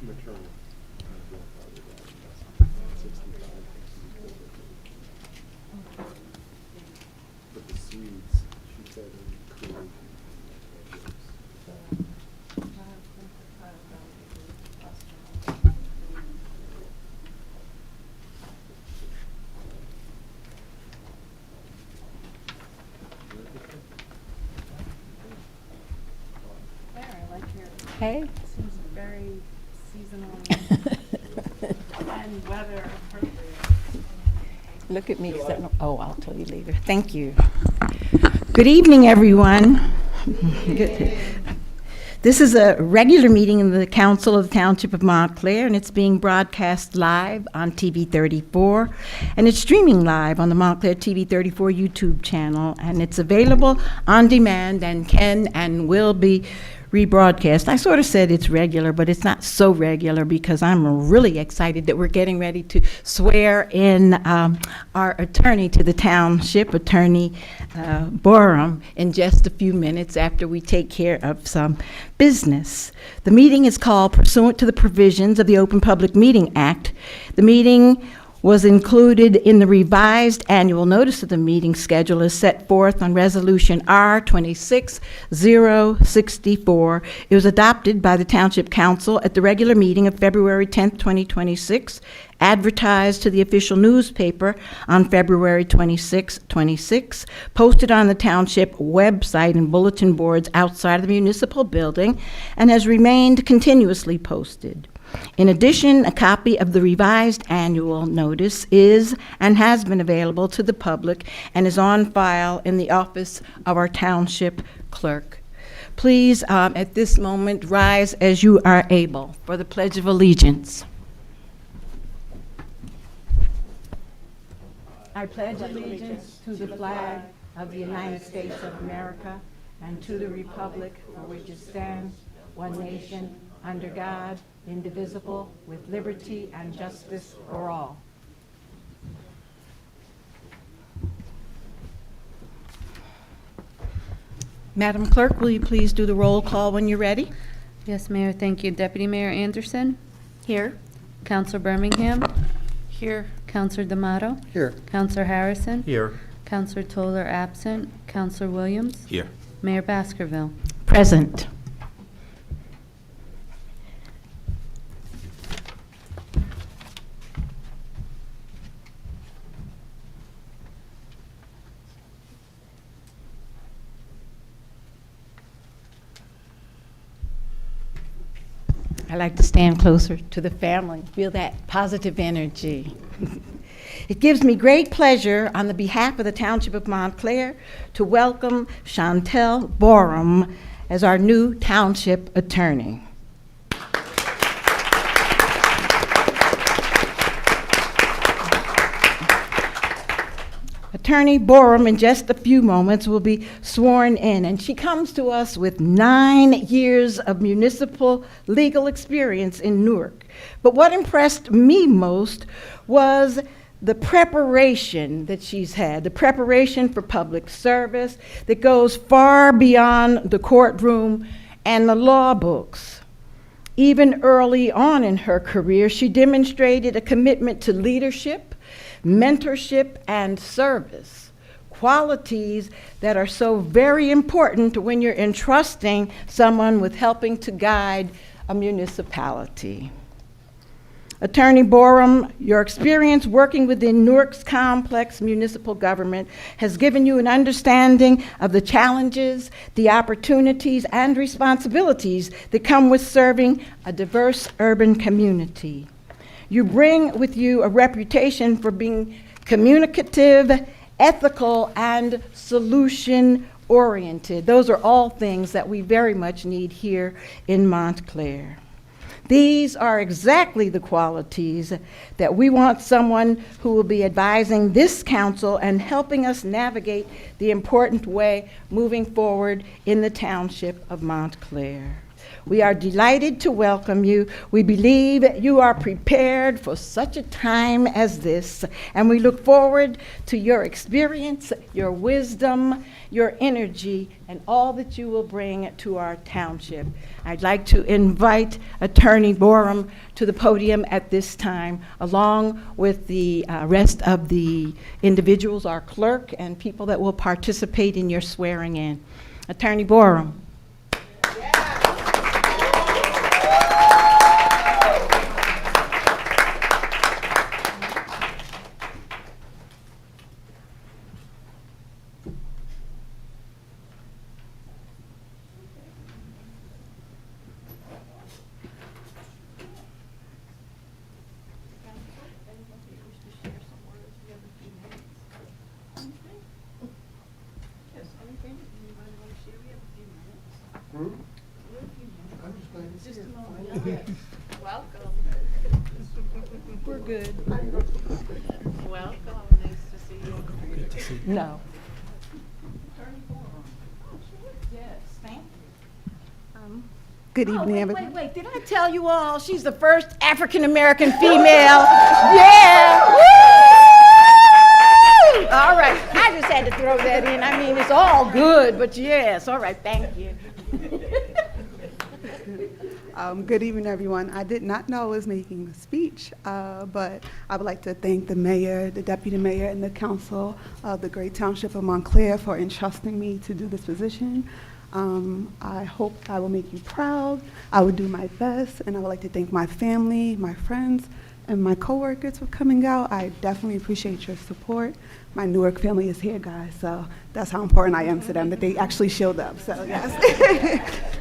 maternal. But the Swedes, she said, include. Hey. Seems very seasonal and weather appropriate. Look at me. Oh, I'll tell you later. Thank you. Good evening, everyone. Good. This is a regular meeting of the Council of the Township of Montclair, and it's being broadcast live on TV 34, and it's streaming live on the Montclair TV 34 YouTube channel, and it's available on demand and can and will be rebroadcast. I sort of said it's regular, but it's not so regular because I'm really excited that we're getting ready to swear in our attorney to the township, Attorney Borroum, in just a few minutes after we take care of some business. The meeting is called pursuant to the provisions of the Open Public Meeting Act. The meeting was included in the revised annual notice of the meeting schedule as set forth on Resolution R-26-064. It was adopted by the Township Council at the regular meeting of February 10th, 2026, advertised to the official newspaper on February 26, 26, posted on the Township website and bulletin boards outside of the Municipal Building, and has remained continuously posted. In addition, a copy of the revised annual notice is and has been available to the public and is on file in the office of our township clerk. Please, at this moment, rise as you are able for the Pledge of Allegiance. I pledge allegiance to the flag of the United States of America and to the republic for which it stands, one nation, under God, indivisible, with liberty and justice for all. Madam Clerk, will you please do the roll call when you're ready? Yes, Mayor, thank you. Deputy Mayor Anderson? Here. Counselor Birmingham? Here. Counselor D'Amato? Here. Counselor Harrison? Here. Counselor Toller absent. Counselor Williams? Here. Mayor Baskerville? Present. I like to stand closer to the family, feel that positive energy. It gives me great pleasure on the behalf of the Township of Montclair to welcome Chantal Borroum as our new township attorney. Attorney Borroum, in just a few moments, will be sworn in, and she comes to us with 9 years of municipal legal experience in Newark. But what impressed me most was the preparation that she's had, the preparation for public service that goes far beyond the courtroom and the law books. Even early on in her career, she demonstrated a commitment to leadership, mentorship, and service, qualities that are so very important when you're entrusting someone with helping to guide a municipality. Attorney Borroum, your experience working within Newark's complex municipal government has given you an understanding of the challenges, the opportunities, and responsibilities that come with serving a diverse urban community. You bring with you a reputation for being communicative, ethical, and solution-oriented. Those are all things that we very much need here in Montclair. These are exactly the qualities that we want someone who will be advising this council and helping us navigate the important way moving forward in the Township of Montclair. We are delighted to welcome you. We believe you are prepared for such a time as this, and we look forward to your experience, your wisdom, your energy, and all that you will bring to our township. I'd like to invite Attorney Borroum to the podium at this time, along with the rest of the individuals, our clerk, and people that will participate in your swearing in. Attorney Borroum. Welcome. We're good. Welcome. Nice to see you. Good to see you. No. Yes, thank you. Good evening, everyone. Wait, did I tell you all, she's the first African-American female? Yeah! Woo! All right, I just had to throw that in. I mean, it's all good, but yes, all right, thank you. Good evening, everyone. I did not know I was making a speech, but I would like to thank the mayor, the deputy mayor, and the council of the great Township of Montclair for entrusting me to do this position. I hope I will make you proud. I will do my best, and I would like to thank my family, my friends, and my coworkers for coming out. I definitely appreciate your support. My Newark family is here, guys, so that's how important I am to them, that they actually showed up, so yes.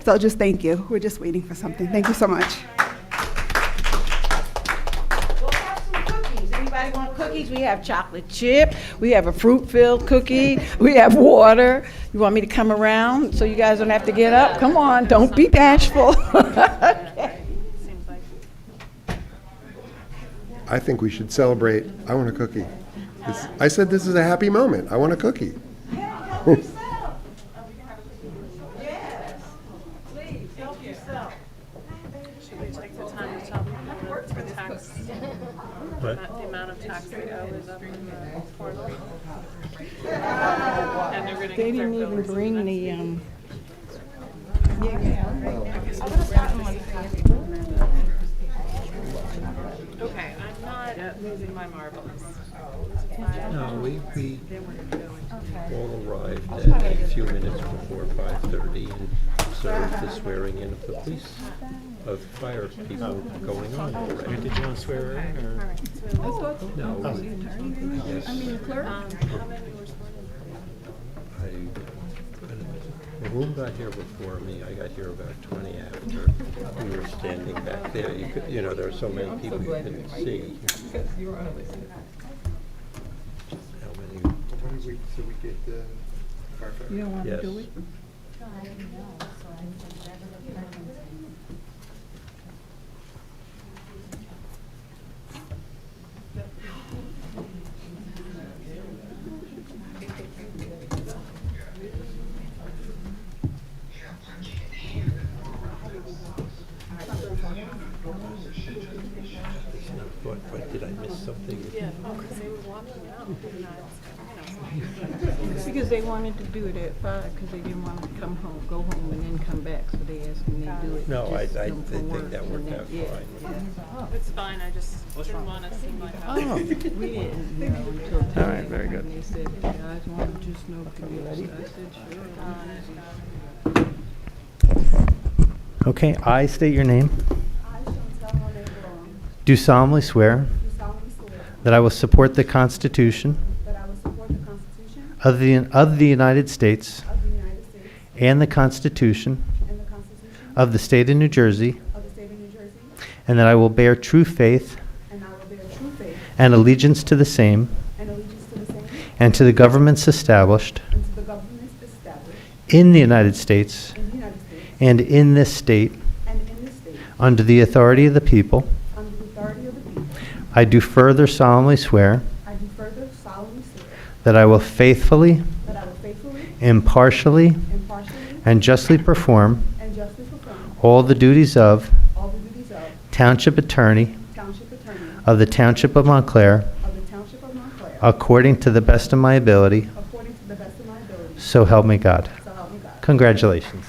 So just thank you. We're just waiting for something. Thank you so much. We'll have some cookies. Anybody want cookies? We have chocolate chip. We have a fruit-filled cookie. We have water. You want me to come around so you guys don't have to get up? Come on, don't be bashful. Okay. I think we should celebrate. I want a cookie. I said this is a happy moment. I want a cookie. Help yourself. Yes. Please, help yourself. Should we take the time to tell people that the tax, the amount of tax they owe is up in the portal? And they're gonna They get their didn't even bills. bring the, Okay, I'm not losing my marbles. No, we all arrived at a few minutes before 5:30 and observed the swearing in of the police, of fire people going on already. Did you want to swear in, or? No. Yes. How many were sworn in? Who got here before me? I got here about 20 after. We were standing back there. You could, there are so many people you couldn't see. How many? So we get the firefighter. you don't want to Yes. do it? What, did I miss something? Yeah, because they were walking out. Because they wanted to do it at 5, because they didn't want to go home and then come back, so they asked me to do it. No, I just think from work, that worked and out then- yeah, fine. It's fine, I just didn't want to seem like I was. We didn't know until today. All right, very good. And they said, you guys want to just know police? I said, sure. Okay, I state your name. I, Chantal, Do solemnly swear do solemnly swear that I will support the Constitution that I will support the Constitution of the United States of the United States and the Constitution and the Constitution of the State of New Jersey, of the State of New Jersey, and that I will bear true faith and I will bear true faith and allegiance to the same and allegiance to the same and to the governments established and to the governments established in the United States in the United States and in this state and in this state under the authority of the people. under the authority of the people. I do further solemnly swear I do further solemnly swear that I will faithfully, that I will faithfully, impartially, impartially, and justly perform and justly perform all the duties of all the duties of Township Attorney Township Attorney of the Township of Montclair of the Township of Montclair according to the best of my ability, according to the best of my ability. so help me God. So help me God. Congratulations.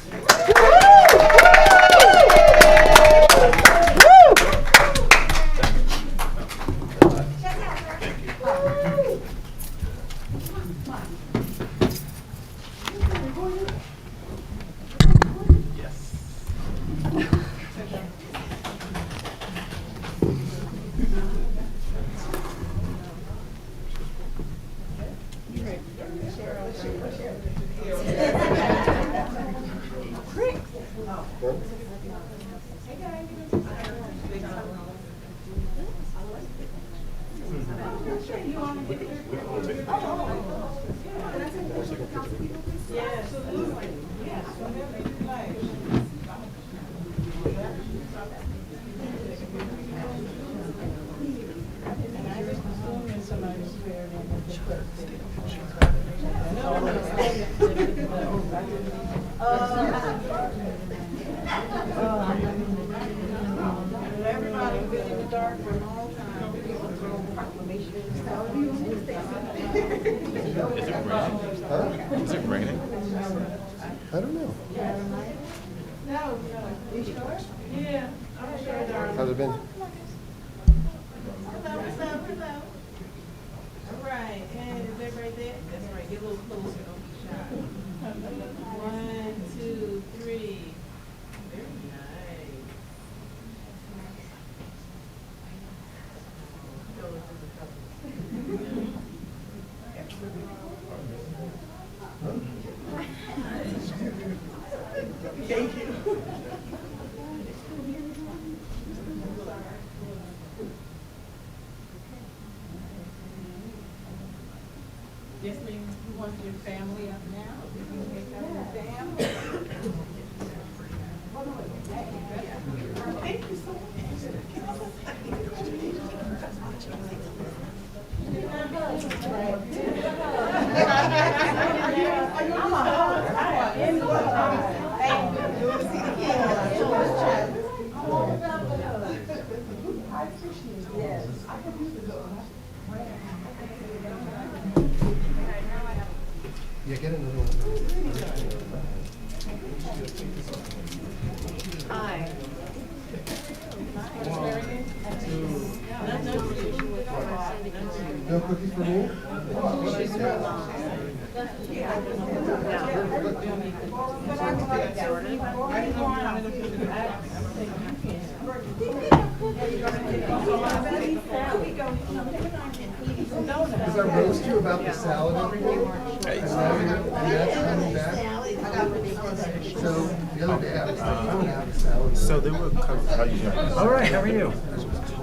Is it raining? I don't know. How's it been? All right, and is that right there? That's right, get a little closer, don't be shy. 1, 2, 3. Very nice. Go into the couple. Thank you. Yes, ma'am. You want your family up now? You can take up your family. Thank you so Yeah, get another one. Hi. No cookies for me? Because I roast you about the salad every day. And that's coming back. So the other day I was like, I'm gonna have a salad. So there were a couple. How you doing? All right. How are you?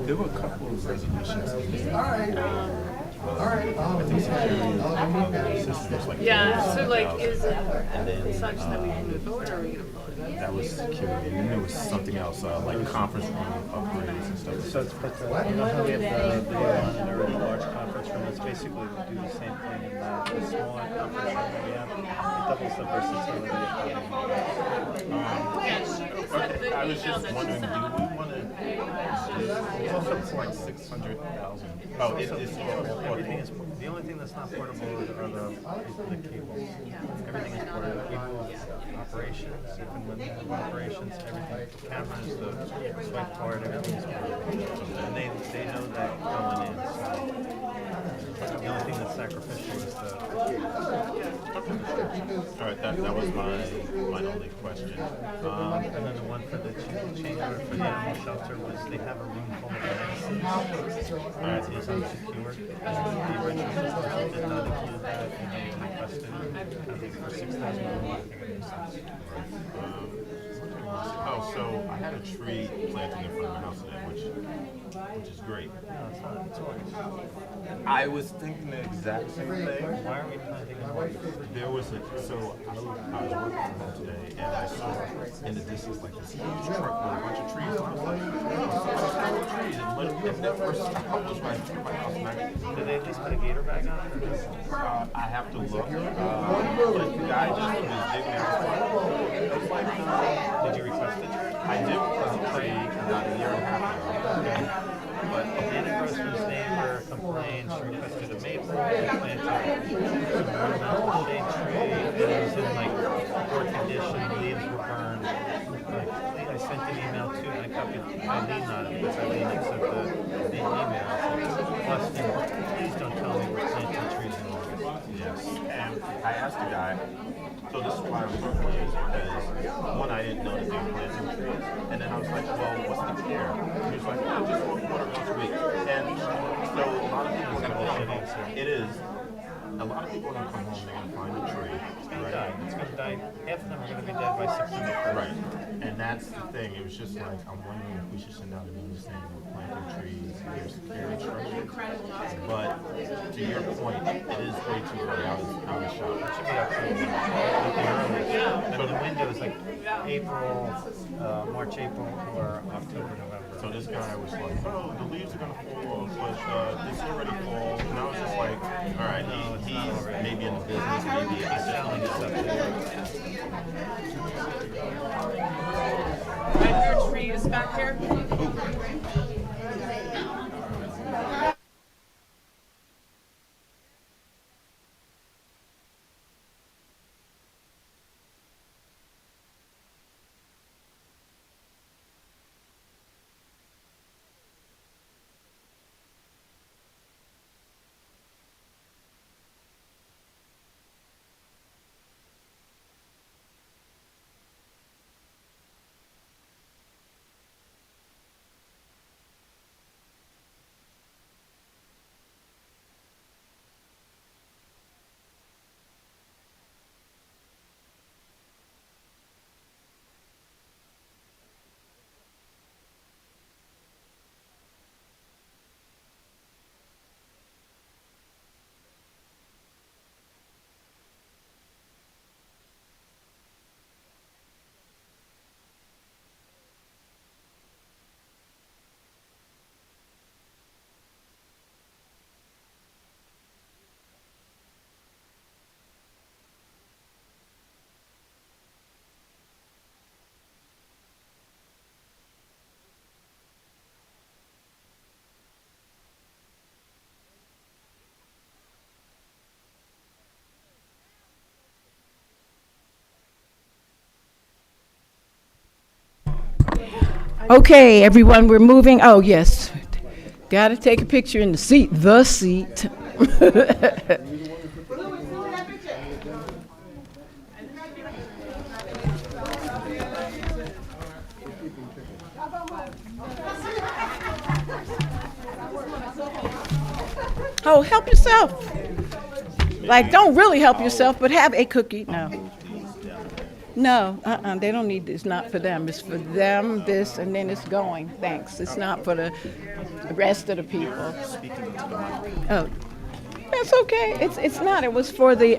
There were a couple of resolutions. All right. All right. I'll make that. Yeah, so like, is it such that we can move forward, or are we gonna pull it? That was security, and then there was something else, like conference room upgrades and stuff. So it's put you know how we have the video on an already large conference room, it's basically we do the same thing in the smaller conference room that we have. It doubles the versatility of having Okay, I was just wondering, do we want to? It's also for like 600,000. Oh, it's everything is, the only thing that's not portable are the cables. Everything is portable. Cables, operations, even when they have operations, everything, cameras, the swipe card, everything is portable. And they know that going in. So the only thing that's sacrificial is the. All right, that was my only question. And then the one for the change order for the animal shelter was they have a room full of medicines. It's unsecured. The original system did not include that, and they requested, I think, for $6,000. Oh, so I had a tree planted in front of my house today, which is great. No, it's not. It's orange. I was thinking the exact same thing. Why are we planting in orange? There was I was working from home today, and I saw in the distance like this huge truck with a bunch of trees. And I was like, trees. And that first stop was right in front of my house. And Did they at least put a gator bag on it? Or no? I have to look. But the guy just was digging out. I was like, Did you request it? requested a maple, we planted some ornamental shade tree, and it was in like poor condition, leaves were burned. Like, I sent an email to, and I copied Eileen on it because Eileen accepted the email. Austin, please don't tell me we're planting trees in August. Yes, and I asked the guy, so this is why I was confused, because one, I didn't know that they were planting trees, and then I was like, well, what's the care? He was like, well, just water once a week. And so a lot of people are going to it is, a lot of people are going to come home, they're going to find a tree. It's going to die. It's going to die. Half of them are going to be dead by September 1st. Right, and that's the thing, it was just like, I'm wondering if we should send out a notice saying we're planting trees, here's clear instructions. But to your point, it is way too early, I was shocked. It should be October. Looking early. I mean, the window is like April, March, April, or October, November. So this guy was like, oh, the leaves are gonna fall, but it's already fall. And I was just like, all right, he's maybe in the business, maybe he's selling this up there. I hear trees back here. Okay, everyone, we're moving. Oh, yes. Got to take a picture in the seat. The seat. Oh, help yourself. Like, don't really help yourself, but have a cookie. No. No, they don't need this. Not for them. It's for them, this, and then it's going. Thanks. It's not for the rest of the people. Oh, that's okay. It's not. It was for the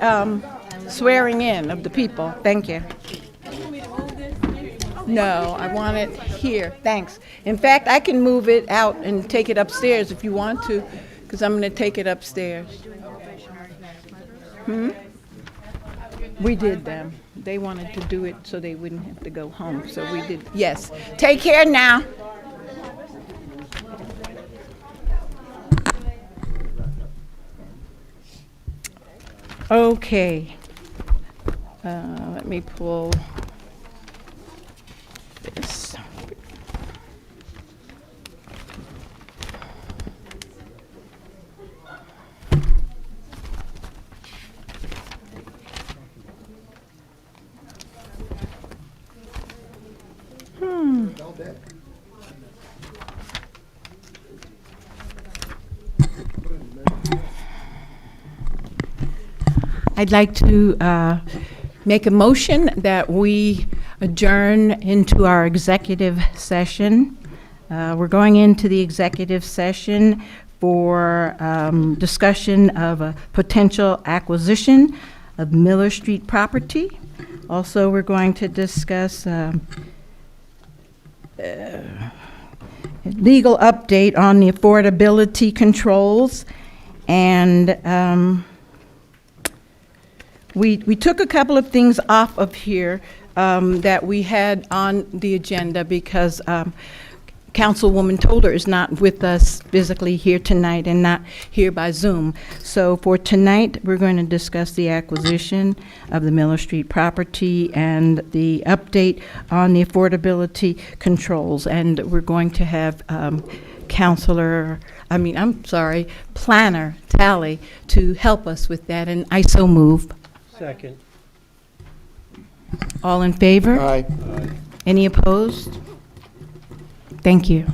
swearing in of the people. Thank you. No, I want it here. Thanks. In fact, I can move it out and take it upstairs if you want to, because I'm going to take it upstairs. We did them. They wanted to do it so they wouldn't have to go home. So we did. Yes. Take care now. Okay. Let me pull this. I'd like to make a motion that we adjourn into our executive session. We're going into the executive session for discussion of a potential acquisition of Miller Street property. Also, we're going to discuss legal update on the affordability controls, and we took a couple of things off of here that we had on the agenda because Councilwoman Toller is not with us physically here tonight and not here by Zoom. So for tonight, we're going to discuss the acquisition of the Miller Street property and the update on the affordability controls. And we're going to have Planner Tally to help us with that, and I so move. Second. All in favor? Aye. Any opposed? Thank you.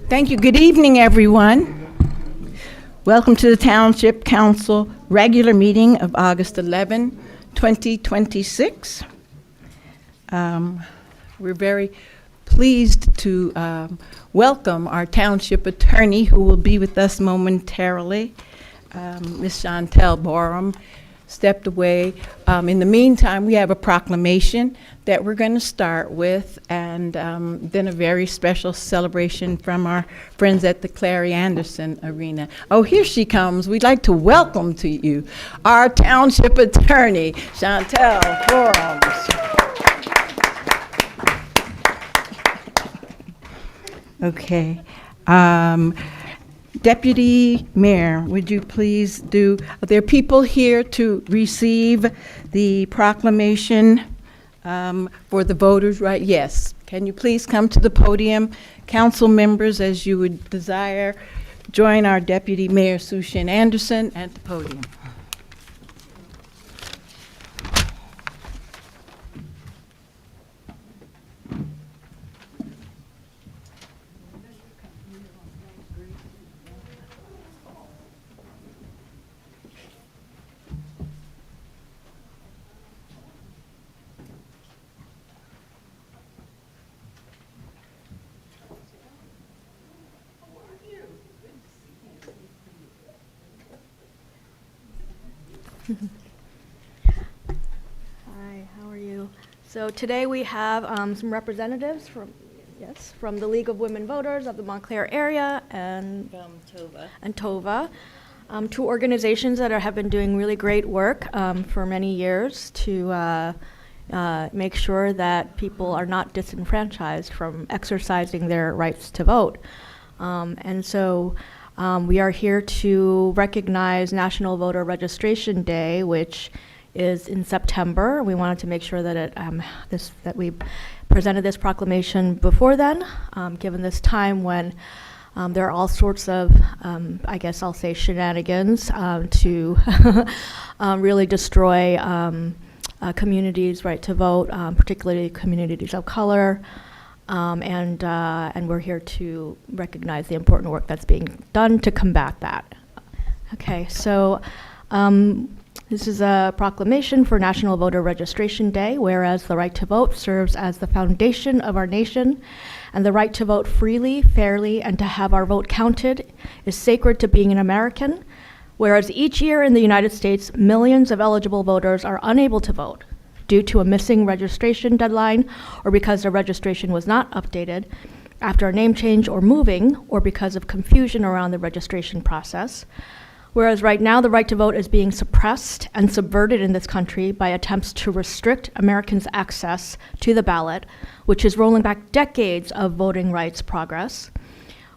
Thank you. Good evening, everyone. Welcome to the Township Council regular meeting of August 11, 2026. We're very pleased to welcome our township attorney, who will be with us momentarily. Ms. Chantal Borroum stepped away. In the meantime, we have a proclamation that we're going to start with, and then a very special celebration from our friends at the Clary Anderson Arena. Oh, here she comes. We'd like to welcome to you our township attorney, Chantal Borroum. Okay. Deputy Mayor, would you please are there people here to receive the proclamation for the voters, right? Yes. Can you please come to the podium? Council members, as you would desire, join our Deputy Mayor Sushan Anderson at the podium. Hi, how are you? So today we have some representatives from the League of Women Voters of the Montclair area and TOVA, two organizations that have been doing really great work for many years to make sure that people are not disenfranchised from exercising their rights to vote. And so we are here to recognize National Voter Registration Day, which is in September. We wanted to make sure that that we presented this proclamation before then, given this time when there are all sorts of, I guess I'll say, shenanigans to really destroy communities' right to vote, particularly communities of color. And we're here to recognize the important work that's being done to combat that. Okay, so this is a proclamation for National Voter Registration Day, whereas the right to vote serves as the foundation of our nation, and the right to vote freely, fairly, and to have our vote counted is sacred to being an American, whereas each year in the United States, millions of eligible voters are unable to vote due to a missing registration deadline, or because their registration was not updated after a name change or moving, or because of confusion around the registration process. Whereas right now the right to vote is being suppressed and subverted in this country by attempts to restrict Americans' access to the ballot, which is rolling back decades of voting rights progress.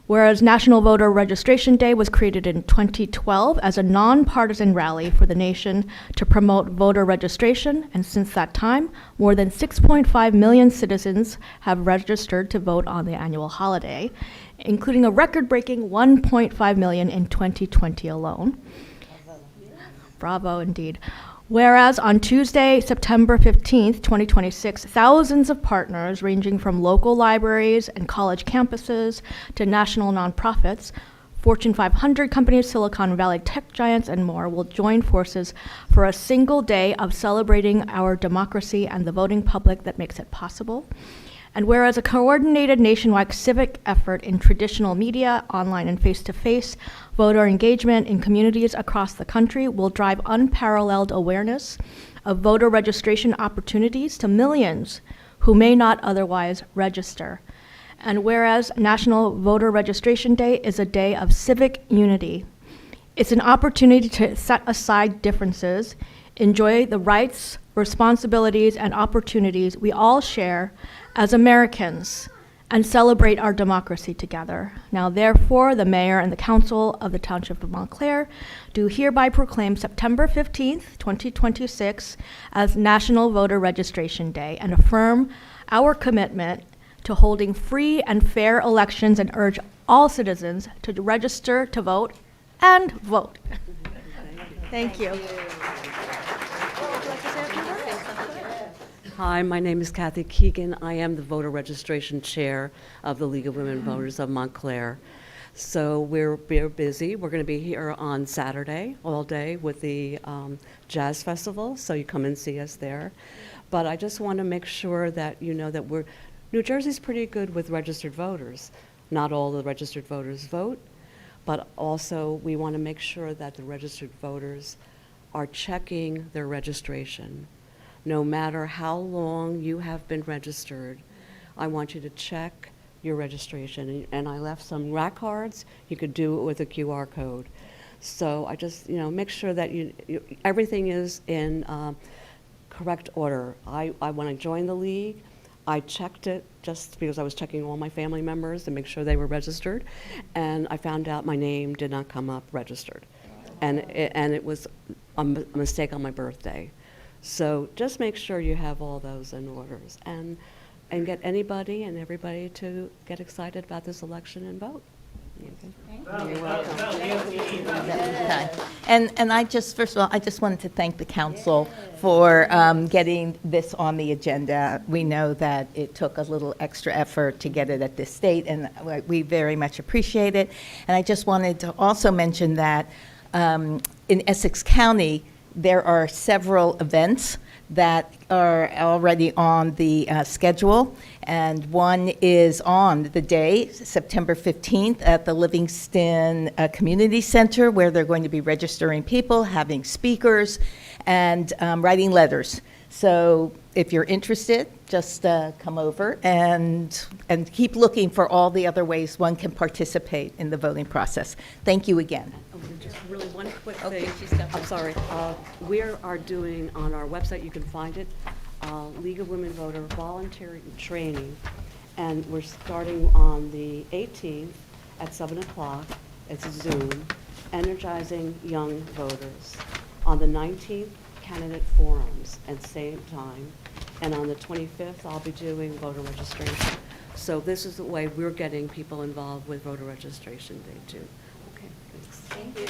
Whereas National Voter Registration Day was created in 2012 as a nonpartisan rally for the nation to promote voter registration, and since that time, more than 6.5 million citizens have registered to vote on the annual holiday, including a record-breaking 1.5 million in 2020 alone. Bravo, indeed. Whereas on Tuesday, September 15th, 2026, thousands of partners ranging from local libraries and college campuses to national nonprofits, Fortune 500 companies, Silicon Valley tech giants, and more will join forces for a single day of celebrating our democracy and the voting public that makes it possible. And whereas a coordinated nationwide civic effort in traditional media, online and face-to-face voter engagement in communities across the country will drive unparalleled awareness of voter registration opportunities to millions who may not otherwise register. And whereas National Voter Registration Day is a day of civic unity, it's an opportunity to set aside differences, enjoy the rights, responsibilities, and opportunities we all share as Americans, and celebrate our democracy together. Now, therefore, the mayor and the council of the Township of Montclair do hereby proclaim September 15th, 2026 as National Voter Registration Day and affirm our commitment to holding free and fair elections and urge all citizens to register to vote and vote. Thank you. Hi, my name is Kathy Keegan. I am the voter registration chair of the League of Women Voters of Montclair. So we're busy. We're going to be here on Saturday all day with the Jazz Festival, so you come and see us there. But I just want to make sure that you know that New Jersey's pretty good with registered voters. Not all the registered voters vote, but also we want to make sure that the registered voters are checking their registration. No matter how long you have been registered, I want you to check your registration. And I left some rack cards. You could do it with a QR code. So I just, make sure that everything is in correct order. When I joined the league, I checked it just because I was checking all my family members to make sure they were registered. And I found out my name did not come up registered. And it was a mistake on my birthday. So just make sure you have all those in orders and get anybody and everybody to get excited about this election and vote. Okay. You're welcome. And I just, first of all, I just wanted to thank the council for getting this on the agenda. We know that it took a little extra effort to get it at this state, and we very much appreciate it. And I just wanted to also mention that in Essex County, there are several events that are already on the schedule, and one is on the day, September 15th, at the Livingston Community Center, where they're going to be registering people, having speakers, and writing letters. So if you're interested, just come over and keep looking for all the other ways one can participate in the voting process. Thank you again. Just really one quick thing. I'm sorry. We are doing on our website, you can find it, League of Women Voter Voluntary Training. And we're starting on the 18th at 7 o'clock. It's a Zoom, energizing young voters. On the 19th, candidate forums at the same time. And on the 25th, I'll be doing voter registration. So this is the way we're getting people involved with voter registration day too. Okay, thanks. Thank you.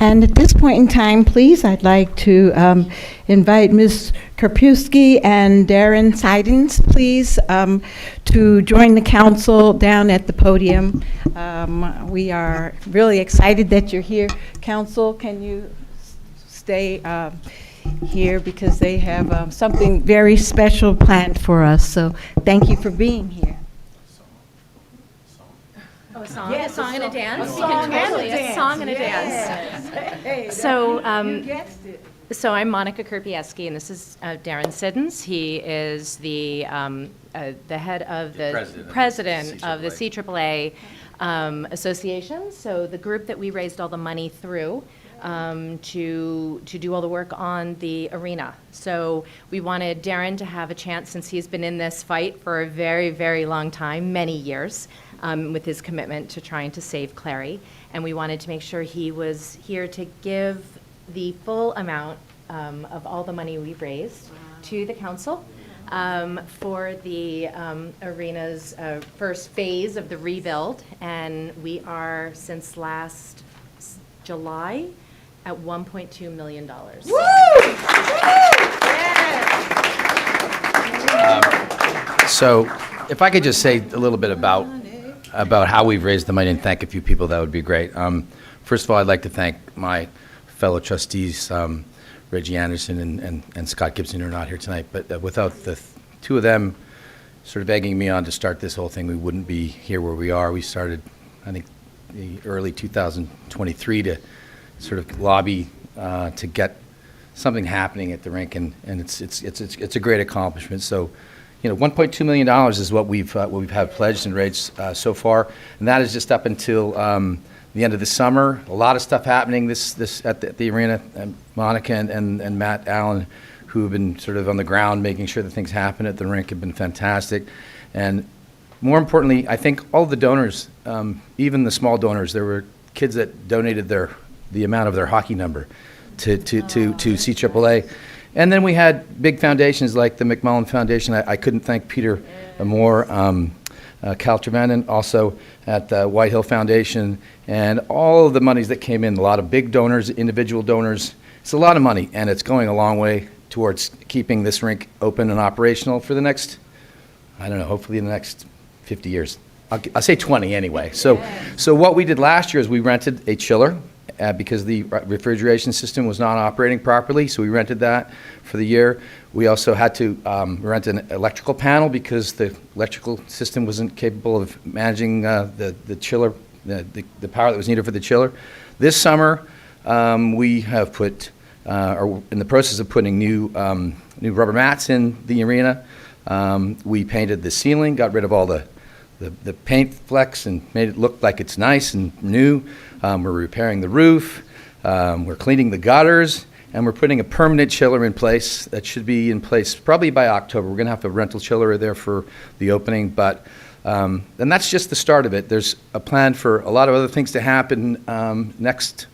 And at this point in time, please, I'd like to invite Ms. Karpewski and Darren Sidens, please, to join the council down at the podium. We are really excited that you're here. Council, can you stay here because they have something very special planned for us. So thank you for being here. Oh, a song? Yes, a song and a dance? Totally, a song and a dance. So, so I'm Monica Kerpieski, and this is Darren Siddons. He is the head of the president of the CAAA Association. So the group that we raised all the money through to do all the work on the arena. So we wanted Darren to have a chance, since he's been in this fight for a very, very long time, many years, with his commitment to trying to save Clary. And we wanted to make sure he was here to give the full amount of all the money we raised to the council for the arena's first phase of the rebuild. And we are, since last July, at $1.2 million. So if I could just say a little bit about how we've raised the money and thank a few people, that would be great. First of all, I'd like to thank my fellow trustees, Reggie Anderson and Scott Gibson, who are not here tonight. But without the two of them sort of egging me on to start this whole thing, we wouldn't be here where we are. We started, I think, the early 2023 to sort of lobby to get something happening at the rink, and it's a great accomplishment. So, $1.2 million is what we've had pledged and raised so far, and that is just up until the end of the summer. A lot of stuff happening this at the arena. And Monica and Matt Allen, who have been sort of on the ground making sure that things happen at the rink, have been fantastic. And more importantly, I think all the donors, even the small donors, there were kids that donated the amount of their hockey number to CAAA. And then we had big foundations like the McMullen Foundation. I couldn't thank Peter more, Cal Trevannon, also at the White Hill Foundation, and all of the monies that came in, a lot of big donors, individual donors. It's a lot of money, and it's going a long way towards keeping this rink open and operational for the next, I don't know, hopefully in the next 50 years. I'll say 20 anyway. So what we did last year is we rented a chiller because the refrigeration system was not operating properly, so we rented that for the year. We also had to rent an electrical panel because the electrical system wasn't capable of managing the chiller, the power that was needed for the chiller. This summer, we have are in the process of putting new rubber mats in the arena. We painted the ceiling, got rid of all the paint flecks and made it look like it's nice and new. We're repairing the roof. We're cleaning the gutters, and we're putting a permanent chiller in place that should be in place probably by October. We're going to have a rental chiller there for the opening, but and that's just the start of it. There's a plan for a lot of other things to happen next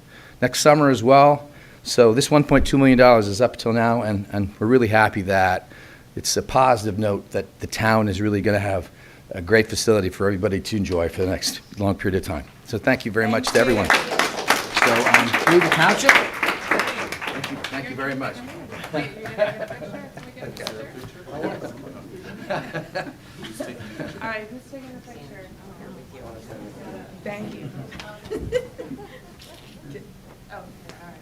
summer as well. So this $1.2 million is up till now, and we're really happy that it's a positive note that the town is really going to have a great facility for everybody to enjoy for the next long period of time. So thank you very much to everyone. So through the township, thank you very much. All right, who's taking a picture? Thank you. Oh, all right.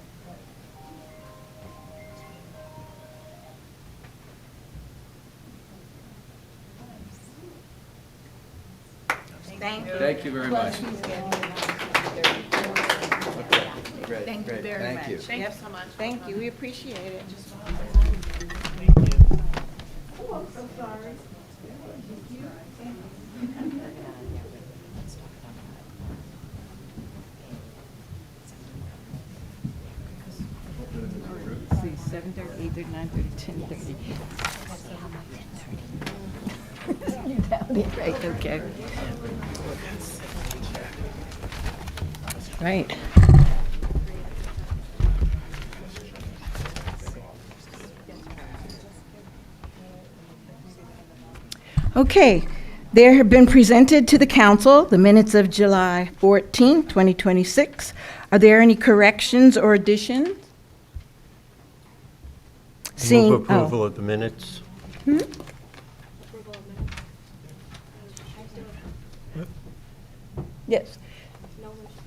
Thank you very much. Great, Thank you great. very Thank much. you. Thank you so much. Thank you, we appreciate it. See, 7:30, 8:30, 9:30, 10:30. You're down there, right, okay. Right. Okay, there have been presented to the council the minutes of July 14, 2026. Are there any corrections or additions? Move approval of the minutes. Yes.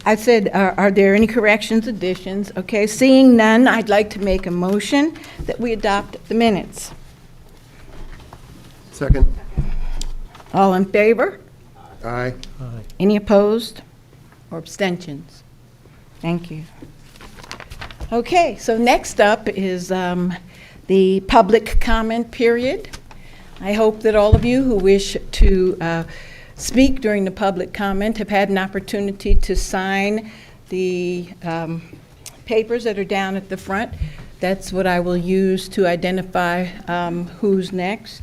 I said, are there any corrections, additions? Okay, seeing none, I'd like to make a motion that we adopt the minutes. Second. All in favor? Aye. Any opposed or abstentions? Thank you. Okay, so next up is the public comment period. I hope that all of you who wish to speak during the public comment have had an opportunity to sign the papers that are down at the front. That's what I will use to identify who's next.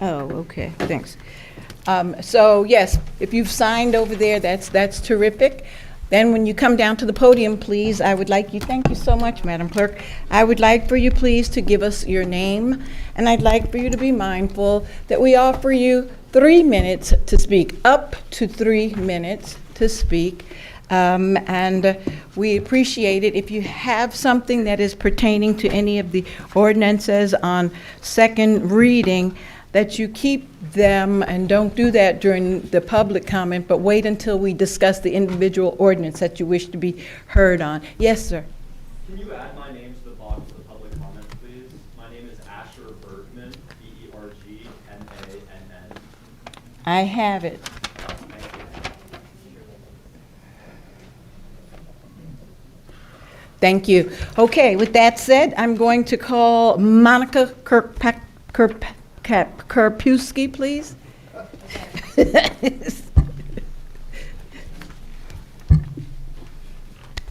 Oh, okay, thanks. So yes, if you've signed over there, that's terrific. Then when you come down to the podium, please, I would like you, thank you so much, Madam Clerk. I would like for you, please, to give us your name, and I'd like for you to be mindful that we offer you 3 minutes to speak, up to 3 minutes to speak. And we appreciate it if you have something that is pertaining to any of the ordinances on second reading, that you keep them and don't do that during the public comment, but wait until we discuss the individual ordinance that you wish to be heard on. Yes, sir. Can you add my name to the box for the public comment, please? My name is Asher Bergman, B-E-R-G-M-A-N-N. I have it. Thank you. Okay, with that said, I'm going to call Monica Karpewski, please.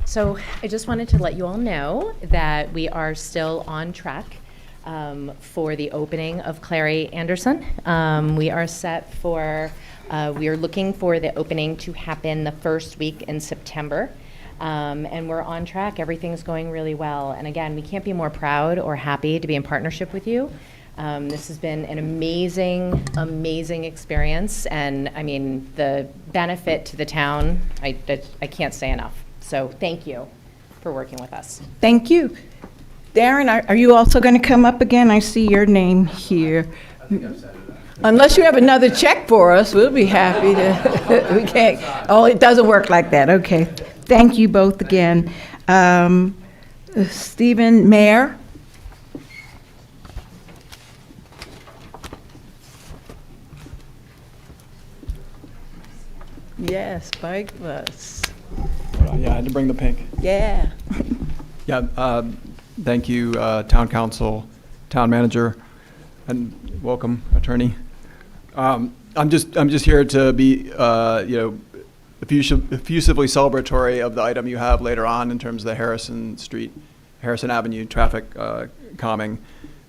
So I just wanted to let you all know that we are still on track for the opening of Clary Anderson. We are set for, we are looking for the opening to happen the first week in September. And we're on track. Everything's going really well. And again, we can't be more proud or happy to be in partnership with you. This has been an amazing, amazing experience. And I mean, the benefit to the town, I can't say enough. So thank you for working with us. Thank you. Darren, are you also going to come up again? I see your name here. Unless you have another check for us, we'll be happy to. We can't. Oh, it doesn't work like that. Okay. Thank you both again. Stephen Mayer. Yes, bike bus. Yeah, I had to bring the pink. Yeah. Yeah, thank you, Town Council, Town Manager, and welcome, Attorney. I'm just here to be, effusively celebratory of the item you have later on in terms of the Harrison Avenue traffic calming.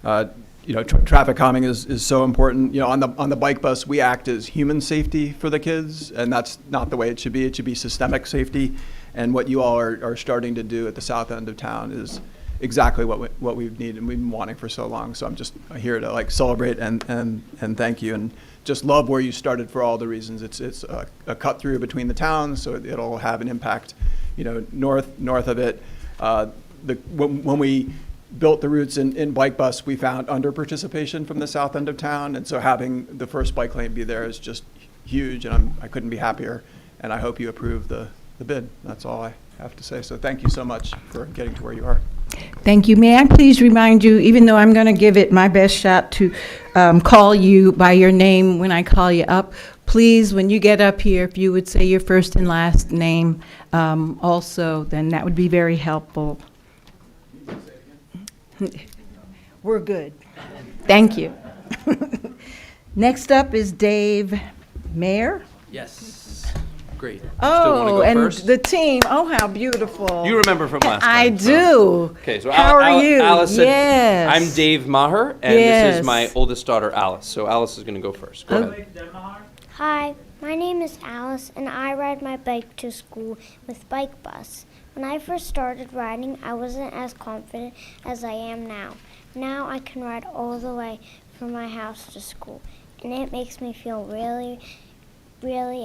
Traffic calming is so important. On the bike bus, we act as human safety for the kids, and that's not the way it should be. It should be systemic safety. And what you all are starting to do at the south end of town is exactly what we've needed and we've been wanting for so long. So I'm just here to celebrate and thank you, and just love where you started for all the reasons. It's a cut through between the towns, so it'll have an impact, north of it. When we built the routes in bike bus, we found under participation from the south end of town, and so having the first bike lane be there is just huge, and I couldn't be happier. And I hope you approve the bid. That's all I have to say. So thank you so much for getting to where you are. Thank you. May I please remind you, even though I'm going to give it my best shot to call you by your name when I call you up, please, when you get up here, if you would say your first and last name also, then that would be very helpful. We're good. Thank you. Next up is Dave Mayer. Yes. Great. Oh, and the team. Oh, how beautiful. You remember from last time. I do. Okay, so how are you? Allison, yes. I'm Dave Maher, and this is my oldest daughter, Alice. So Alice is going to go first. Go ahead. Hi, my name is Alice, and I ride my bike to school with Bike Bus. When I first started riding, I wasn't as confident as I am now. Now I can ride all the way from my house to school, and it makes me feel really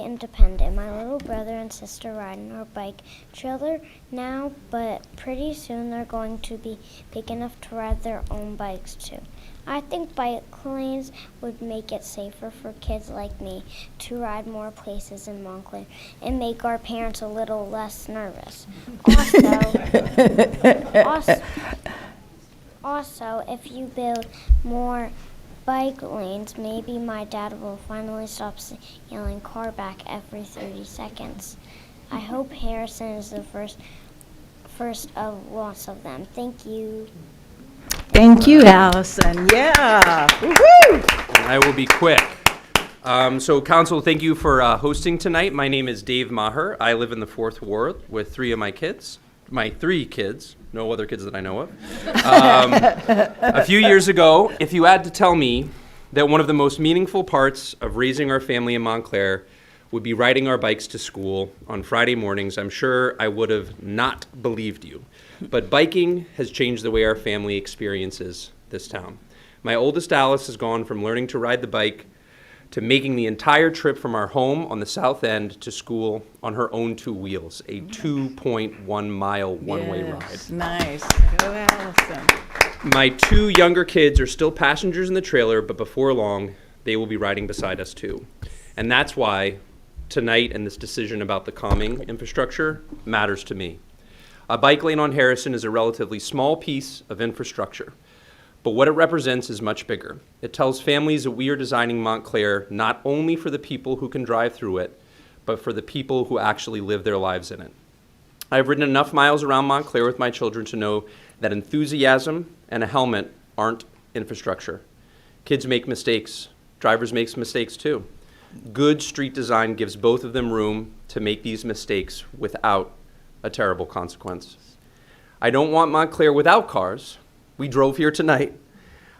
independent. My little brother and sister ride in our bike trailer now, but pretty soon they're going to be big enough to ride their own bikes too. I think bike lanes would make it safer for kids like me to ride more places in Montclair and make our parents a little less nervous. Also, if you build more bike lanes, maybe my dad will finally stop yelling car back every 30 seconds. I hope Harrison is the first of lots of them. Thank you. Thank you, Allison. Yeah. Woo-hoo! I will be quick. So, Council, thank you for hosting tonight. My name is Dave Maher. I live in the 4th Ward with 3 of my kids. My 3 kids. No other kids that I know of. A few years ago, if you had to tell me that one of the most meaningful parts of raising our family in Montclair would be riding our bikes to school on Friday mornings, I'm sure I would have not believed you. But biking has changed the way our family experiences this town. My oldest Alice has gone from learning to ride the bike to making the entire trip from our home on the south end to school on her own 2 wheels, a 2.1 mile one-way ride. Nice. Go, Allison. My 2 younger kids are still passengers in the trailer, but before long, they will be riding beside us too. And that's why tonight and this decision about the calming infrastructure matters to me. A bike lane on Harrison is a relatively small piece of infrastructure, but what it represents is much bigger. It tells families that we are designing Montclair not only for the people who can drive through it, but for the people who actually live their lives in it. I've ridden enough miles around Montclair with my children to know that enthusiasm and a helmet aren't infrastructure. Kids make mistakes. Drivers make mistakes too. Good street design gives both of them room to make these mistakes without a terrible consequence. I don't want Montclair without cars. We drove here tonight.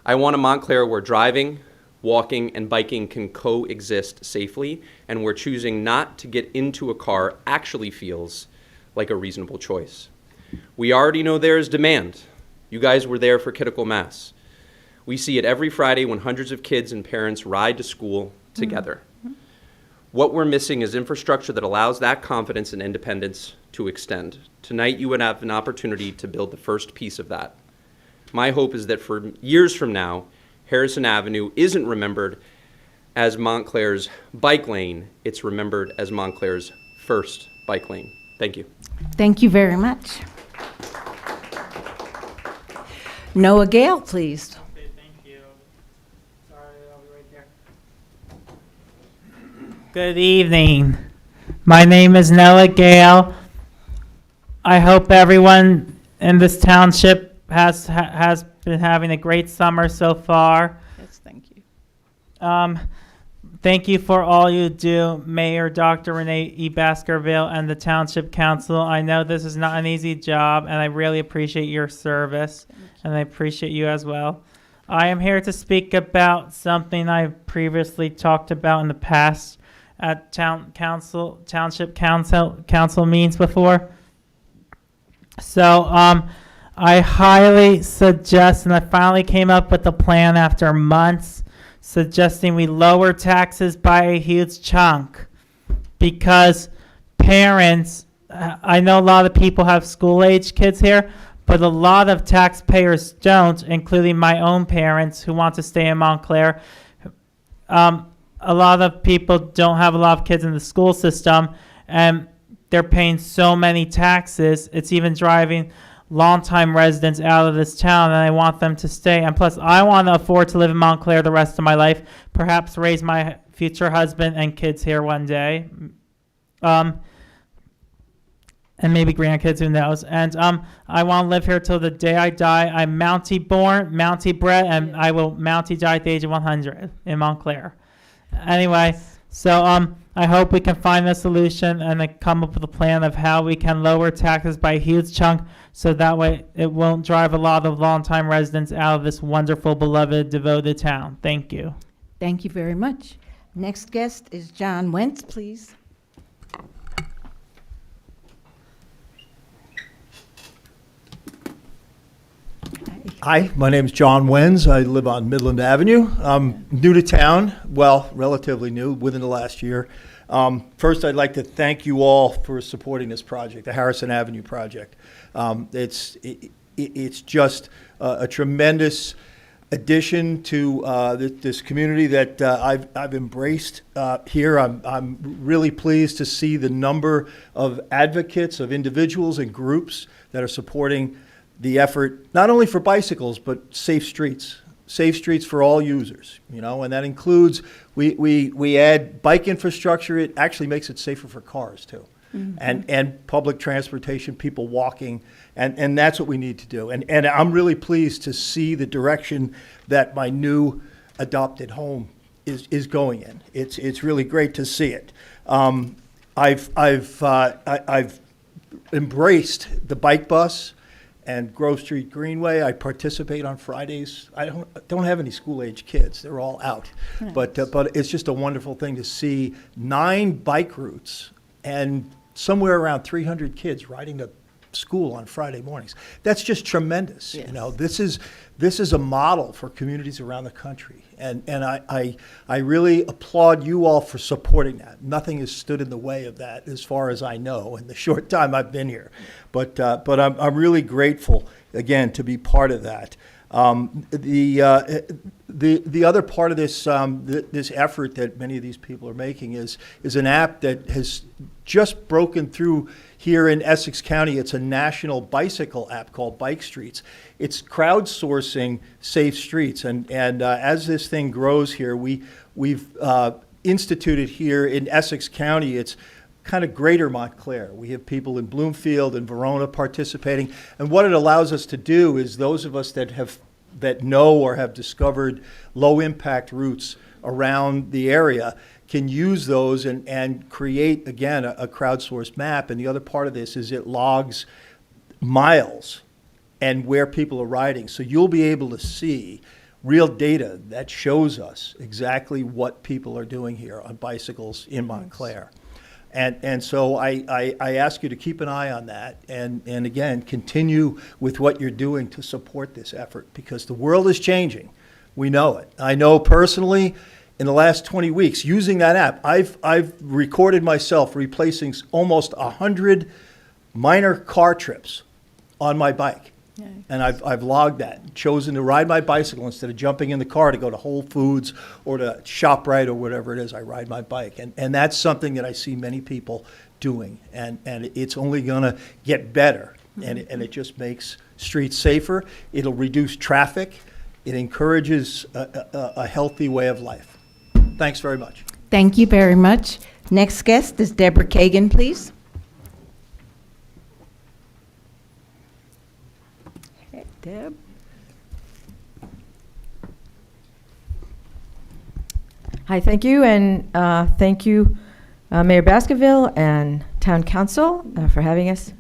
I want a Montclair where driving, walking, and biking can coexist safely, and where choosing not to get into a car actually feels like a reasonable choice. We already know there is demand. You guys were there for critical mass. We see it every Friday when hundreds of kids and parents ride to school together. What we're missing is infrastructure that allows that confidence and independence to extend. Tonight, you would have an opportunity to build the first piece of that. My hope is that for years from now, Harrison Avenue isn't remembered as Montclair's bike lane, it's remembered as Montclair's first bike lane. Thank you. Thank you very much. Noah Gale, please. Okay, thank you. Sorry, I'll be right there. Good evening. My name is Noah Gale. I hope everyone in this township has been having a great summer so far. Yes, thank you. Thank you for all you do, Mayor Dr. Renee E. Baskerville and the Township Council. I know this is not an easy job, and I really appreciate your service, and I appreciate you as well. I am here to speak about something I've previously talked about in the past at Township Council meetings before. So, I highly suggest, and I finally came up with a plan after months, suggesting we lower taxes by a huge chunk, because parents, I know a lot of people have school-age kids here, but a lot of taxpayers don't, including my own parents who want to stay in Montclair. A lot of people don't have a lot of kids in the school system, and they're paying so many taxes, it's even driving longtime residents out of this town, and I want them to stay. And plus, I want to afford to live in Montclair the rest of my life, perhaps raise my future husband and kids here one day, and maybe grandkids, who knows. And I want to live here till the day I die. I'm Mountie born, Mountie bred, and I will Mountie die at the age of 100 in Montclair. Anyway, so I hope we can find a solution and come up with a plan of how we can lower taxes by a huge chunk, so that way it won't drive a lot of longtime residents out of this wonderful, beloved, devoted town. Thank you. Thank you very much. Next guest is John Wentz, please. Hi, my name is John Wenz. I live on Midland Avenue. I'm new to town, well, relatively new, within the last year. First, I'd like to thank you all for supporting this project, the Harrison Avenue project. It's just a tremendous addition to this community that I've embraced here. I'm really pleased to see the number of advocates, of individuals and groups that are supporting the effort, not only for bicycles, but safe streets for all users, you know, and that includes, we add bike infrastructure. It actually makes it safer for cars too. Mm-hmm. And public transportation, people walking, and that's what we need to do. And I'm really pleased to see the direction that my new adopted home is going in. It's really great to see it. I've embraced the bike bus and Grove Street Greenway. I participate on Fridays. I don't have any school-age kids. They're all out. Nice. But it's just a wonderful thing to see 9 bike routes and somewhere around 300 kids riding to school on Friday mornings. That's just tremendous. Yes. You know, this is a model for communities around the country. And I really applaud you all for supporting that. Nothing has stood in the way of that, as far as I know, in the short time I've been here. But I'm really grateful, again, to be part of that. The other part of this this effort that many of these people are making is an app that has just broken through here in Essex County. It's a national bicycle app called Bike Streets. It's crowdsourcing safe streets, and as this thing grows here, we've instituted here in Essex County. It's kind of greater Montclair. We have people in Bloomfield and Verona participating. And what it allows us to do is those of us that know or have discovered low impact routes around the area can use those and create, again, a crowdsourced map. And the other part of this is it logs miles and where people are riding. So you'll be able to see real data that shows us exactly what people are doing here on bicycles in Montclair. And so I ask you to keep an eye on that and again, continue with what you're doing to support this effort, because the world is changing. We know it. I know personally, in the last 20 weeks, using that app, I've recorded myself replacing almost 100 minor car trips on my bike. Nice. And I've logged that, chosen to ride my bicycle instead of jumping in the car to go to Whole Foods or to ShopRite or whatever it is. I ride my bike. And that's something that I see many people doing. And it's only going to get better. And it just makes streets safer. It'll reduce traffic. It encourages a healthy way of life. Thanks very much. Thank you very much. Next guest is Deborah Kagan, please. Deb. Hi, thank you, and thank you, Mayor Baskerville and Town Council for having us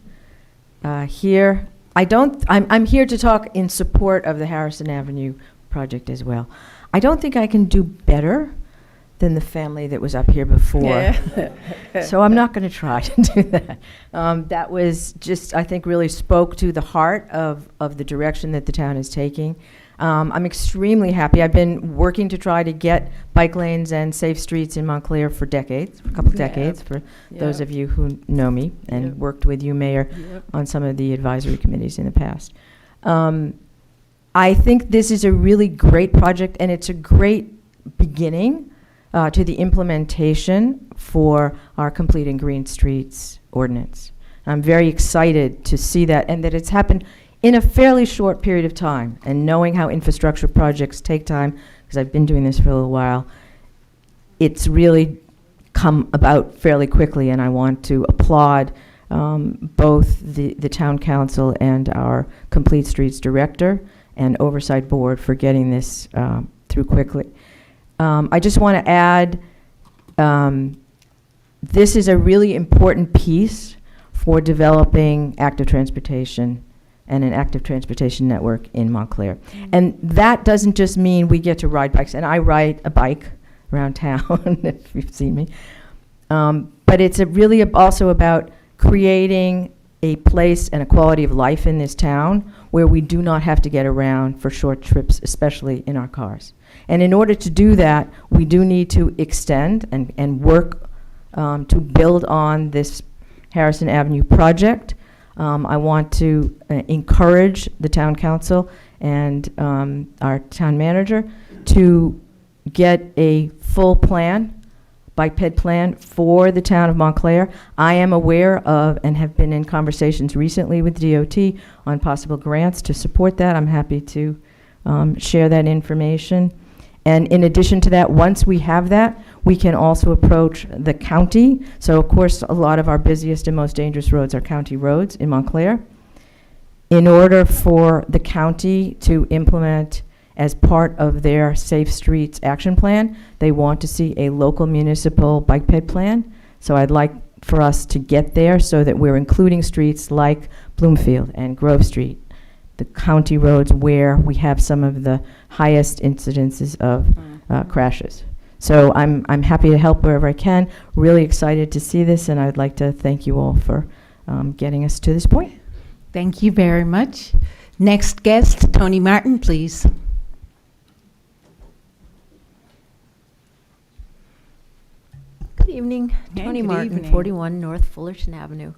here. I'm here to talk in support of the Harrison Avenue project as well. I don't think I can do better than the family that was up here before. Yeah. So I'm not going to try to do that. That was just, I think, really spoke to the heart of the direction that the town is taking. I'm extremely happy. I've been working to try to get bike lanes and safe streets in Montclair for decades, for a couple decades, for those of you who know me and worked with you, Mayor, on some of the advisory committees in the past. I think this is a really great project, and it's a great beginning to the implementation for our Completing Green Streets ordinance. I'm very excited to see that, and that it's happened in a fairly short period of time. And knowing how infrastructure projects take time, because I've been doing this for a little while, it's really come about fairly quickly, and I want to applaud both the town council and our Complete Streets director and oversight board for getting this through quickly. I just want to add, this is a really important piece for developing active transportation and an active transportation network in Montclair. And that doesn't just mean we get to ride bikes, and I ride a bike around town, if you've seen me. But it's really also about creating a place and a quality of life in this town where we do not have to get around for short trips, especially in our cars. And in order to do that, we do need to extend and work to build on this Harrison Avenue project. I want to encourage the town council and our town manager to get a full plan, bike ped plan for the town of Montclair. I am aware of and have been in conversations recently with DOT on possible grants to support that. I'm happy to share that information. And in addition to that, once we have that, we can also approach the county. So of course, a lot of our busiest and most dangerous roads are county roads in Montclair. In order for the county to implement as part of their Safe Streets Action Plan, they want to see a local municipal bike ped plan. So I'd like for us to get there so that we're including streets like Bloomfield and Grove Street, the county roads where we have some of the highest incidences of crashes. So I'm happy to help wherever I can. Really excited to see this, and I'd like to thank you all for getting us to this point. Thank you very much. Next guest, Tony Martin, please. Good evening. Hey, Tony good Martin, evening. 41 North Fullerton Avenue.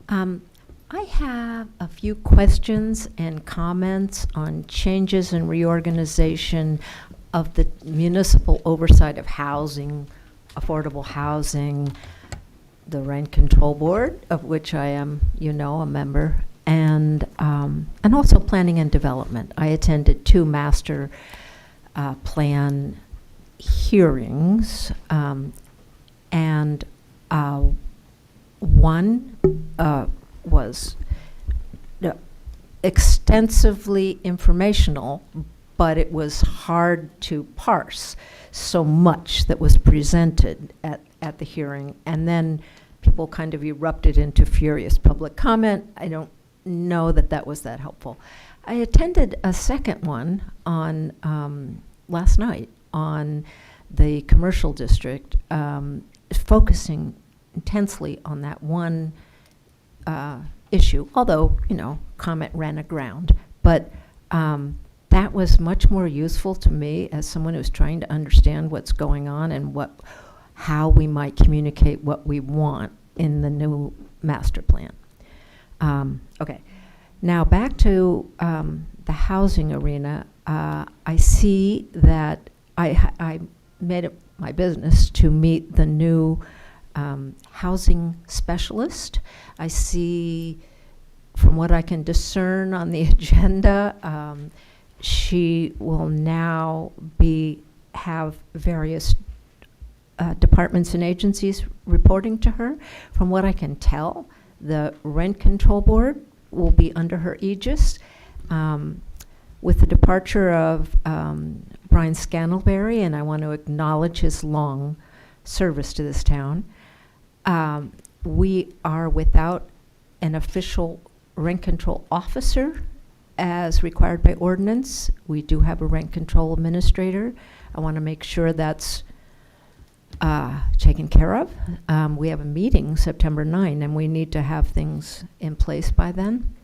I have a few questions and comments on changes and reorganization of the municipal oversight of housing, affordable housing, the Rent Control Board, of which I am, a member, and also planning and development. I attended 2 master plan hearings, and One was extensively informational, but it was hard to parse so much that was presented at the hearing. And then people kind of erupted into furious public comment. I don't know that that was that helpful. I attended a second one on last night on the commercial district, focusing intensely on that one issue, although, comment ran aground. But that was much more useful to me as someone who's trying to understand what's going on and how we might communicate what we want in the new master plan. Okay, now back to the housing arena. I see that I made it my business to meet the new housing specialist. I see, from what I can discern on the agenda, she will now have various departments and agencies reporting to her. From what I can tell, the Rent Control Board will be under her aegis. With the departure of Brian Scantlebury, and I want to acknowledge his long service to this town, we are without an official rent control officer as required by ordinance. We do have a rent control administrator. I want to make sure that's taken care of. We have a meeting September 9, and we need to have things in place by then.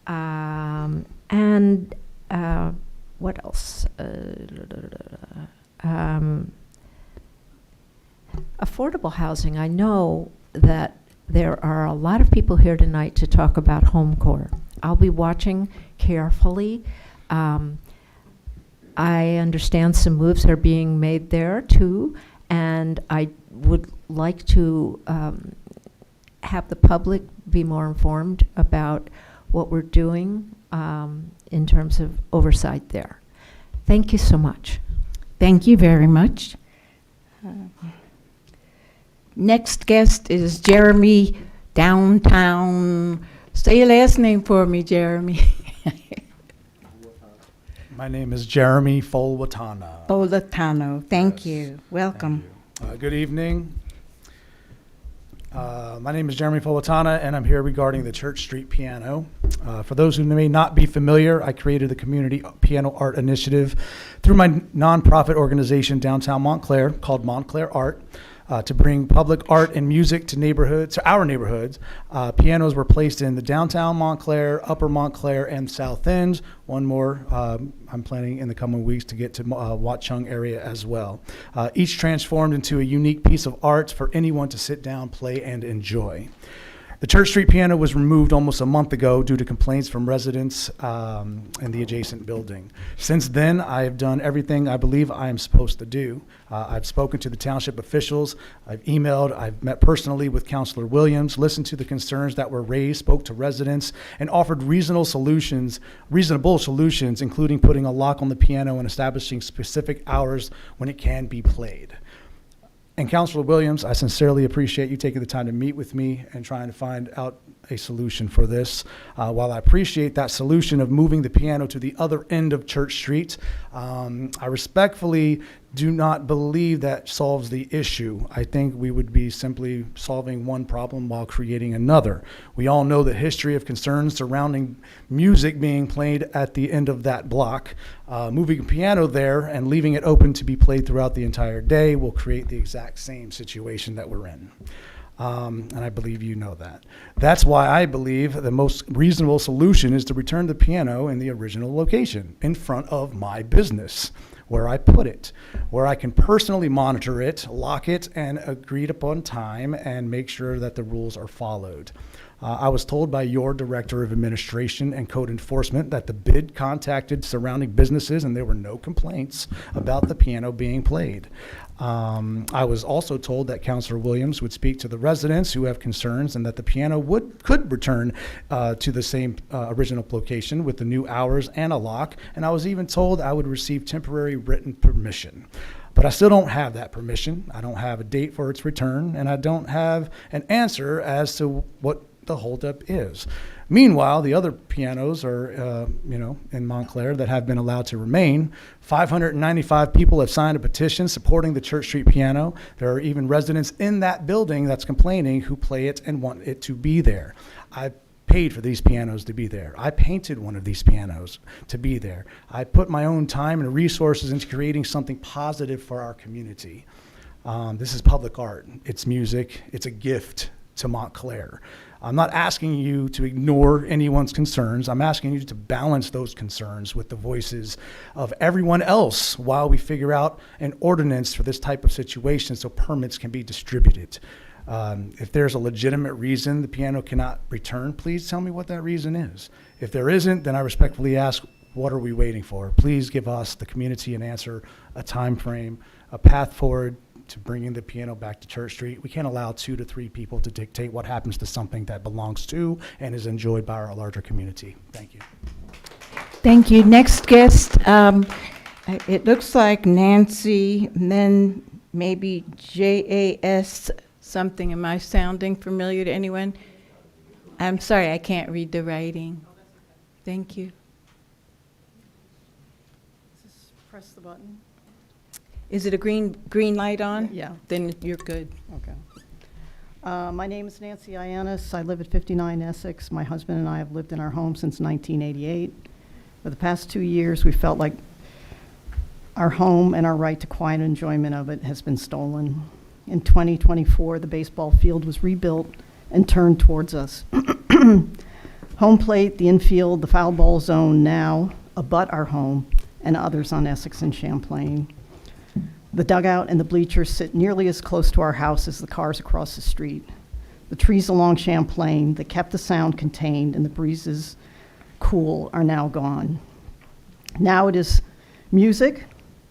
And what else? Affordable housing. I know that there are a lot of people here tonight to talk about home core. I'll be watching carefully. I understand some moves are being made there too, and I would like to have the public be more informed about what we're doing in terms of oversight there. Thank you so much. Thank you very much. Next guest is Jeremy Downtown. Say your last name for me, Jeremy. My name is Jeremy Folwatana. Folwatano. Thank you. Welcome. Thank you. Good evening. My name is Jeremy Folwatana, and I'm here regarding the Church Street piano. For those who may not be familiar, I created the Community Piano Art Initiative through my nonprofit organization downtown Montclair called Montclair Art. To bring public art and music to our neighborhoods. Pianos were placed in the downtown Montclair, Upper Montclair, and South Ends. One more I'm planning in the coming weeks to get to Watchung area as well. Each transformed into a unique piece of art for anyone to sit down, play, and enjoy. The Church Street piano was removed almost a month ago due to complaints from residents in the adjacent building. Since then, I have done everything I believe I am supposed to do. I've spoken to the township officials, I've emailed, I've met personally with Councilor Williams, listened to the concerns that were raised, spoke to residents, and offered reasonable solutions, including putting a lock on the piano and establishing specific hours when it can be played. And Councilor Williams, I sincerely appreciate you taking the time to meet with me and trying to find out a solution for this. While I appreciate that solution of moving the piano to the other end of Church Street, I respectfully do not believe that solves the issue. I think we would be simply solving one problem while creating another. We all know the history of concerns surrounding music being played at the end of that block. Moving a piano there and leaving it open to be played throughout the entire day will create the exact same situation that we're in. And I believe you know that. That's why I believe the most reasonable solution is to return the piano in the original location, in front of my business, where I put it, where I can personally monitor it, lock it, and agreed upon time, and make sure that the rules are followed. I was told by your Director of Administration and Code Enforcement that the bid contacted surrounding businesses and there were no complaints about the piano being played. I was also told that Councilor Williams would speak to the residents who have concerns and that the piano could return to the same original location with the new hours and a lock. And I was even told I would receive temporary written permission. But I still don't have that permission. I don't have a date for its return, and I don't have an answer as to what the holdup is. Meanwhile, the other pianos are, in Montclair that have been allowed to remain. 595 people have signed a petition supporting the Church Street piano. There are even residents in that building that's complaining who play it and want it to be there. I paid for these pianos to be there. I painted one of these pianos to be there. I put my own time and resources into creating something positive for our community. This is public art. It's music. It's a gift to Montclair. I'm not asking you to ignore anyone's concerns. I'm asking you to balance those concerns with the voices of everyone else while we figure out an ordinance for this type of situation so permits can be distributed. If there's a legitimate reason the piano cannot return, please tell me what that reason is. If there isn't, then I respectfully ask, what are we waiting for? Please give us, the community, an answer, a time frame, a path forward to bringing the piano back to Church Street. We can't allow 2 to 3 people to dictate what happens to something that belongs to and is enjoyed by our larger community. Thank you. Thank you. Next guest, it looks like Nancy, and then maybe JAS something. Am I sounding familiar to anyone? I'm sorry, I can't read the writing. Thank you. Just press the button. Is it a green light on? Yeah. Then you're good. Okay. My name is Nancy Ianis. I live at 59 Essex. My husband and I have lived in our home since 1988. For the past 2 years, we felt like our home and our right to quiet enjoyment of it has been stolen. In 2024, the baseball field was rebuilt and turned towards us. Home plate, the infield, the foul ball zone now abut our home and others on Essex and Champlain. The dugout and the bleachers sit nearly as close to our house as the cars across the street. The trees along Champlain that kept the sound contained and the breezes cool are now gone. Now it is music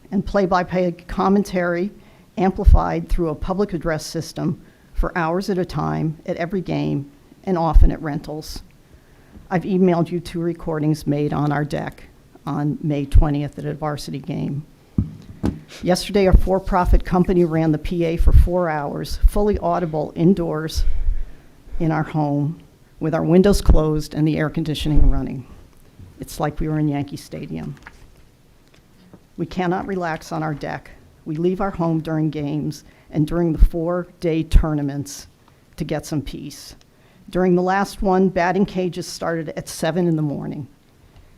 and play-by-play commentary amplified through a public address system for hours at a time at every game and often at rentals. I've emailed you 2 recordings made on our deck on May 20th at a varsity game. Yesterday, a for-profit company ran the PA for 4 hours, fully audible indoors in our home with our windows closed and the air conditioning running. It's like we were in Yankee Stadium. We cannot relax on our deck. We leave our home during games and during the 4-day tournaments to get some peace. During the last one, batting cages started at 7 in the morning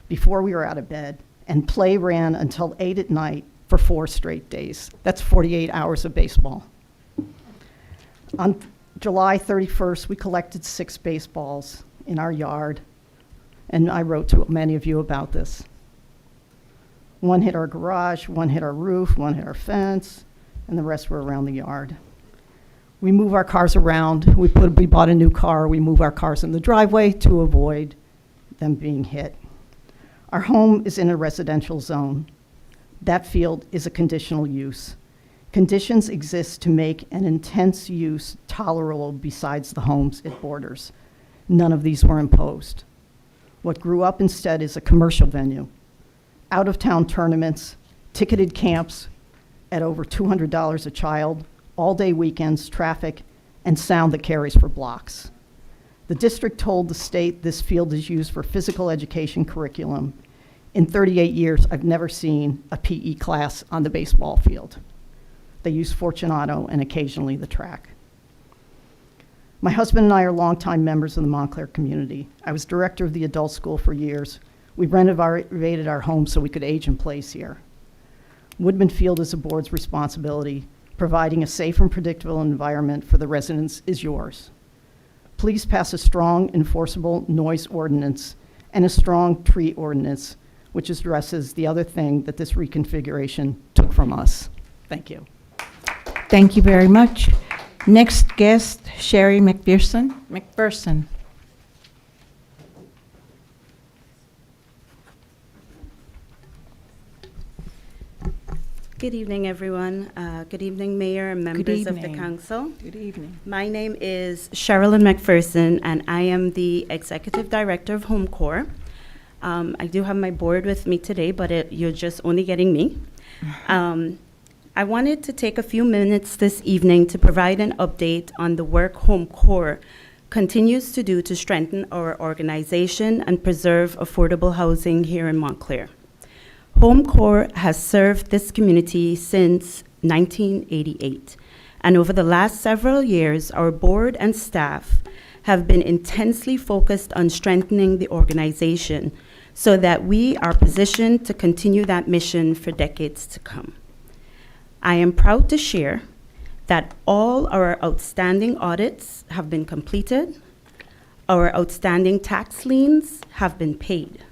before we were out of bed, and play ran until 8 at night for 4 straight days. That's 48 hours of baseball. On July 31st, we collected 6 baseballs in our yard, and I wrote to many of you about this. 1 hit our garage, 1 hit our roof, 1 hit our fence, and the rest were around the yard. We move our cars around. We bought a new car. We move our cars in the driveway to avoid them being hit. Our home is in a residential zone. That field is a conditional use. Conditions exist to make an intense use tolerable besides the homes it borders. None of these were imposed. What grew up instead is a commercial venue, out-of-town tournaments, ticketed camps at over $200 a child, all-day weekends, traffic, and sound that carries for blocks. The district told the state this field is used for physical education curriculum. In 38 years, I've never seen a PE class on the baseball field. They use Fortunato and occasionally the track. My husband and I are longtime members of the Montclair community. I was director of the adult school for years. We renovated our home so we could age in place here. Woodman Field is the board's responsibility. Providing a safe and predictable environment for the residents is yours. Please pass a strong enforceable noise ordinance and a strong tree ordinance, which addresses the other thing that this reconfiguration took from us. Thank you. Thank you very much. Next guest, Sherry McPherson. Good evening, everyone. Good evening, Mayor and members of the council. Good evening. My name is Sherilyn McPherson, and I am the Executive Director of Home Corps. I do have my board with me today, but you're just only getting me. I wanted to take a few minutes this evening to provide an update on the work Home Corps continues to do to strengthen our organization and preserve affordable housing here in Montclair. Home Corps has served this community since 1988, and over the last several years, our board and staff have been intensely focused on strengthening the organization so that we are positioned to continue that mission for decades to come. I am proud to share that all our outstanding audits have been completed, our outstanding tax liens have been paid,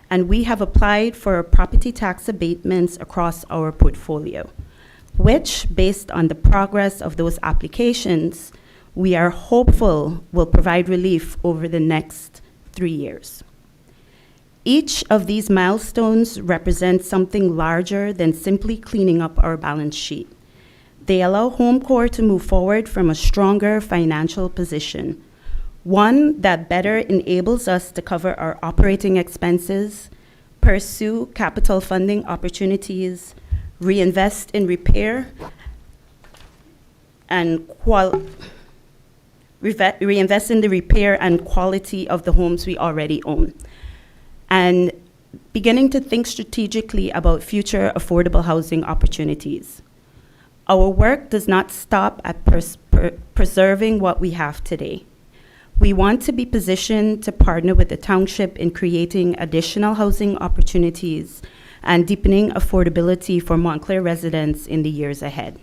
and we have applied for property tax abatements across our portfolio, which, based on the progress of those applications, we are hopeful will provide relief over the next 3 years. Each of these milestones represents something larger than simply cleaning up our balance sheet. They allow Home Corps to move forward from a stronger financial position, one that better enables us to cover our operating expenses, pursue capital funding opportunities, reinvest in repair, and reinvest in the repair and quality of the homes we already own, and beginning to think strategically about future affordable housing opportunities. Our work does not stop at preserving what we have today. We want to be positioned to partner with the township in creating additional housing opportunities and deepening affordability for Montclair residents in the years ahead.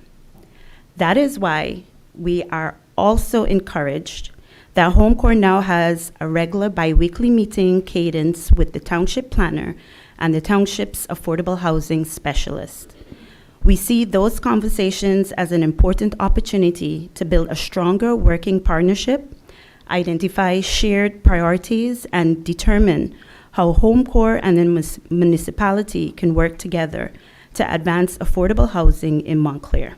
That is why we are also encouraged that Home Corps now has a regular biweekly meeting cadence with the township planner and the township's affordable housing specialist. We see those conversations as an important opportunity to build a stronger working partnership, identify shared priorities, and determine how Home Corps and the municipality can work together to advance affordable housing in Montclair.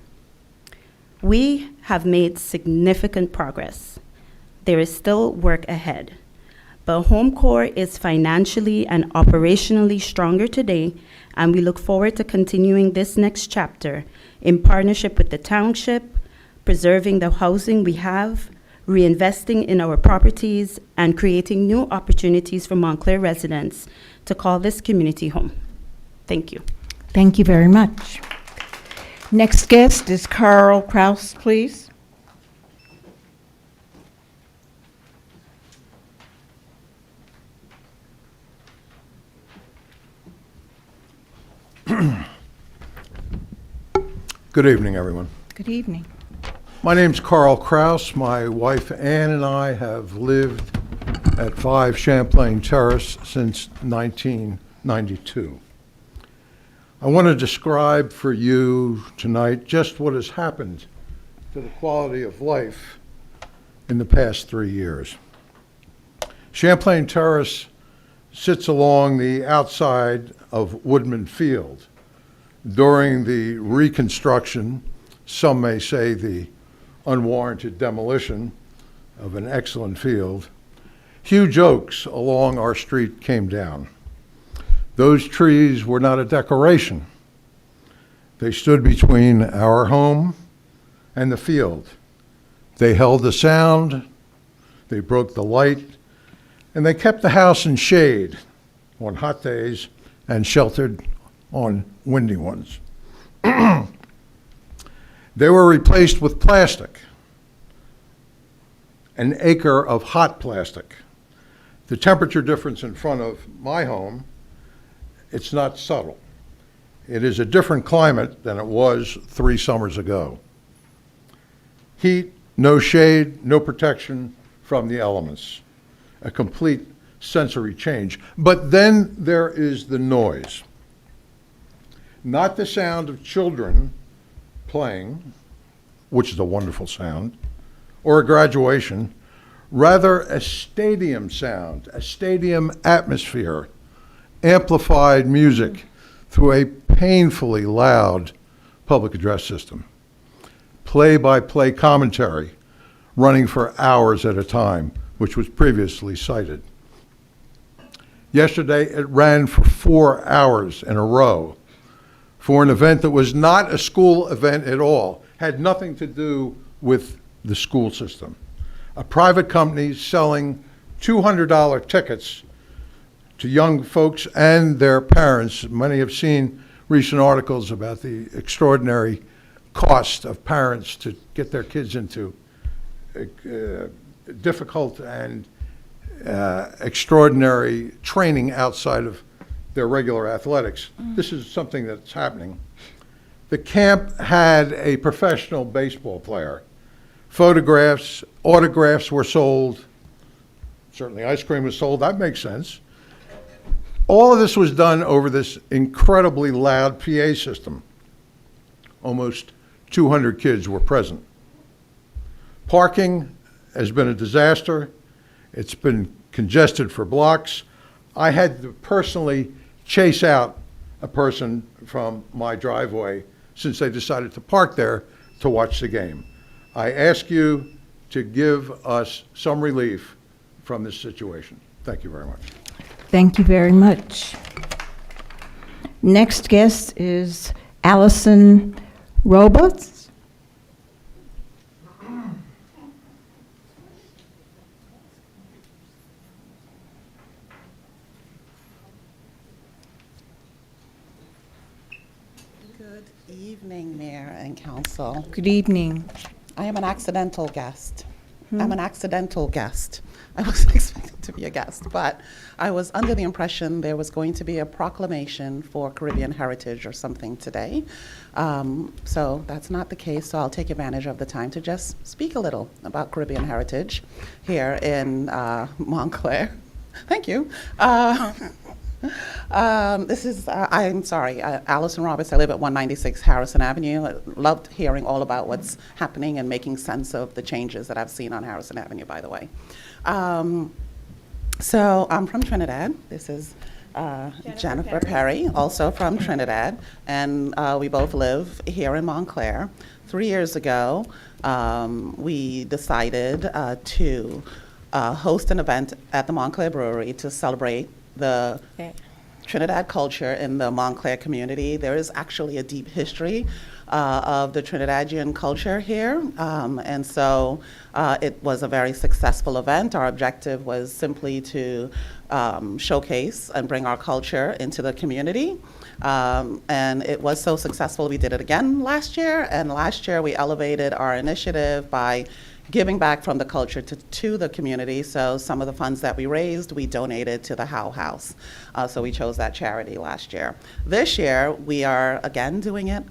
We have made significant progress. There is still work ahead, but Home Corps is financially and operationally stronger today, and we look forward to continuing this next chapter in partnership with the township, preserving the housing we have, reinvesting in our properties, and creating new opportunities for Montclair residents to call this community home. Thank you. Thank you very much. Next guest is Carl Kraus, please. Good evening, everyone. Good evening. My name's Carl Kraus. My wife Ann and I have lived at 5 Champlain Terrace since 1992. I want to describe for you tonight just what has happened to the quality of life in the past 3 years. Champlain Terrace sits along the outside of Woodman Field. During the reconstruction, some may say the unwarranted demolition of an excellent field, huge oaks along our street came down. Those trees were not a decoration. They stood between our home and the field. They held the sound, they broke the light, and they kept the house in shade on hot days and sheltered on windy ones. They were replaced with plastic, an acre of hot plastic. The temperature difference in front of my home, it's not subtle. It is a different climate than it was 3 summers ago. Heat, no shade, no protection from the elements. A complete sensory change. But then there is the noise. Not the sound of children playing, which is a wonderful sound, or a graduation, rather a stadium sound, a stadium atmosphere, amplified music through a painfully loud public address system, play-by-play commentary running for hours at a time, which was previously cited. Yesterday, it ran for 4 hours in a row for an event that was not a school event at all, had nothing to do with the school system. A private company selling $200 tickets to young folks and their parents. Many have seen recent articles about the extraordinary cost of parents to get their kids into difficult and extraordinary training outside of their regular athletics. This is something that's happening. The camp had a professional baseball player. Photographs, autographs were sold. Certainly ice cream was sold. That makes sense. All of this was done over this incredibly loud PA system. Almost 200 kids were present. Parking has been a disaster. It's been congested for blocks. I had to personally chase out a person from my driveway since they decided to park there to watch the game. I ask you to give us some relief from this situation. Thank you very much. Thank you very much. Next guest is Allison Roberts. Good evening, Mayor and Council. Good evening. I am an accidental guest. I'm an accidental guest. I wasn't expecting to be a guest, but I was under the impression there was going to be a proclamation for Caribbean heritage or something today. So that's not the case, so I'll take advantage of the time to just speak a little about Caribbean heritage here in Montclair. Thank you. This is, I'm sorry, Allison Roberts. I live at 196 Harrison Avenue. I loved hearing all about what's happening and making sense of the changes that I've seen on Harrison Avenue, by the way. So I'm from Trinidad. This is Jennifer Perry, also from Trinidad, and we both live here in Montclair. 3 years ago, we decided to host an event at the Montclair Brewery to celebrate the Trinidad culture in the Montclair community. There is actually a deep history of the Trinidadian culture here, and so it was a very successful event. Our objective was simply to showcase and bring our culture into the community, and it was so successful we did it again last year, and last year we elevated our initiative by giving back from the culture to the community. So some of the funds that we raised, we donated to the Howe House. So we chose that charity last year. This year, we are again doing it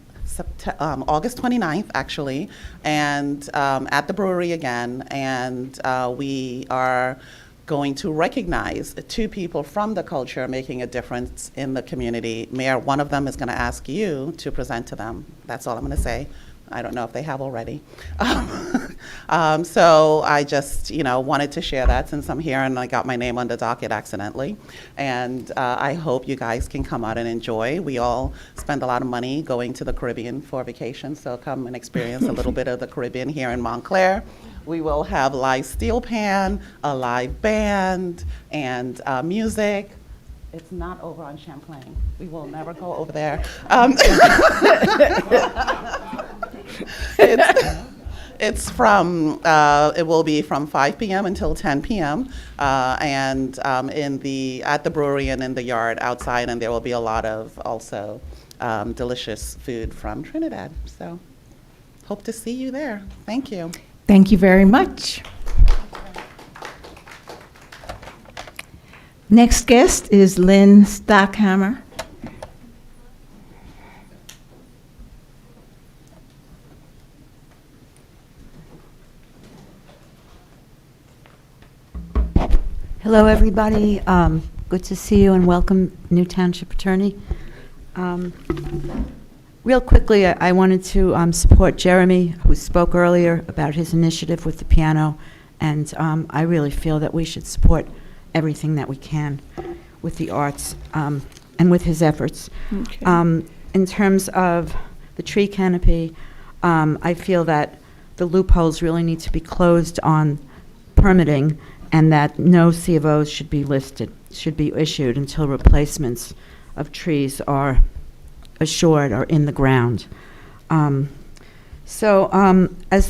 August 29th, actually, and at the brewery again. And we are going to recognize 2 people from the culture making a difference in the community. Mayor, one of them is going to ask you to present to them. That's all I'm going to say. I don't know if they have already. So I just, wanted to share that since I'm here and I got my name on the docket accidentally. And I hope you guys can come out and enjoy. We all spend a lot of money going to the Caribbean for vacation, so come and experience a little bit of the Caribbean here in Montclair. We will have live steel pan, a live band, and music. It's not over on Champlain. We will never go over there. It's from, it will be from 5 p.m. until 10 p.m. And at the brewery and in the yard outside, and there will be a lot of also delicious food from Trinidad. So hope to see you there. Thank you. Thank you very much. Next guest is Lynn Stockhammer. Hello, everybody. Good to see you and welcome, new Township Attorney. Real quickly, I wanted to support Jeremy, who spoke earlier about his initiative with the piano, and I really feel that we should support everything that we can with the arts and with his efforts. Okay. In terms of the tree canopy, I feel that the loopholes really need to be closed on permitting, and that no C of Os should be issued until replacements of trees are assured or in the ground. As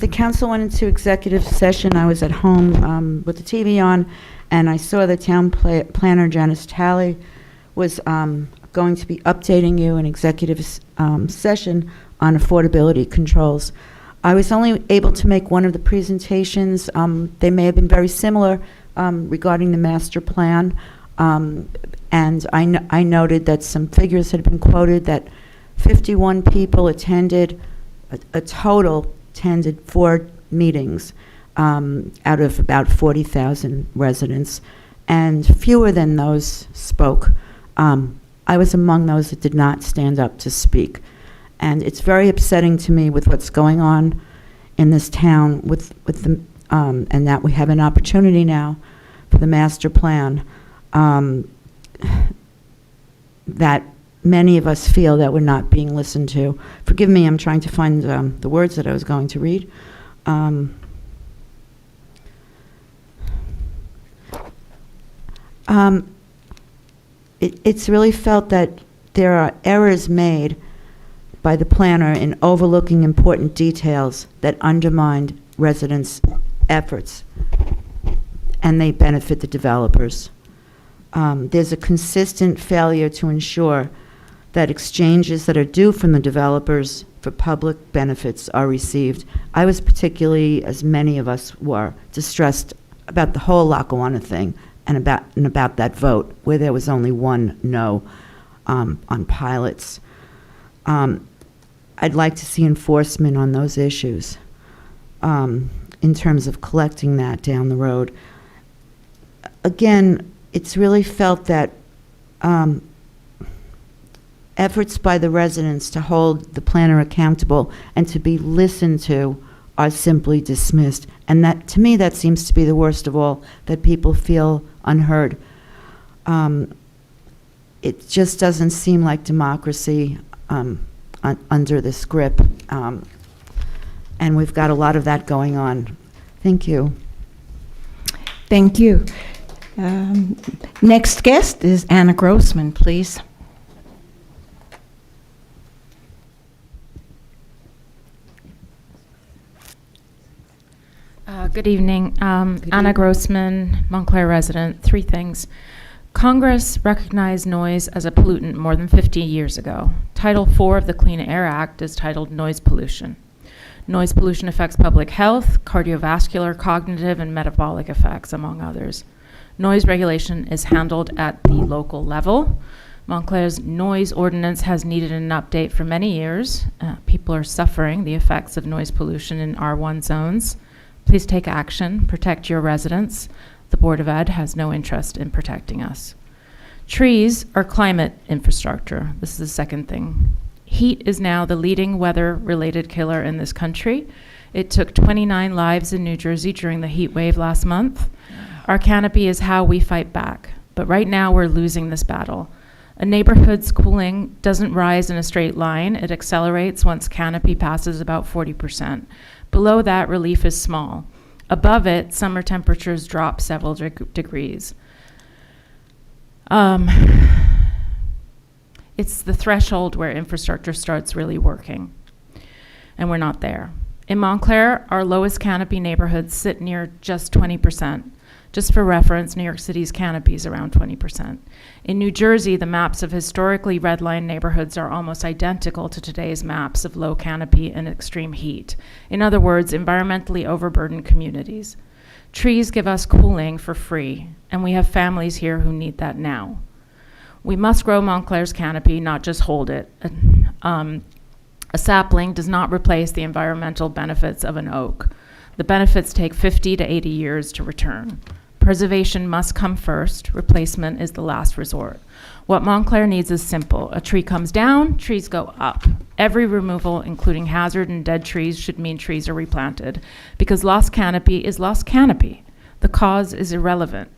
the council went into executive session, I was at home with the TV on, and I saw the town planner, Janice Talley, was going to be updating you in executive session on affordability controls. I was only able to make one of the presentations. They may have been very similar regarding the master plan. And I noted that some figures had been quoted, that 51 people attended, a total attended 4 meetings out of about 40,000 residents, and fewer than those spoke. I was among those that did not stand up to speak. And it's very upsetting to me with what's going on in this town with the, and that we have an opportunity now for the master plan, that many of us feel that we're not being listened to. Forgive me, I'm trying to find the words that I was going to read. It's really felt that there are errors made by the planner in overlooking important details that undermine residents' efforts, and they benefit the developers. There's a consistent failure to ensure that exchanges that are due from the developers for public benefits are received. I was particularly, as many of us were, distressed about the whole Lackawanna thing and about that vote, where there was only one no on pilots. I'd like to see enforcement on those issues in terms of collecting that down the road. Again, it's really felt that efforts by the residents to hold the planner accountable and to be listened to are simply dismissed. And that, to me, that seems to be the worst of all, that people feel unheard. It just doesn't seem like democracy under this grip. And we've got a lot of that going on. Thank you. Thank you. Next guest is Anna Grossman, please. Good evening. Anna Grossman, Montclair resident. 3 things. Congress recognized noise as a pollutant more than 50 years ago. Title IV of the Clean Air Act is titled Noise Pollution. Noise pollution affects public health, cardiovascular, cognitive, and metabolic effects, among others. Noise regulation is handled at the local level. Montclair's noise ordinance has needed an update for many years. People are suffering the effects of noise pollution in R1 zones. Please take action, protect your residents. The Board of Ed has no interest in protecting us. Trees are climate infrastructure. This is the second thing. Heat is now the leading weather-related killer in this country. It took 29 lives in New Jersey during the heat wave last month. Our canopy is how we fight back, but right now we're losing this battle. A neighborhood's cooling doesn't rise in a straight line. It accelerates once canopy passes about 40%. Below that, relief is small. Above it, summer temperatures drop several degrees. It's the threshold where infrastructure starts really working, and we're not there. In Montclair, our lowest canopy neighborhoods sit near just 20%. Just for reference, New York City's canopy is around 20%. In New Jersey, the maps of historically redlined neighborhoods are almost identical to today's maps of low canopy and extreme heat. In other words, environmentally overburdened communities. Trees give us cooling for free, and we have families here who need that now. We must grow Montclair's canopy, not just hold it. A sapling does not replace the environmental benefits of an oak. The benefits take 50 to 80 years to return. Preservation must come first. Replacement is the last resort. What Montclair needs is simple. A tree comes down, trees go up. Every removal, including hazard and dead trees, should mean trees are replanted, because lost canopy is lost canopy. The cause is irrelevant.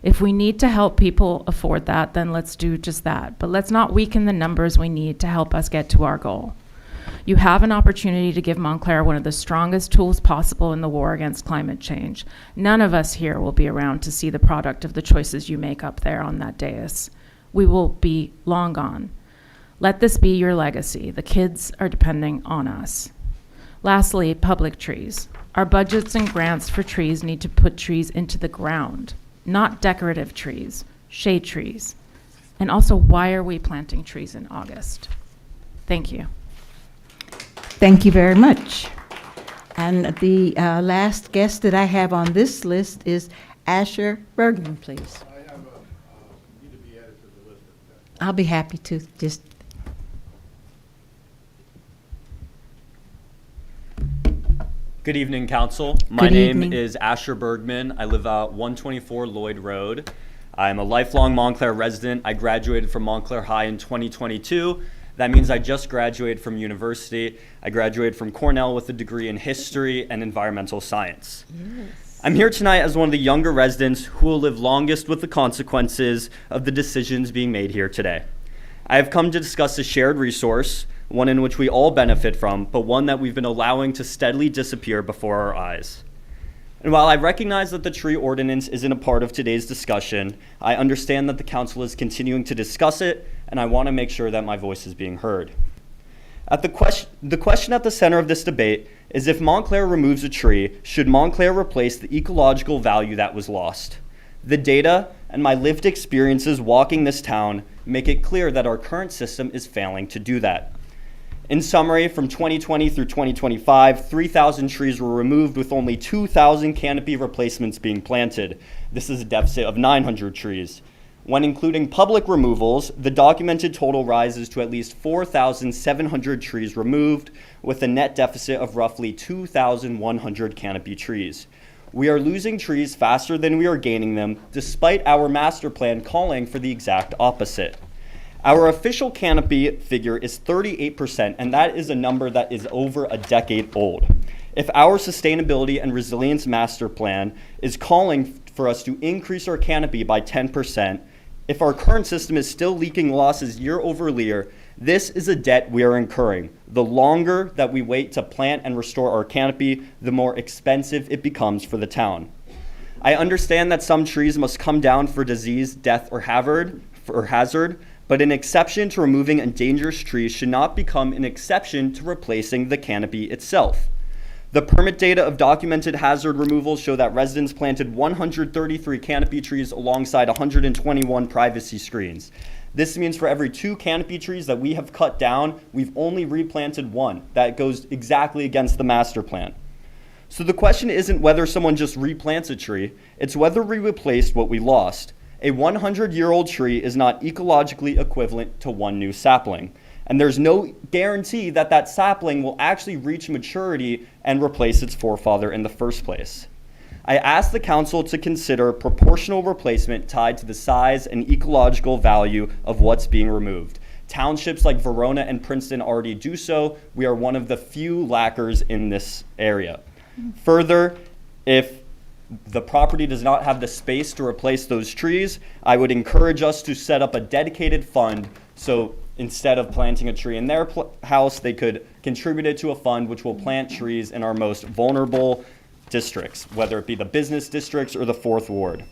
If we need to help people afford that, then let's do just that. But let's not weaken the numbers we need to help us get to our goal. You have an opportunity to give Montclair one of the strongest tools possible in the war against climate change. None of us here will be around to see the product of the choices you make up there on that dais. We will be long gone. Let this be your legacy. The kids are depending on us. Lastly, public trees. Our budgets and grants for trees need to put trees into the ground, not decorative trees, shade trees. And also, why are we planting trees in August? Thank you. Thank you very much. And the last guest that I have on this list is Asher Bergen, please. I'll be happy to just. Good evening, Council. My name is Asher Bergman. I live at 124 Lloyd Road. I'm a lifelong Montclair resident. I graduated from Montclair High in 2022. That means I just graduated from university. I graduated from Cornell with a degree in history and environmental science. Yes. I'm here tonight as one of the younger residents who will live longest with the consequences of the decisions being made here today. I have come to discuss a shared resource, one in which we all benefit from, but one that we've been allowing to steadily disappear before our eyes. And while I recognize that the tree ordinance isn't a part of today's discussion, I understand that the council is continuing to discuss it, and I want to make sure that my voice is being heard. The question at the center of this debate is, if Montclair removes a tree, should Montclair replace the ecological value that was lost? The data and my lived experiences walking this town make it clear that our current system is failing to do that. In summary, from 2020 through 2025, 3,000 trees were removed with only 2,000 canopy replacements being planted. This is a deficit of 900 trees. When including public removals, the documented total rises to at least 4,700 trees removed, with a net deficit of roughly 2,100 canopy trees. We are losing trees faster than we are gaining them, despite our master plan calling for the exact opposite. Our official canopy figure is 38%, and that is a number that is over a decade old. If our sustainability and resilience master plan is calling for us to increase our canopy by 10%, if our current system is still leaking losses year over year, this is a debt we are incurring. The longer that we wait to plant and restore our canopy, the more expensive it becomes for the town. I understand that some trees must come down for disease, death, or hazard, but an exception to removing endangered trees should not become an exception to replacing the canopy itself. The permit data of documented hazard removals show that residents planted 133 canopy trees alongside 121 privacy screens. This means for every 2 canopy trees that we have cut down, we've only replanted 1. That goes exactly against the master plan. So the question isn't whether someone just replants a tree, it's whether we replaced what we lost. A 100-year-old tree is not ecologically equivalent to 1 new sapling. And there's no guarantee that that sapling will actually reach maturity and replace its forefather in the first place. I ask the council to consider proportional replacement tied to the size and ecological value of what's being removed. Townships like Verona and Princeton already do so. We are one of the few lackers in this area. Further, if the property does not have the space to replace those trees, I would encourage us to set up a dedicated fund, so instead of planting a tree in their house, they could contribute it to a fund which will plant trees in our most vulnerable districts, whether it be the business districts or the 4th Ward.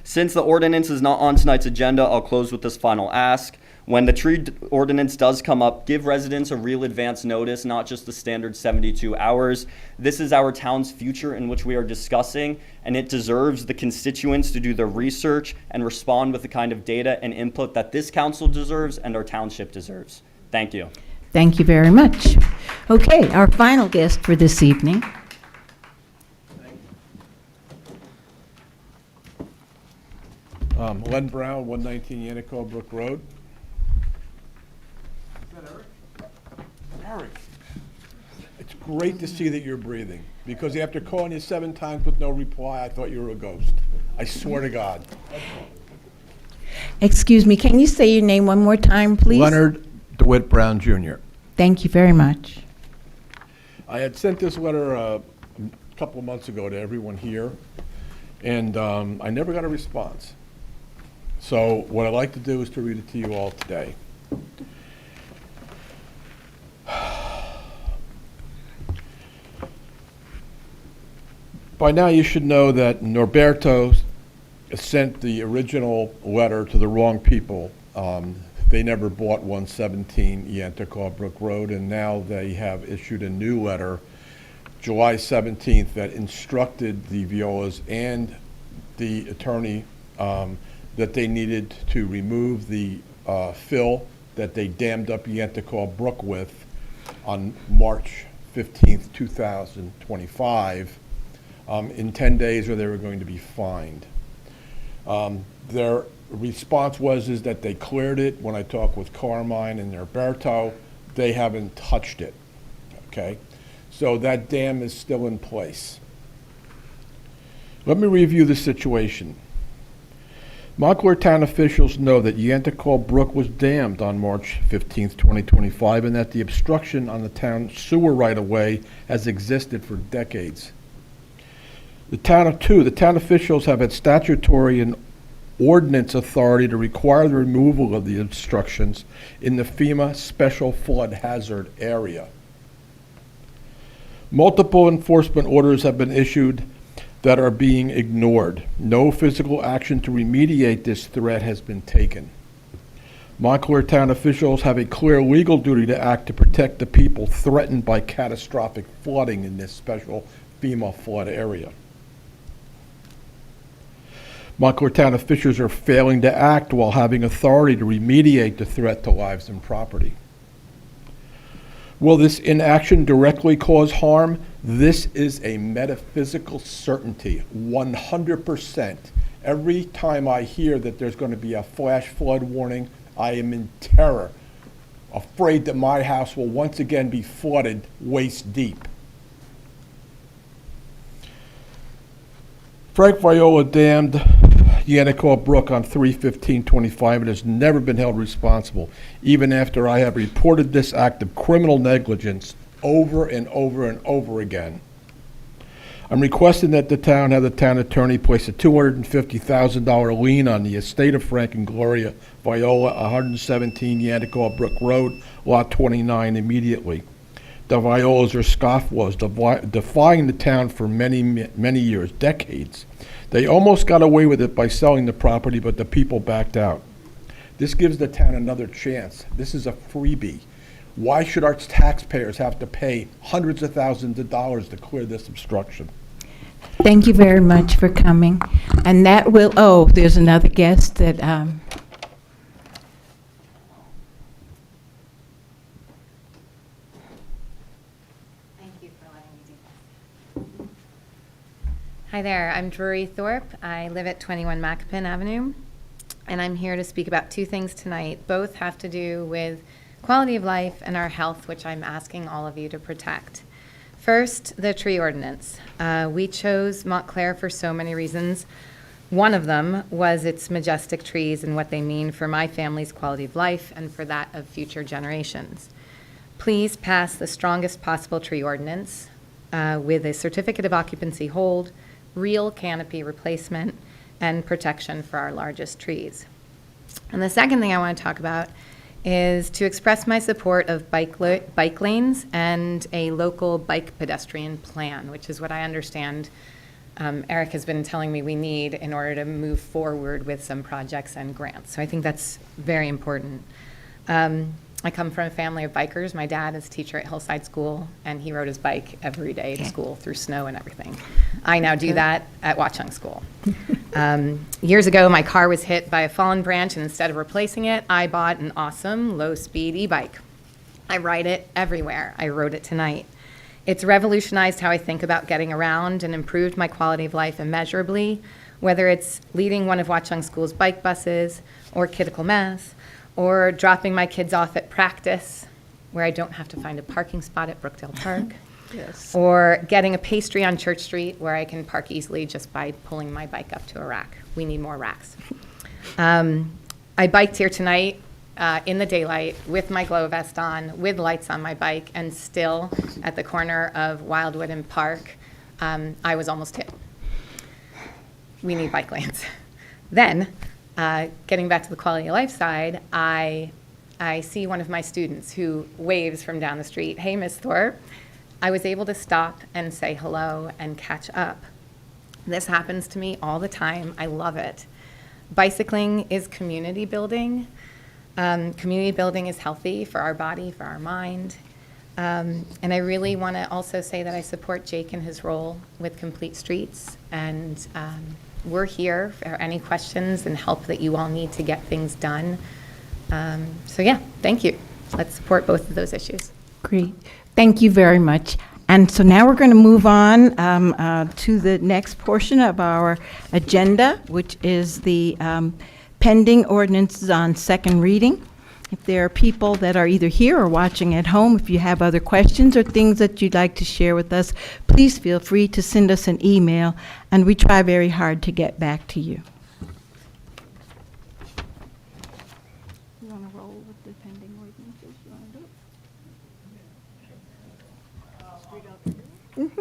Since the ordinance is not on tonight's agenda, I'll close with this final ask. When the tree ordinance does come up, give residents a real advance notice, not just the standard 72 hours. This is our town's future in which we are discussing, and it deserves the constituents to do their research and respond with the kind of data and input that this council deserves and our township deserves. Thank you. Thank you very much. Okay, our final guest for this evening. Len Brown, 119 Yannico Brook Road. Eric, it's great to see that you're breathing, because after calling you 7 times with no reply, I thought you were a ghost. I swear to God. Excuse me, can you say your name one more time, please? Leonard DeWitt Brown, Jr. Thank you very much. I had sent this letter a couple of months ago to everyone here, and I never got a response. So what I'd like to do is to read it to you all today. By now you should know that Norberto sent the original letter to the wrong people. they never bought 117 Yanticott Brook Road, and now they have issued a new letter July 17th that instructed the Violas and the attorney that they needed to remove the fill that they dammed up Yanticott Brook with on March 15th, 2025 in 10 days, or they were going to be fined. Their response is that they cleared it. When I talked with Carmine and Norberto, they haven't touched it, okay? So that dam is still in place. Let me review the situation. Montclair town officials know that Yanticott Brook was dammed on March 15th, 2025, and that the obstruction on the town sewer right-of-way has existed for decades. The town officials have had statutory and ordinance authority to require the removal of the obstructions in the FEMA Special Flood Hazard Area. Multiple enforcement orders have been issued that are being ignored. No physical action to remediate this threat has been taken. Montclair town officials have a clear legal duty to act to protect the people threatened by catastrophic flooding in this special FEMA flood area. Montclair town officials are failing to act while having authority to remediate the threat to lives and property. Will this inaction directly cause harm? This is a metaphysical certainty, 100%. Every time I hear that there's going to be a flash flood warning, I am in terror, afraid that my house will once again be flooded waist deep. Frank Viola dammed Yanticott Brook on 3/15/25 and has never been held responsible, even after I have reported this act of criminal negligence over and over and over again. I'm requesting that the town have the town attorney place a $250,000 lien on the estate of Frank and Gloria Viola, 117 Yanticott Brook Road, Lot 29, immediately. The Violas are scofflaws, defying the town for many years, decades. They almost got away with it by selling the property, but the people backed out. This gives the town another chance. This is a freebie. Why should our taxpayers have to pay hundreds of thousands of dollars to clear this obstruction? Thank you very much for coming. And that will, there's another guest that, Hi there, I'm Drury Thorpe. I live at 21 Mackapin Avenue, and I'm here to speak about two things tonight. Both have to do with quality of life and our health, which I'm asking all of you to protect. First, the tree ordinance. We chose Montclair for so many reasons. One of them was its majestic trees and what they mean for my family's quality of life and for that of future generations. Please pass the strongest possible tree ordinance with a certificate of occupancy hold, real canopy replacement, and protection for our largest trees. And the second thing I want to talk about is to express my support of bike lanes and a local bike pedestrian plan, which is what I understand Eric has been telling me we need in order to move forward with some projects and grants. So I think that's very important. I come from a family of bikers. My dad is a teacher at Hillside School, and he rode his bike every day to school through snow and everything. I now do that at Watchung School. Years ago, my car was hit by a fallen branch, and instead of replacing it, I bought an awesome low-speed e-bike. I ride it everywhere. I rode it tonight. It's revolutionized how I think about getting around and improved my quality of life immeasurably, whether it's leading one of Watchung School's bike buses or Critical Mass, or dropping my kids off at practice, where I don't have to find a parking spot at Brookdale Park, Yes. or getting a pastry on Church Street, where I can park easily just by pulling my bike up to a rack. We need more racks. I biked here tonight in the daylight with my glow vest on, with lights on my bike, and still at the corner of Wildwood and Park, I was almost hit. We need bike lanes. Then, getting back to the quality of life side, I see one of my students who waves from down the street, "Hey, Miss Thorpe." I was able to stop and say hello and catch up. This happens to me all the time. I love it. Bicycling is community building. Community building is healthy for our body, for our mind. And I really want to also say that I support Jake in his role with Complete Streets. And we're here for any questions and help that you all need to get things done. So yeah, thank you. Let's support both of those issues. Great. Thank you very much. And so now we're going to move on to the next portion of our agenda, which is the pending ordinances on second reading. If there are people that are either here or watching at home, if you have other questions or things that you'd like to share with us, please feel free to send us an email, and we try very hard to get back to you. You want to roll with the pending ordinances? You want to do it?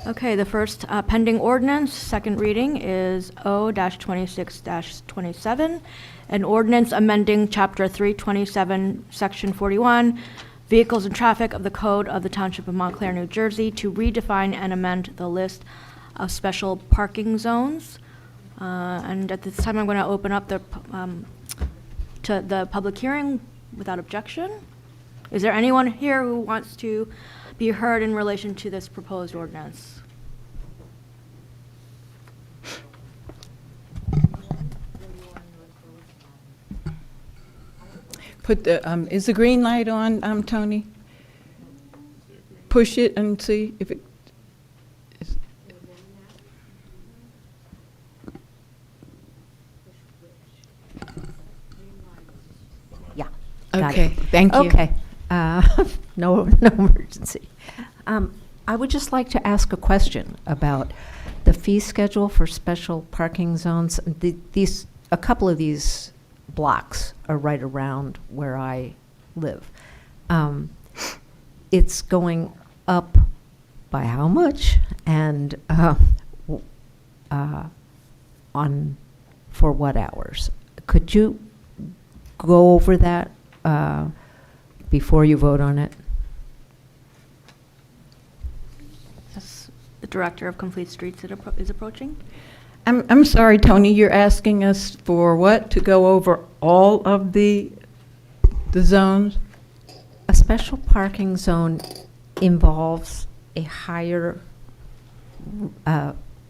Okay, the first pending ordinance, second reading, is O-26-27, an ordinance amending Chapter 327, Section 41, Vehicles and Traffic of the Code of the Township of Montclair, New Jersey, to redefine and amend the list of special parking zones. And at this time, I'm going to open up to the public hearing without objection. Is there anyone here who wants to be heard in relation to this proposed ordinance? Put the, is the green light on, Tony? Push it and see if it is. Yeah. got Okay, it. thank you. Okay. No emergency. I would just like to ask a question about the fee schedule for special parking zones. A couple of these blocks are right around where I live. It's going up by how much? And for what hours? Could you go over that before you vote on it? Yes, the Director of Complete Streets is approaching. I'm sorry, Tony, you're asking us for what? To go over all of the zones? A special parking zone involves a higher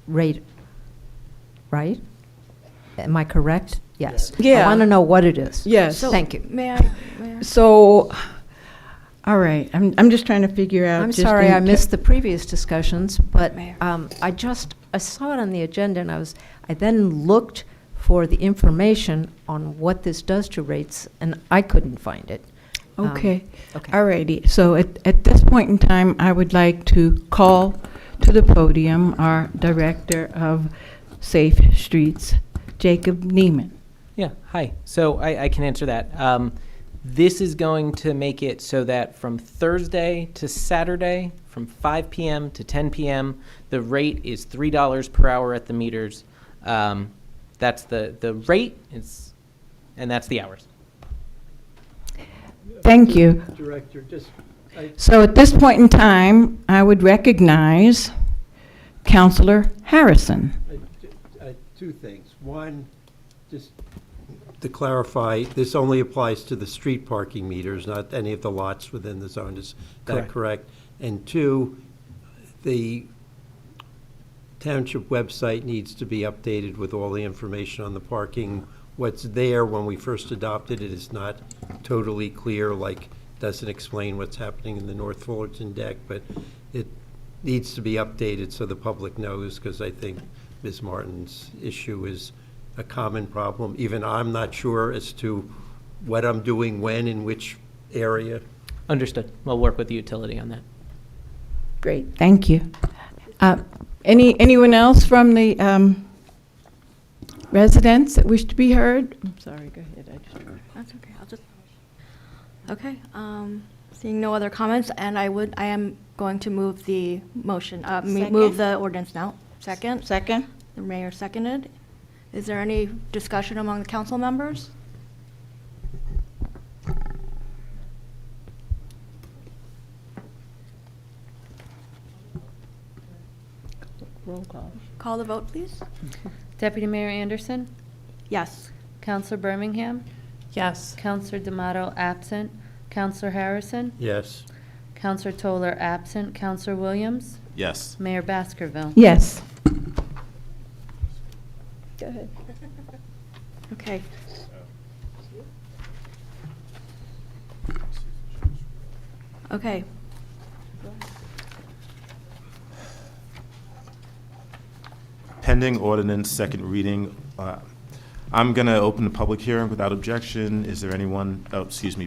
rate, right? Am I correct? Yes. Yeah. I want to know what it is. Yes. So, Thank you. May I? So, all right, I'm just trying to figure out. I'm just sorry in I missed the previous discussions, but Mayor. I saw it on the agenda, and I then looked for the information on what this does to rates, and I couldn't find it. Okay. Okay. All righty. So at this point in time, I would like to call to the podium our Director of Safe Streets, Jacob Neiman. Yeah, hi. So I can answer that. This is going to make it so that from Thursday to Saturday, from 5 p.m. to 10 p.m., the rate is $3 per hour at the meters. That's the rate, and that's the hours. Thank you. Director, So at this point in time, I would recognize Councilor Harrison. two things. One, just to clarify, this only applies to the street parking meters, not any of the lots within the zone. Is that correct? And two, the township website needs to be updated with all the information on the parking. What's there when we first adopted it is not totally clear, like doesn't explain what's happening in the North Fullerton deck, but it needs to be updated so the public knows, because I think Ms. Martin's issue is a common problem. Even I'm not sure as to what I'm doing when in which area. Understood. We'll work with the utility on that. Great, thank you. Anyone else from the residents that wish to be heard? I'm sorry, go ahead. That's okay. Okay. Seeing no other comments, and I am going to move the motion. Move the ordinance now. Second. Second. The mayor seconded. Is there any discussion among the council members? Roll call. Call the vote, please. Deputy Mayor Anderson, Yes. Counselor Birmingham, Yes. Counselor D'Amato absent, Counselor Harrison, Yes. Counselor Toller absent, Counselor Williams, Yes. Mayor Baskerville. Yes. Go ahead. Okay. Okay. Pending ordinance, second reading. I'm going to open the public hearing without objection. Is there anyone,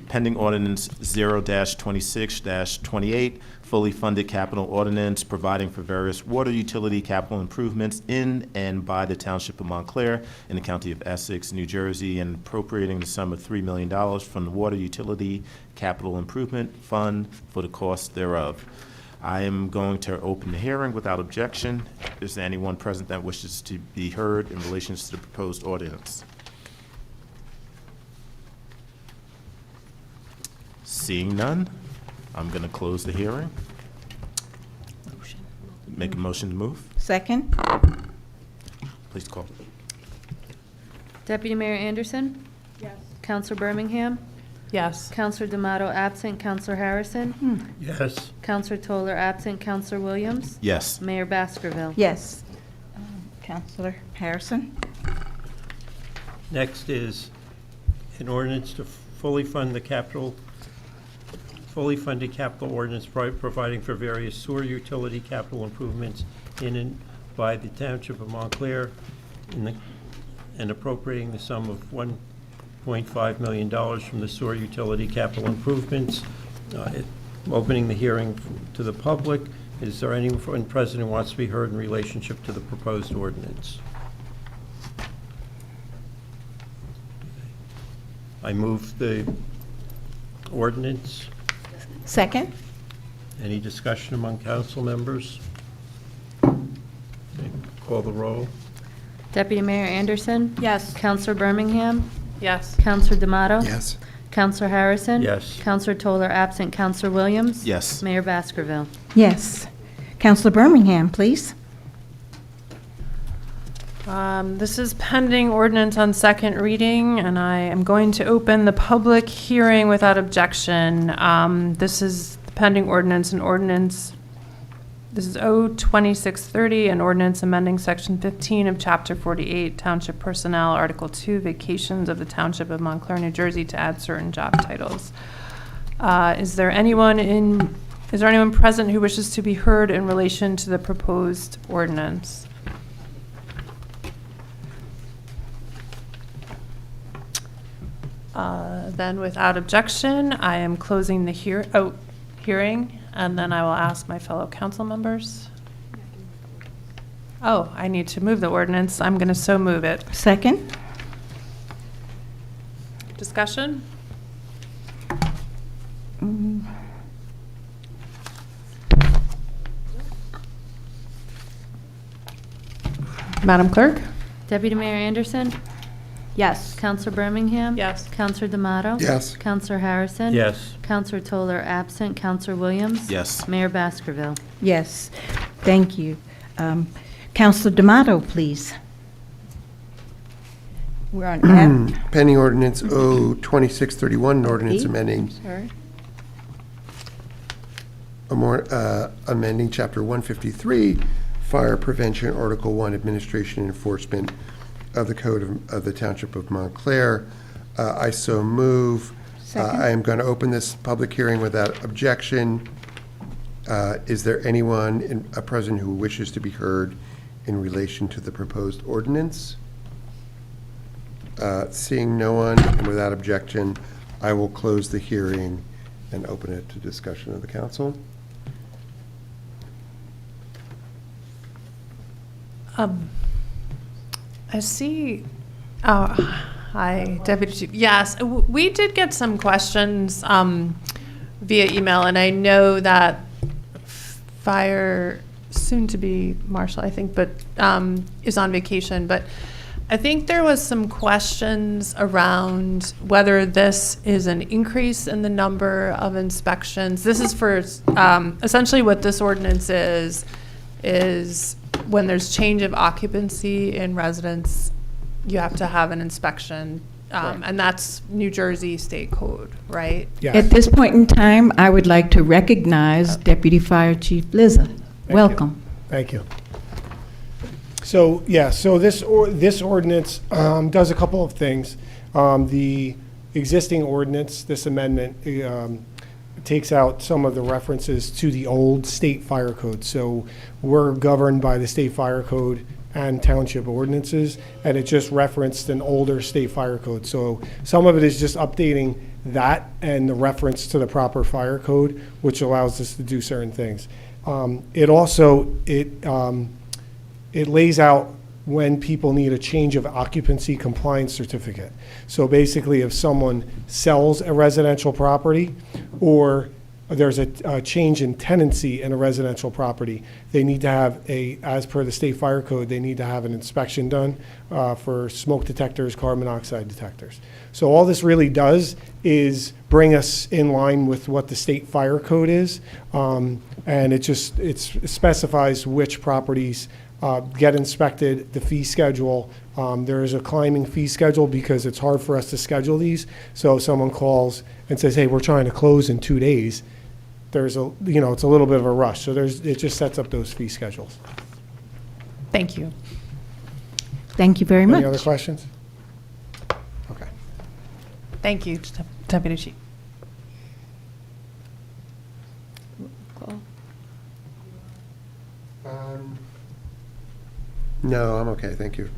pending ordinance 0-26-28, fully funded capital ordinance providing for various water utility capital improvements in and by the Township of Montclair in the County of Essex, New Jersey, and appropriating the sum of $3 million from the Water Utility Capital Improvement Fund for the cost thereof. I am going to open the hearing without objection. Is there anyone present that wishes to be heard in relation to the proposed ordinance? Seeing none, I'm going to close the hearing. Make a motion to move. Second? Please call. Deputy Mayor Anderson, Yes. Counselor Birmingham, Yes. Counselor D'Amato absent, Counselor Harrison, Yes. Counselor Toller absent, Counselor Williams, Yes. Mayor Baskerville. Yes. Counselor Harrison? Next is an ordinance to fully funded capital ordinance providing for various sewer utility capital improvements in and by the Township of Montclair and appropriating the sum of $1.5 million from the sewer utility capital improvements. Opening the hearing to the public. Is there anyone present who wants to be heard in relationship to the proposed ordinance? I move the ordinance. Second? Any discussion among council members? Okay, call the roll. Deputy Mayor Anderson, Yes. Counselor Birmingham, Yes. Counselor D'Amato, Yes. Counselor Harrison, Yes. Counselor Toller absent, Counselor Williams, Yes. Mayor Baskerville. Yes. Counselor Birmingham, please. This is pending ordinance on second reading, and I am going to open the public hearing without objection. This is the pending ordinance, this is O-26-30, an ordinance amending Section 15 of Chapter 48, Township Personnel, Article 2, Vacations of the Township of Montclair, New Jersey, to add certain job titles. Is there anyone present who wishes to be heard in relation to the proposed ordinance? Then without objection, I am closing the hearing, and then I will ask my fellow council members. Oh, I need to move the ordinance. I'm going to so move it. Second? Discussion? Madam Clerk? Deputy Mayor Anderson, Yes. Counselor Birmingham, Yes. Counselor D'Amato, Yes. Counselor Harrison, Yes. Counselor Toller absent, Counselor Williams, Yes. Mayor Baskerville. Yes. Thank you. Counselor D'Amato, please. We're on F. Pending ordinance O-26-31, an ordinance E? amending Sorry. amending Chapter 153, Fire Prevention, Article 1, Administration and Enforcement of the Code of the Township of Montclair. I so move. Second. I am going to open this public hearing without objection. Is there anyone present who wishes to be heard in relation to the proposed ordinance? Seeing no one and without objection, I will close the hearing and open it to discussion of the council. I see. Oh, hi, Deputy Chief. Yes, we did get some questions via email, and I know that Fire, soon to be Marshall, I think, but is on vacation. But I think there was some questions around whether this is an increase in the number of inspections. This is for essentially what this ordinance is when there's change of occupancy in residence, you have to have an inspection, and that's New Jersey state code, right? At this point in time, I would like to recognize Deputy Fire Chief Liza. Welcome. Thank you. So, yeah, so this ordinance does a couple of things. The existing ordinance, this amendment, takes out some of the references to the old state fire code. So we're governed by the state fire code and township ordinances, and it just referenced an older state fire code. So some of it is just updating that and the reference to the proper fire code, which allows us to do certain things. It also, it lays out when people need a change of occupancy compliance certificate. So basically, if someone sells a residential property or there's a change in tenancy in a residential property, they need to have as per the state fire code, they need to have an inspection done for smoke detectors, carbon monoxide detectors. So all this really does is bring us in line with what the state fire code is, and it specifies which properties get inspected, the fee schedule. There is a climbing fee schedule because it's hard for us to schedule these. So if someone calls and says, hey, we're trying to close in 2 days, there's it's a little bit of a rush. So it just sets up those fee schedules. Thank you. Thank you very much. Any other questions? Okay. Thank you, Deputy Chief. No, I'm okay, thank you.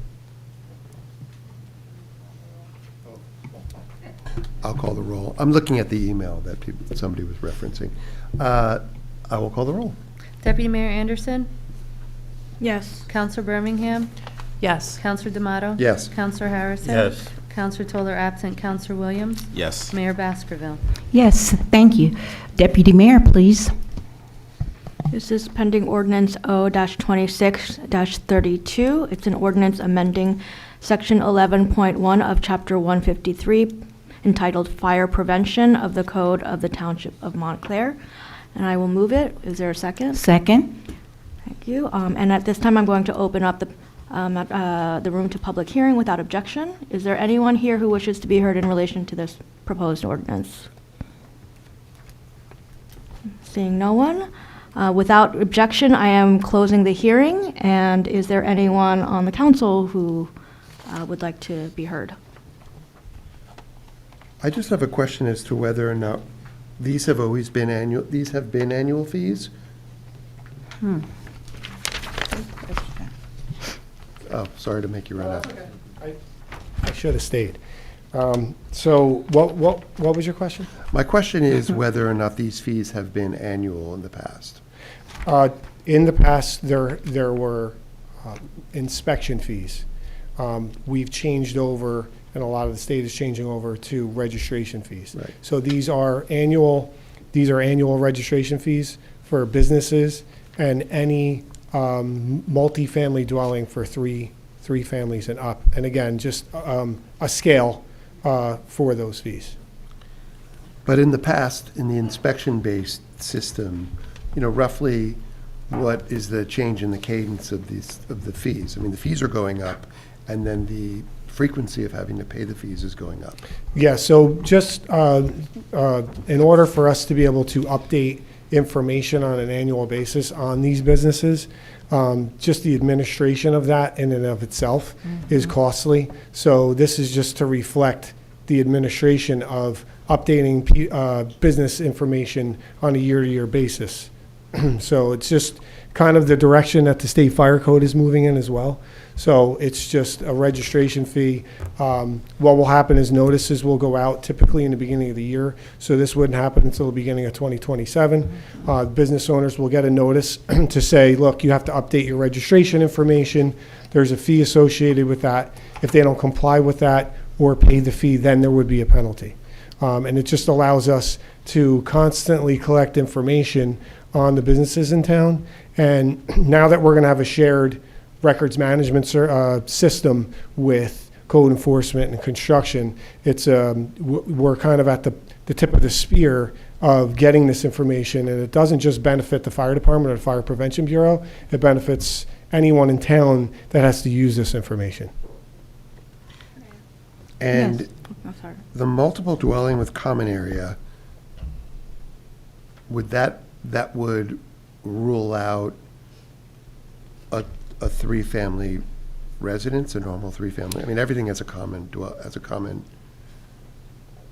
I'll call the roll. I'm looking at the email that somebody was referencing. I will call the roll. Deputy Mayor Anderson? Yes. Counselor Birmingham? Yes. Counselor D'Amato? Yes. Counselor Harrison? Yes. Counselor Toller absent. Counselor Williams? Yes. Mayor Baskerville? Yes, thank you. Deputy Mayor, please. This is pending Ordinance O-26-32. It's an ordinance amending Section 11.1 of Chapter 153, entitled Fire Prevention of the Code of the Township of Montclair. And I will move it. Is there a second? Second. Thank you. And at this time, I'm going to open up the room to public hearing without objection. Is there anyone here who wishes to be heard in relation to this proposed ordinance? Seeing no one. Without objection, I am closing the hearing. And is there anyone on the council who would like to be heard? I just have a question as to whether or not these have always been annual, these have been annual fees? Oh, sorry to make you run out. I should have stayed. So what was your question? My question is whether or not these fees have been annual in the past. In the past, there were inspection fees. We've changed over, and a lot of the state is changing over to registration fees. Right. So these are annual registration fees for businesses and any multifamily dwelling for three families and up. And again, just a scale for those fees. But in the past, in the inspection-based system, roughly what is the change in the cadence of the fees? I mean, the fees are going up, and then the frequency of having to pay the fees is going up. Yeah, so just in order for us to be able to update information on an annual basis on these businesses, just the administration of that in and of itself is costly. So this is just to reflect the administration of updating business information on a year-to-year basis. So it's just kind of the direction that the state fire code is moving in as well. So it's just a registration fee. What will happen is notices will go out typically in the beginning of the year. So this wouldn't happen until the beginning of 2027. Business owners will get a notice to say, look, you have to update your registration information. There's a fee associated with that. If they don't comply with that or pay the fee, then there would be a penalty. And it just allows us to constantly collect information on the businesses in town. And now that we're going to have a shared records management system with code enforcement and construction, we're kind of at the tip of the spear of getting this information. And it doesn't just benefit the fire department or the Fire Prevention Bureau. It benefits anyone in town that has to use this information. And Yes. I'm sorry. the multiple dwelling with common area, would that would rule out a three-family residence, a normal three-family? I mean, everything has a common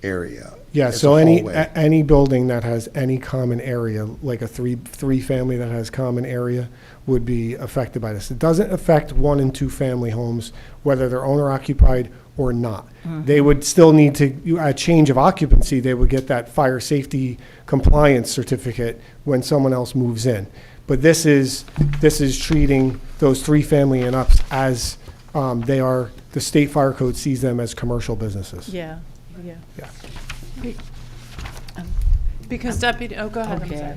area. Yeah, It's so a any, hallway. any building that has any common area, like a three-family that has common area, would be affected by this. It doesn't affect 1 and 2 family homes, whether they're owner-occupied or not. They would still need to, at change of occupancy, they would get that fire safety compliance certificate when someone else moves in. But this is treating those 3-family and ups as they are, the state fire code sees them as commercial businesses. Yeah. Yeah. Because deputy, oh, go ahead, I'm Okay.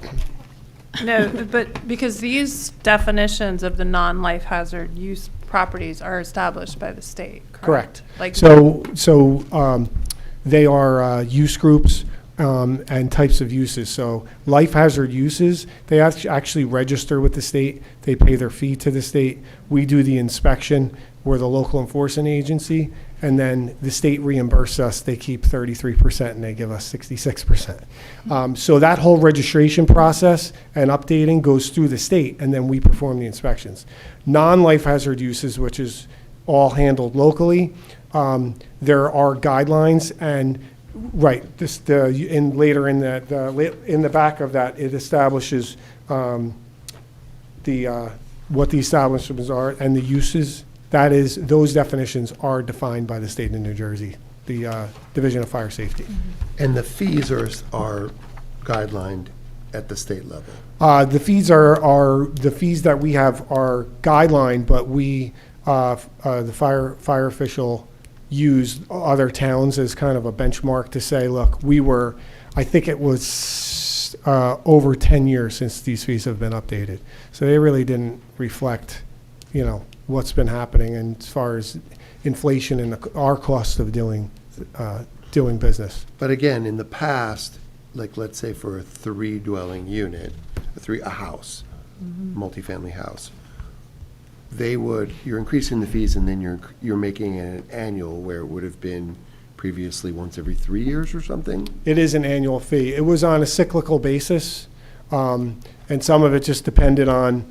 sorry. No, but because these definitions of the non-life hazard use properties are established by the state, correct? Correct. Like, So they are use groups and types of uses. So life hazard uses, they actually register with the state. They pay their fee to the state. We do the inspection. We're the local enforcement agency. And then the state reimburses us. They keep 33% and they give us 66%. So that whole registration process and updating goes through the state, and then we perform the inspections. Non-life hazard uses, which is all handled locally, there are guidelines, and right, this later in the back of that, it establishes what the establishments are and the uses. That is, those definitions are defined by the state of New Jersey, the Division of Fire Safety. And the fees are guidelined at the state level. The fees the fees that we have are guideline, but we, the fire official used other towns as kind of a benchmark to say, look, I think it was over 10 years since these fees have been updated. So they really didn't reflect, what's been happening and as far as inflation and our cost of doing business. But again, in the past, like let's say for a 3-dwelling unit, a house, multifamily house, you're increasing the fees and then you're making it an annual where it would have been previously once every 3 years or something? It is an annual fee. It was on a cyclical basis, and some of it just depended on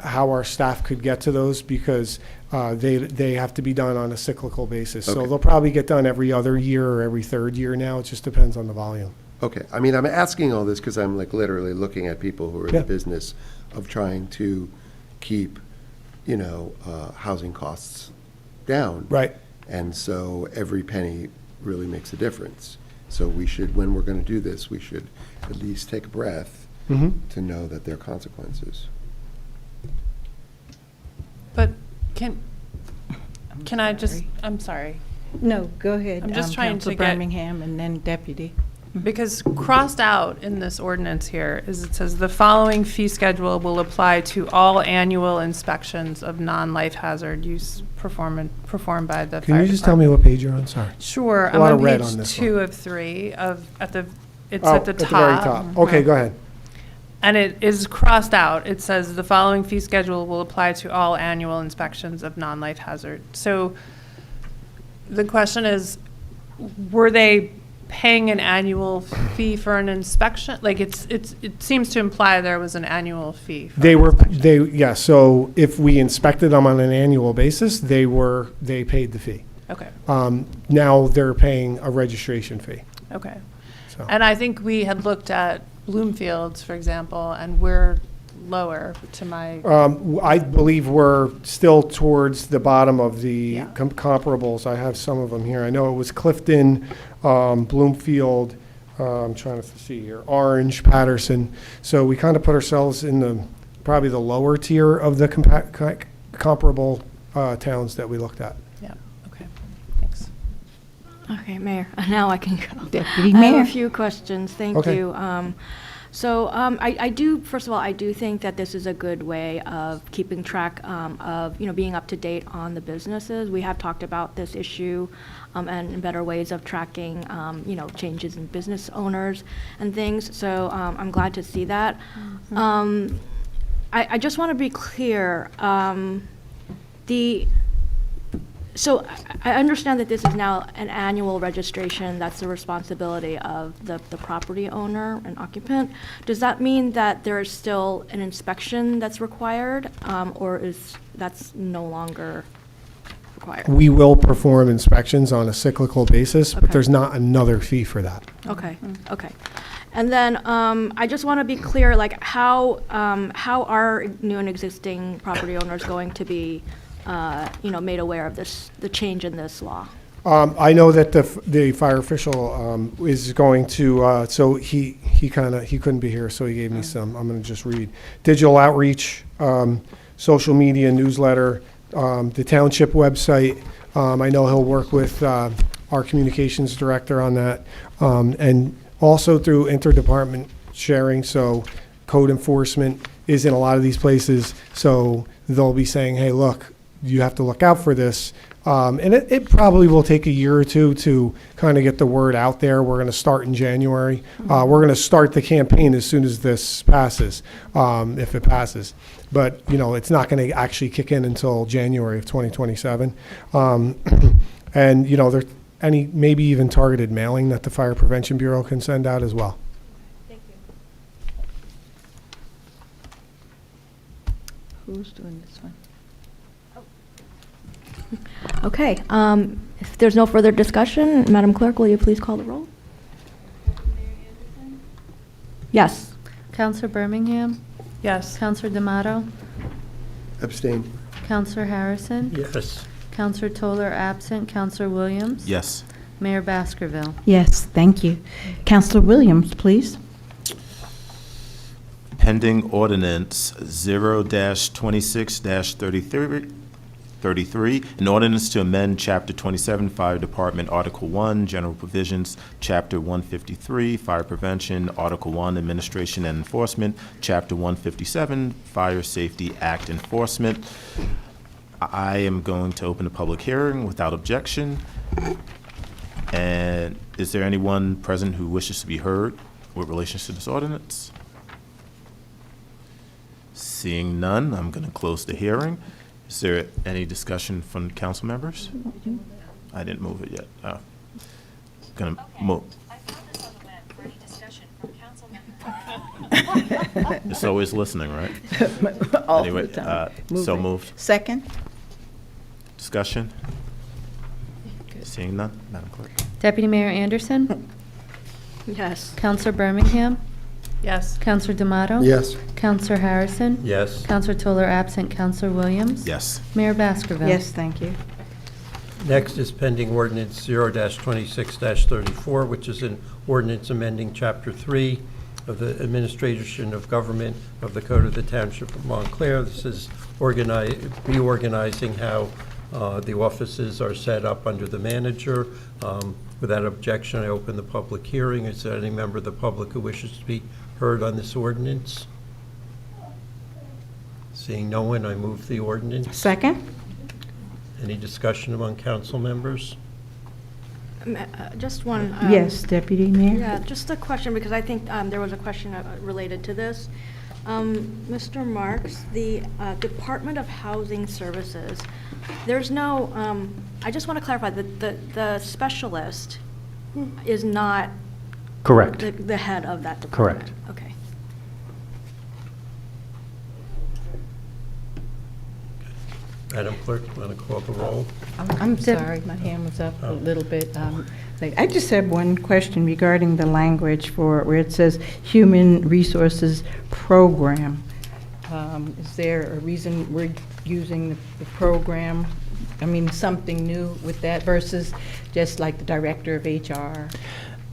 how our staff could get to those because they have to be done on a cyclical basis. So Okay. they'll probably get done every other year or every third year now. It just depends on the volume. Okay, I mean, I'm asking all this because I'm like literally looking at people who are in Yeah. the business of trying to keep, housing costs down. Right. And so every penny really makes a difference. So when we're going to do this, we should at least take a breath to know that there are consequences. but can I just, I'm sorry. No, go ahead. I'm just trying Councilor to get- Birmingham and then Deputy. Because crossed out in this ordinance here is it says the following fee schedule will apply to all annual inspections of non-life hazard use performed by the fire Can you just tell me what page you're on? Sorry. Sure, A I'm lot on of red page on this 2 of 3 at the Oh, top. at the very top. Okay, go ahead. And it is crossed out. It says the following fee schedule will apply to all annual inspections of non-life hazard. So the question is, were they paying an annual fee for an inspection? Like it seems to imply there was an annual fee. For an inspection. So if we inspected them on an annual basis, they paid the fee. Okay, Now they're paying a registration fee. okay. So. And I think we had looked at Bloomfield's, for example, and we're lower to my, I believe we're still towards the bottom of the Yeah. comparables. I have some of them here. I know it was Clifton, Bloomfield, I'm trying to see here, Orange, Patterson. So we kind of put ourselves in probably the lower tier of the comparable towns that we looked at. yeah, okay, thanks. Okay, Mayor, now I can go. Deputy I Mayor. have a few questions, thank Okay. you. I do, first of all, I do think that this is a good way of keeping track of, being up to date on the businesses. We have talked about this issue and better ways of tracking, changes in business owners and things, so I'm glad to see that. I just want to be clear. So I understand that this is now an annual registration. That's the responsibility of the property owner and occupant. Does that mean that there is still an inspection that's required, or is that's no longer required? We will perform inspections on a cyclical basis, but Okay. there's not another fee for that. Okay, okay. And then I just want to be clear, like how are new and existing property owners going to be, made aware of this, the change in this law? I know that the fire official is going to, so he couldn't be here, so he gave me some. I'm going to just read. Digital outreach, social media, newsletter, the township website. I know he'll work with our communications director on that. And also through interdepartment sharing, so code enforcement is in a lot of these places, so they'll be saying, hey, look, you have to look out for this. And it probably will take a year or two to kind of get the word out there. We're going to start in January. We're going to start the campaign as soon as this passes, if it passes. But, it's not going to actually kick in until January of 2027. And, there's any maybe even targeted mailing that the Fire Prevention Bureau can send out as well. Thank you. Who's doing this one? Okay, if there's no further discussion, Madam Clerk, will you please call the roll? Yes. Counselor Birmingham? Yes. Counselor D'Amato? Abstain. Counselor Harrison? Yes. Counselor Toller absent. Counselor Williams? Yes. Mayor Baskerville? Yes, thank you. Counselor Williams, please. Pending Ordinance 0-26-33, an ordinance to amend Chapter 27, Fire Department, Article 1, General Provisions, Chapter 153, Fire Prevention, Article 1, Administration and Enforcement, Chapter 157, Fire Safety Act Enforcement. I am going to open a public hearing without objection. And is there anyone present who wishes to be heard with relations to this ordinance? Seeing none, I'm going to close the hearing. Is there any discussion from council members? I didn't move it yet. Going to move. I found this on the web for any discussion from council members. It's always listening, right? All Anyway, the time. so Moving. moved. Second? Discussion? Seeing none, Madam Clerk. Deputy Mayor Anderson? Yes. Counselor Birmingham? Yes. Counselor D'Amato? Yes. Counselor Harrison? Yes. Counselor Toller absent. Counselor Williams? Yes. Mayor Baskerville? Yes, thank you. Next is pending ordinance 0-26-34, which is an ordinance amending Chapter 3 of the Administration of Government of the Code of the Township of Montclair. This is reorganizing how the offices are set up under the manager. Without objection, I open the public hearing. Is there any member of the public who wishes to be heard on this ordinance? Seeing no one, I move the ordinance. Second? Any discussion among council members? Just one. Yes, Deputy Mayor? Yeah, just a question, because I think there was a question related to this. Mr. Marks, the Department of Housing Services, there's no, I just want to clarify that the specialist is not Correct. the head of that department? Correct. Okay. Madam Clerk, you want to call the roll? I'm sorry, my hand was up a little bit. I just have one question regarding the language for where it says Human Resources Program. Is there a reason we're using the program? I mean, something new with that versus just like the Director of HR?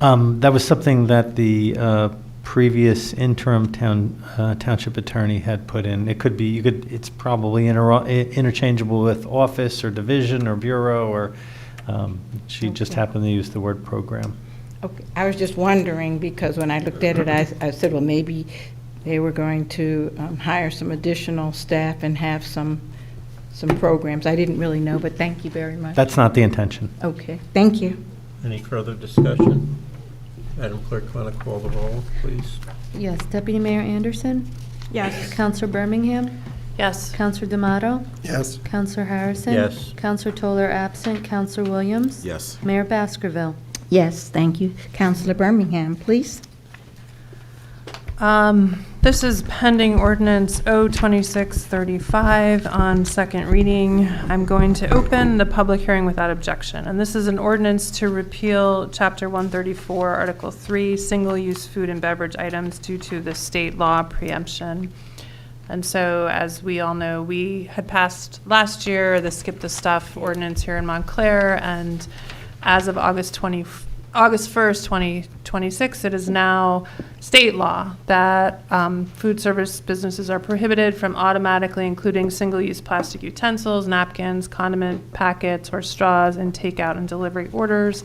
That was something that the previous interim township attorney had put in. It could be, it's probably interchangeable with office or division or bureau, or she just happened to use the word program. Okay, I was just wondering, because when I looked at it, I said, well, maybe they were going to hire some additional staff and have some programs. I didn't really know, but thank you very much. That's not the intention. Okay, thank you. Any further discussion? Madam Clerk, want to call the roll, please? Yes. Deputy Mayor Anderson? Yes. Counselor Birmingham? Yes. Counselor D'Amato? Yes. Counselor Harrison? Yes. Counselor Toller absent. Counselor Williams? Yes. Mayor Baskerville? Yes, thank you. Counselor Birmingham, please. This is pending Ordinance O-26-35 on second reading. I'm going to open the public hearing without objection. And this is an ordinance to repeal Chapter 134, Article 3, single-use food and beverage items due to the state law preemption. And so, as we all know, we had passed last year the Skip the Stuff ordinance here in Montclair, and as of August 1st, 2026, it is now state law that food service businesses are prohibited from automatically including single-use plastic utensils, napkins, condiment packets, or straws in takeout and delivery orders.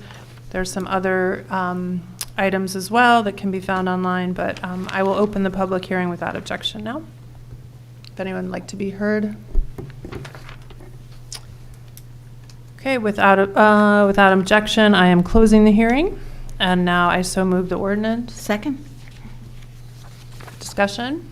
There's some other items as well that can be found online, but I will open the public hearing without objection now. If anyone would like to be heard. Okay, without objection, I am closing the hearing, and now I so move the ordinance. Second? Discussion?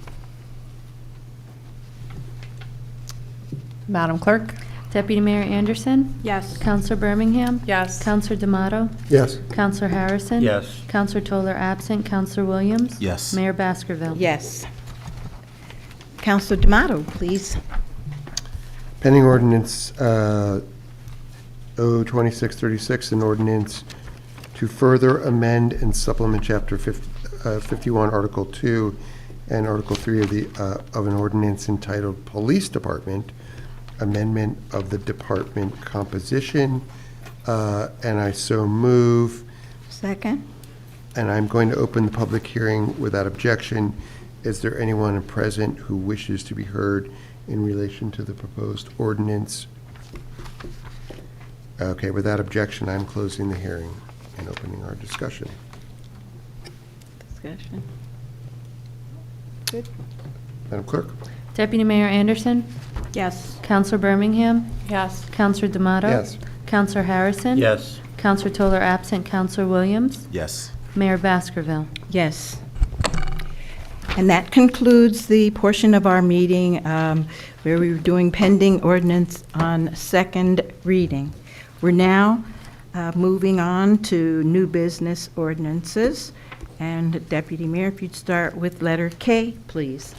Madam Clerk? Deputy Mayor Anderson? Yes. Counselor Birmingham? Yes. Counselor D'Amato? Yes. Counselor Harrison? Yes. Counselor Toller absent. Counselor Williams? Yes. Mayor Baskerville? Yes. Counselor D'Amato, please. Pending ordinance O-26-36, an ordinance to further amend and supplement Chapter 51, Article 2, and Article 3 of an ordinance entitled Police Department, Amendment of the Department Composition, and I so move. Second? And I'm going to open the public hearing without objection. Is there anyone present who wishes to be heard in relation to the proposed ordinance? Okay, without objection, I'm closing the hearing and opening our discussion. Discussion. Madam Clerk? Deputy Mayor Anderson? Yes. Counselor Birmingham? Yes. Counselor D'Amato? Yes. Counselor Harrison? Yes. Counselor Toller absent. Counselor Williams? Yes. Mayor Baskerville? Yes. And that concludes the portion of our meeting where we were doing pending ordinance on second reading. We're now moving on to new business ordinances. And Deputy Mayor, if you'd start with letter K, please.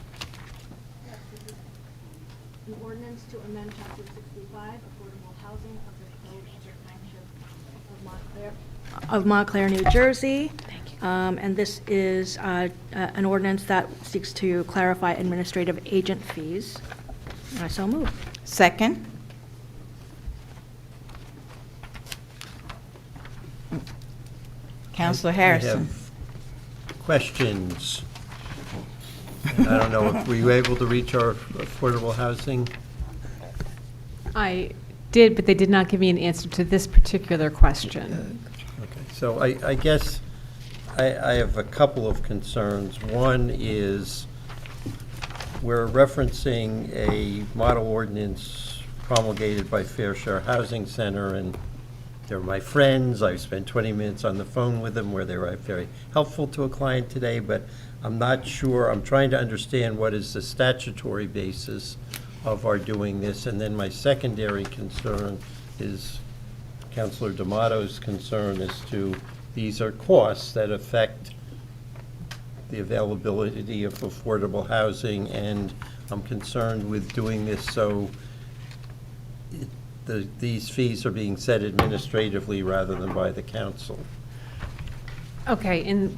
An ordinance to amend Chapter 65, affordable housing of the Code of the Township of Montclair, New Jersey. And this is an ordinance that seeks to clarify administrative agent fees. And I so move. Second? Counselor Harrison. I have questions. And I don't know, if were you able to reach our affordable housing? I did, but they did not give me an answer to this particular question. Okay, so I guess I have a couple of concerns. One is we're referencing a model ordinance promulgated by Fair Share Housing Center, and they're my friends. I've spent 20 minutes on the phone with them where they were very helpful to a client today, but I'm not sure. I'm trying to understand what is the statutory basis of our doing this. And then my secondary concern is Councilor D'Amato's concern as to these are costs that affect the availability of affordable housing, and I'm concerned with doing this so these fees are being set administratively rather than by the council. Okay, and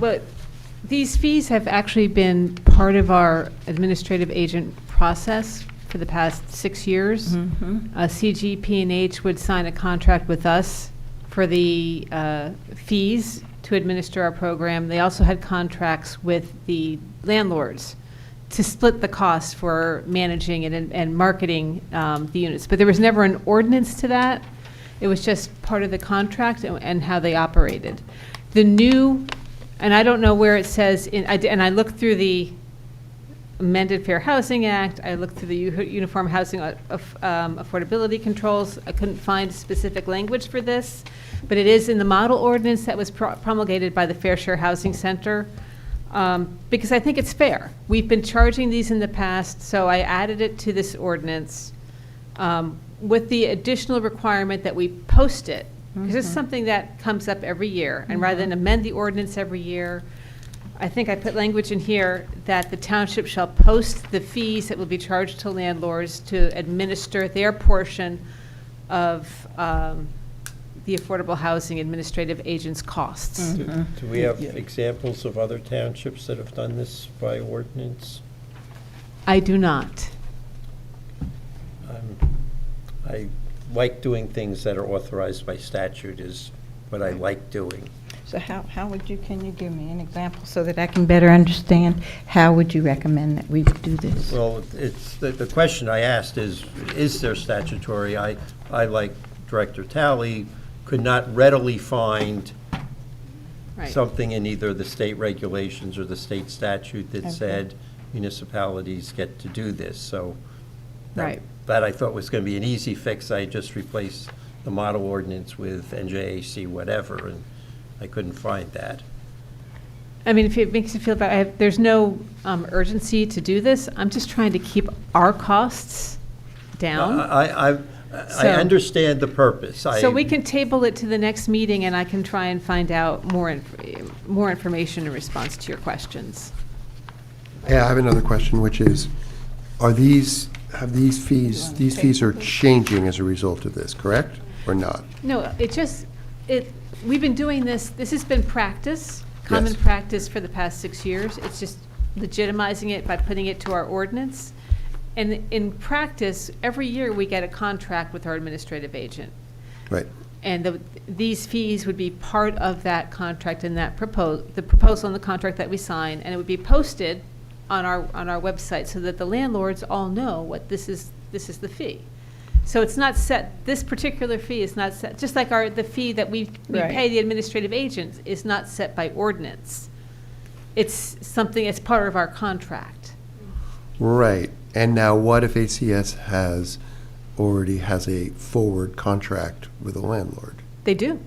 these fees have actually been part of our administrative agent process for the past 6 years. CGP&H would sign a contract with us for the fees to administer our program. They also had contracts with the landlords to split the cost for managing it and marketing the units. But there was never an ordinance to that. It was just part of the contract and how they operated. The new, and I don't know where it says, and I looked through the amended Fair Housing Act, I looked through the Uniform Housing Affordability Controls. I couldn't find specific language for this, but it is in the model ordinance that was promulgated by the Fair Share Housing Center. because I think it's fair. We've been charging these in the past, so I added it to this ordinance with the additional requirement that we post it, because it's something that comes up every year. And rather than amend the ordinance every year, I think I put language in here that the township shall post the fees that will be charged to landlords to administer their portion of the affordable housing administrative agent's costs. Do we have examples of other townships that have done this by ordinance? I do not. I like doing things that are authorized by statute is what I like doing. So can you give me an example so that I can better understand? How would you recommend that we do this? Well, it's, the question I asked is there statutory? I like Director Talley, could not readily find Right. something in either the state regulations or the state statute that Okay. said municipalities get to do this, so. that- Right. That I thought was going to be an easy fix. I just replaced the model ordinance with NJAC whatever, and I couldn't find that. I mean, if it makes you feel better, there's no urgency to do this. I'm just trying to keep our costs down. I So- understand the purpose. So we can table it to the next meeting, and I can try and find out more information in response to your questions. Yeah, I have another question, which is, these fees are changing as a result of this, correct, or not? No, we've been doing this has been practice, common Yes. practice for the past 6 years. It's just legitimizing it by putting it to our ordinance. And in practice, every year we get a contract with our administrative agent. Right. And these fees would be part of that contract and the proposal and the contract that we sign, and it would be posted on our website so that the landlords all know what this is the fee. So it's not set, this particular fee is not set, just like the fee that we Right. pay the administrative agent is not set by ordinance. It's something, it's part of our contract. Right. And now what if ACS already has a forward contract with a landlord? They do.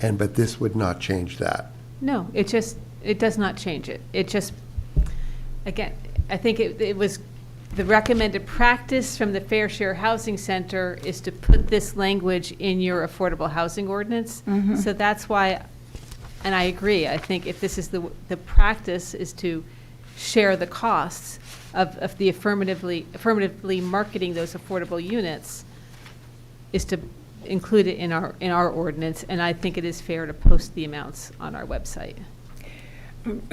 But this would not change that. No, it does not change it. It just, again, I think it was the recommended practice from the Fair Share Housing Center is to put this language in your affordable housing ordinance. So that's why, and I agree, I think if this is the practice is to share the costs of the affirmatively marketing those affordable units, is to include it in our ordinance, and I think it is fair to post the amounts on our website.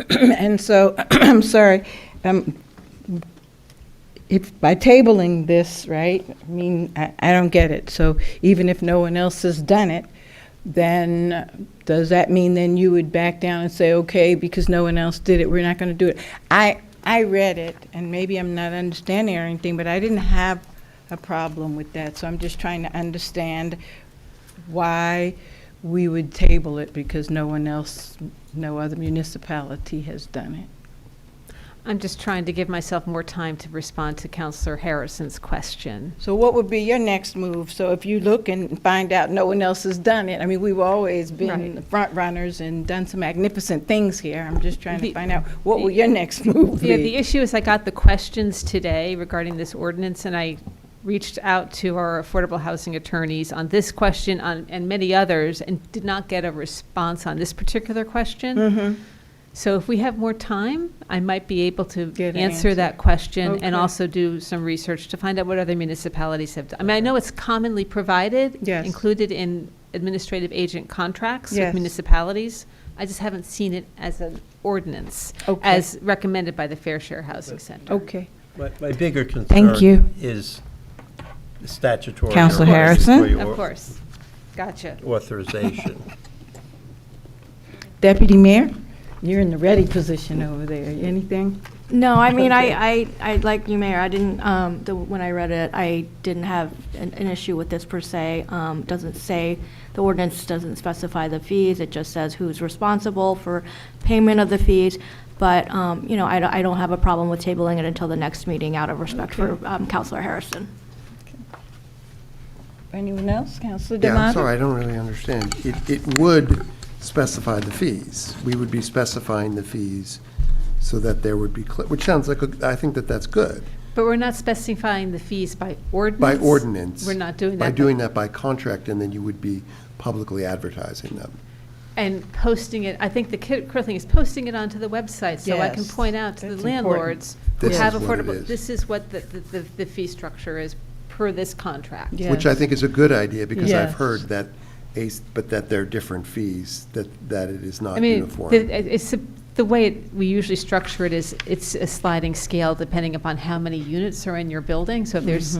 And so, I'm sorry, if by tabling this, right, I mean, I don't get it. So even if no one else has done it, then does that mean then you would back down and say, okay, because no one else did it, we're not going to do it? I read it, and maybe I'm not understanding or anything, but I didn't have a problem with that. So I'm just trying to understand why we would table it because no other municipality has done it. I'm just trying to give myself more time to respond to Councilor Harrison's question. So what would be your next move? So if you look and find out no one else has done it, I mean, we've always been Right. the front runners and done some magnificent things here. I'm just trying to The- find out, what will your next move be? Yeah, the issue is I got the questions today regarding this ordinance, and I reached out to our affordable housing attorneys on this question and many others, and did not get a response on this particular question. Mm-hmm. So if we have more time, I might be able to Get an answer answer. that question Okay. and also do some research to find out what other municipalities have done. I mean, I know it's commonly provided, Yes. included in administrative agent contracts with Yes. municipalities. I just haven't seen it as an ordinance, Okay. as recommended by the Fair Share Housing Center. Okay. My bigger concern Thank you. is the statutory. Counselor or Harrison? statutory Of course. Gotcha. Authorization. Deputy Mayor, you're in the ready position over there. Anything? No, I mean, Okay. I like you, Mayor, I didn't, when I read it, I didn't have an issue with this per se. Doesn't say, the ordinance doesn't specify the fees, it just says who's responsible for payment of the fees. But, I don't have a problem with tabling it until the next meeting out of respect for Counselor Harrison. Anyone else? Counselor Yeah, I'm D'Amato? sorry, I don't really understand. It would specify the fees. We would be specifying the fees so that there would be, which sounds like, I think that that's good. But we're not specifying the fees by ordinance? By ordinance. We're not doing that? By doing that by contract, and then you would be publicly advertising them. And posting it, I think the critical thing is posting it onto the website, so I can Yes, point out to the that's landlords who This have is what it affordable, is. this is what the fee structure is per this contract. Yeah. Which I think is a good idea, because I've Yes. heard that, but that there are different fees, that it is not I mean, uniform. the way we usually structure it is, it's a sliding scale depending upon how many units are in your building. So if there's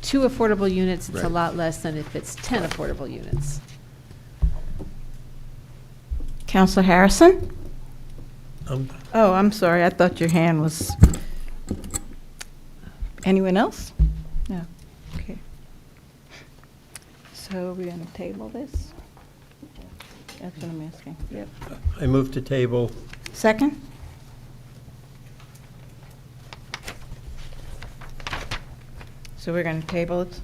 2 affordable units, it's a Right. lot less than if it's 10 affordable units. Counselor Harrison? Oh, I'm sorry, I thought your hand was... Anyone else? No, okay. So we're going to table this? That's what I'm asking. Yep. I move to table. Second? So we're going to table it?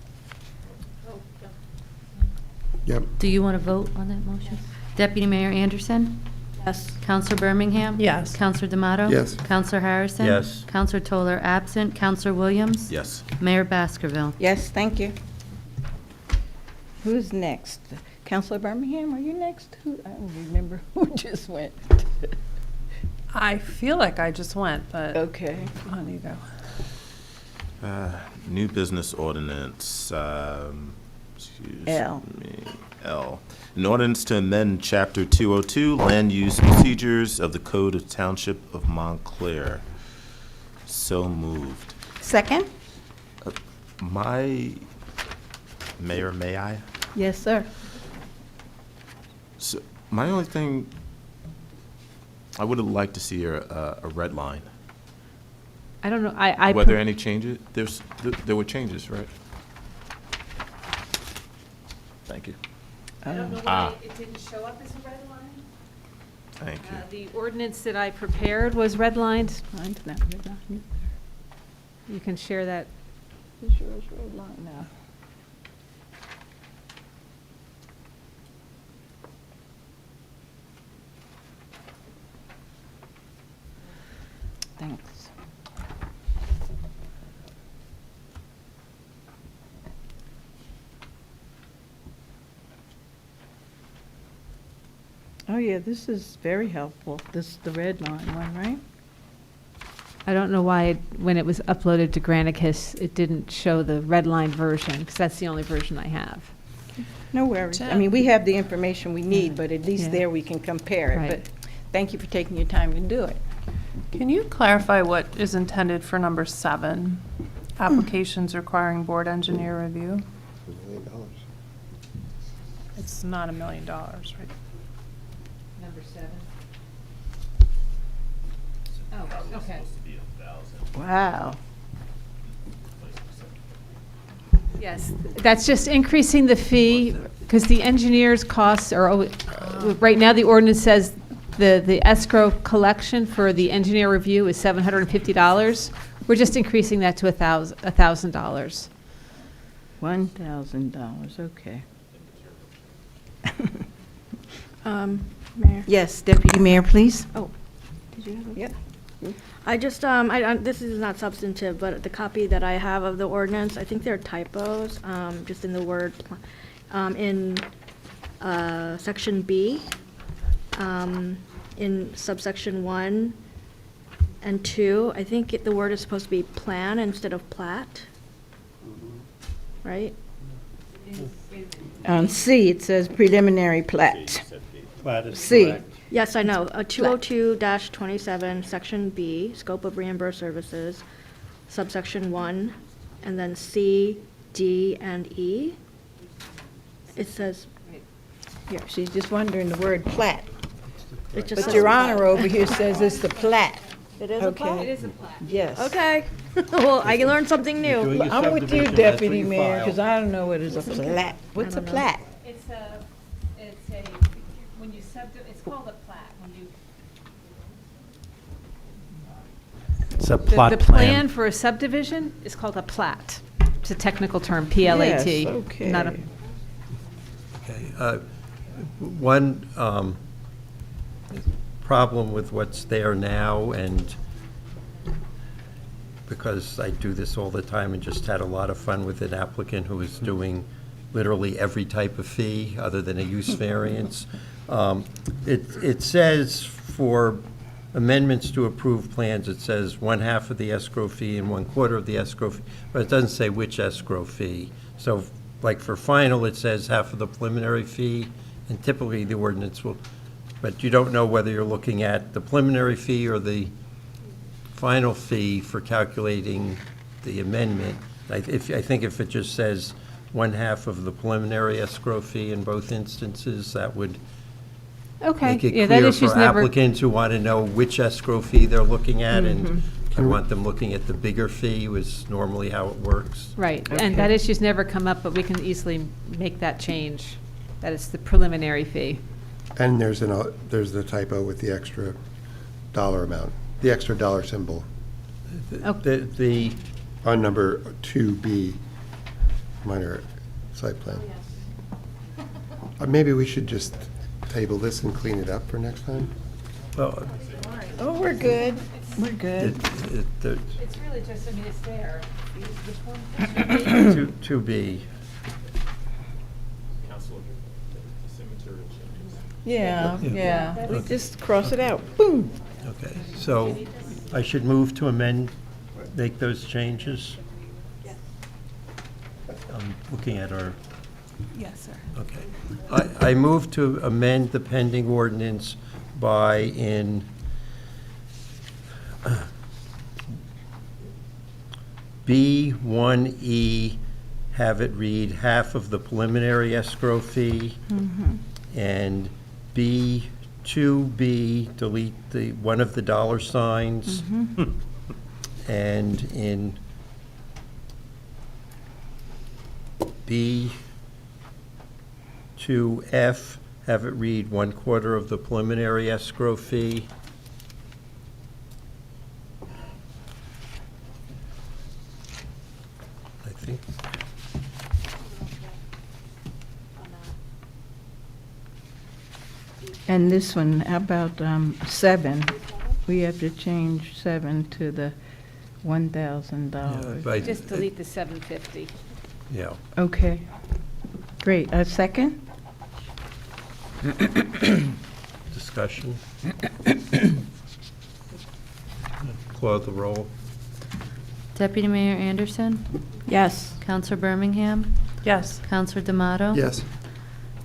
Yep. Do you want to vote on that motion? Deputy Mayor Anderson? Yes. Counselor Birmingham? Yes. Counselor D'Amato? Yes. Counselor Harrison? Yes. Counselor Toller absent. Counselor Williams? Yes. Mayor Baskerville? Yes, thank you. Who's next? Counselor Birmingham, are you next? I don't remember who just went. I feel like I just went, but Okay. on you go. New business ordinance, excuse L. me, L. An ordinance to amend Chapter 202, Land Use Procedures of the Code of Township of Montclair. So moved. Second? Mayor, may I? Yes, sir. So, my only thing, I would have liked to see a red line. I don't know, Were there any changes? There were changes, right? Thank you. I don't know why it didn't show up as a red line. Thank you. The ordinance that I prepared was redlined. Mine's not redlined. You can share that. Is yours red line now? Thanks. Oh, yeah, this is very helpful. This is the red line one, right? I don't know why, when it was uploaded to Granicus, it didn't show the red line version, because that's the only version I have. No worries. I mean, we have the information we need, but at least Yeah. there we can compare it. Right. But thank you for taking your time to do it. Can you clarify what is intended for number 7? Applications requiring board engineer review? It's not $1 million, right? Number 7. Oh, okay. Wow. Yes, that's just increasing the fee, because the engineer's costs are, right now, the ordinance says the escrow collection for the engineer review is $750. We're just increasing that to $1,000. $1,000, okay. Mayor. Yes, Deputy Mayor, please. Did you have a- Yep. I just, this is not substantive, but the copy that I have of the ordinance, I think there are typos, just in the word, in section B, in subsection 1 and 2, I think the word is supposed to be plan instead of plat, right? On C, it says preliminary plat. Plat is C. correct. Yes, I know. 202-27, section B, scope of reimbursed services, subsection 1, and then C, D, and E. It says, Yeah, she's just wondering the word plat. it just But says Your plat. Honor over here says it's the plat. It is a plat? Okay. is a plat. Yes. Okay. Well, I learned something You're new. doing a I'm with you, subdivision, that's what Deputy you Mayor, file. because I don't know what is a plat. What's a don't know. plat? It's when you it's called a plat, when you. It's a The plot plan plan. for a subdivision is called a plat. It's a technical term, P-L-A-T. Yes, okay. Not a, Okay, one, problem with what's there now, and because I do this all the time and just had a lot of fun with an applicant who is doing literally every type of fee other than a use variance. It says for amendments to approved plans, it says 1/2 of the escrow fee and 1/4 of the escrow fee, but it doesn't say which escrow fee. So like for final, it says 1/2 of the preliminary fee, and typically the ordinance will, but you don't know whether you're looking at the preliminary fee or the final fee for calculating the amendment. I think if it just says 1/2 of the preliminary escrow fee in both instances, that would Okay, make it yeah, that clear issue's for never, applicants who want to know which escrow fee they're looking at, and I want them looking at the bigger fee, was normally how it works. right, and that issue's never come up, but we can easily make that change, that it's the preliminary fee. And there's the typo with the extra dollar amount, the extra dollar symbol The on number 2B, minor site plan. Maybe we should just table this and clean it up for next time? well, Oh, we're good. We're good. It's really just, I mean, it's there. 2B. Yeah, Yeah. yeah. We just cross it out. Boom. Okay, so I should move to amend, make those changes? I'm looking at our, Yes, sir. okay. I move to amend the pending ordinance by in B1E, have it read 1/2 of the preliminary escrow fee, and B2B, delete one of the dollar signs, and in B2F, have it read 1/4 of the preliminary escrow fee. I think. And this one, how about 7? We have to change 7 to the $1,000. Right, Just delete the 750. Yeah. Okay, great. A second? Discussion. Call the roll. Deputy Mayor Anderson, Yes. Counselor Birmingham, Yes. Counselor D'Amato. Yes.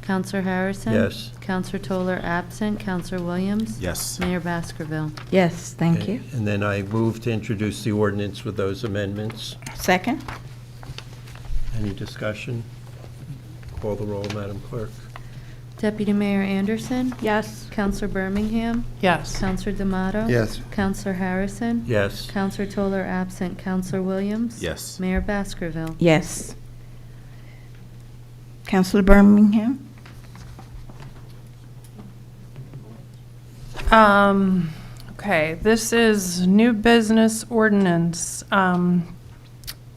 Counselor Harrison. Yes. Counselor Toller absent, Counselor Williams. Yes. Mayor Baskerville. Yes, thank you. And then I move to introduce the ordinance with those amendments. Second? Any discussion? Call the roll, Madam Clerk. Deputy Mayor Anderson, Yes. Counselor Birmingham, Yes. Counselor D'Amato. Yes. Counselor Harrison. Yes. Counselor Toller absent, Counselor Williams. Yes. Mayor Baskerville. Yes. Counselor Birmingham? Okay, this is new business ordinance. And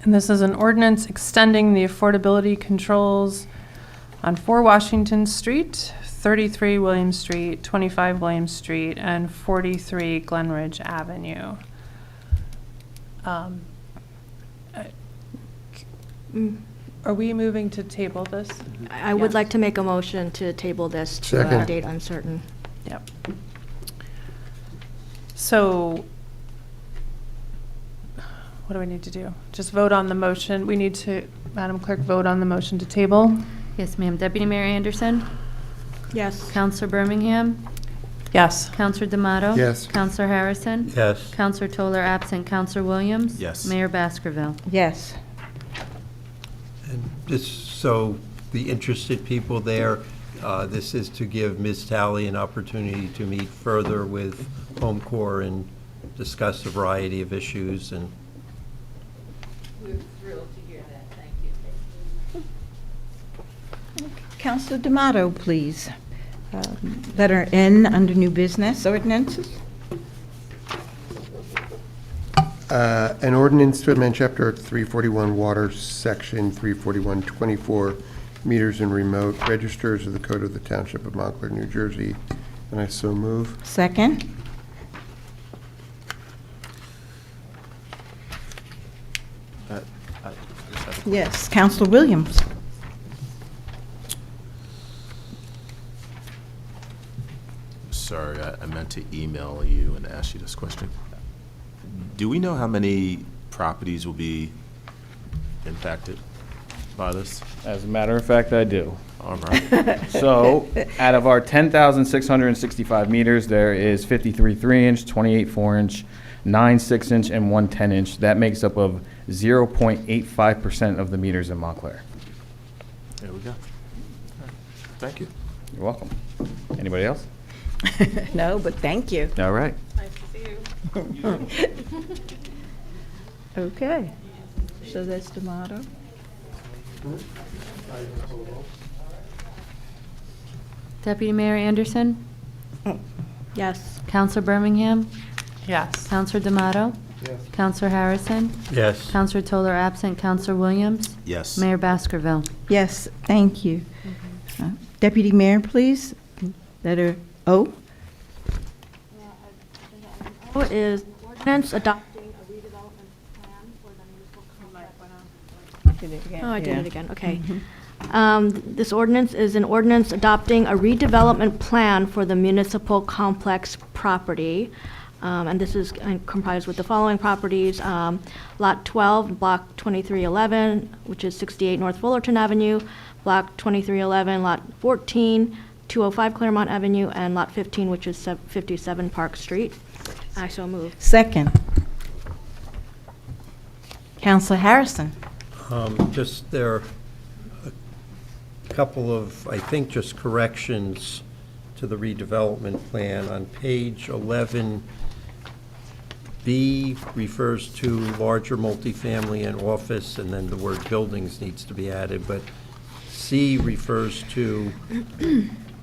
this is an ordinance extending the affordability controls on 4 Washington Street, 33 William Street, 25 William Street, and 43 Glenridge Avenue. Are we moving to table this? I would Yes. like to make a motion to table this to a Second. date uncertain. Yep. So, what do we need to do? Just vote on the motion. We need to, Madam Clerk, vote on the motion to table? Yes, ma'am. Deputy Mayor Anderson, Yes. Counselor Birmingham, Yes. Counselor D'Amato. Yes. Counselor Harrison. Yes. Counselor Toller absent, Counselor Williams. Yes. Mayor Baskerville. Yes. And just so the interested people there, this is to give Ms. Talley an opportunity to meet further with Home Corps and discuss a variety of issues, and We're thrilled to hear that, thank you. Counselor D'Amato, please. Letter N under new business ordinances. An ordinance to amend Chapter 341 Water, Section 34124, meters and remote registers of the Code of the Township of Montclair, New Jersey, And I so move. Second? Yes, Counselor Williams. Sorry, I meant to email you and ask you this question. Do we know how many properties will be impacted by this? As a matter of fact, I do. All right. So, out of our 10,665 meters, there is 53 3-inch, 28 4-inch, 9 6-inch, and 1 10-inch. That makes up of 0.85% of the meters in Montclair. There we go. Thank you. You're welcome. Anybody else? No, but thank you. All right. Okay. So that's the motto. Deputy Mayor Anderson? Yes. Counselor Birmingham? Yes. Counselor D'Amato? Yes. Counselor Harrison? Yes. Counselor Toller absent. Counselor Williams? Yes. Mayor Baskerville? Yes, thank you. Deputy Mayor, please. Letter O. O is ordinance adopting a redevelopment plan for the municipal complex. Oh, I did it again, okay. This ordinance is an ordinance adopting a redevelopment plan for the municipal complex property. And this is comprised with the following properties. Lot 12, Block 2311, which is 68 North Fullerton Avenue, Block 2311, Lot 14, 205 Claremont Avenue, and Lot 15, which is 57 Park Street. I so move. Second. Counselor Harrison. Just there are a couple of, I think, just corrections to the redevelopment plan. On page 11, B refers to larger multifamily and office, and then the word buildings needs to be added, but C refers to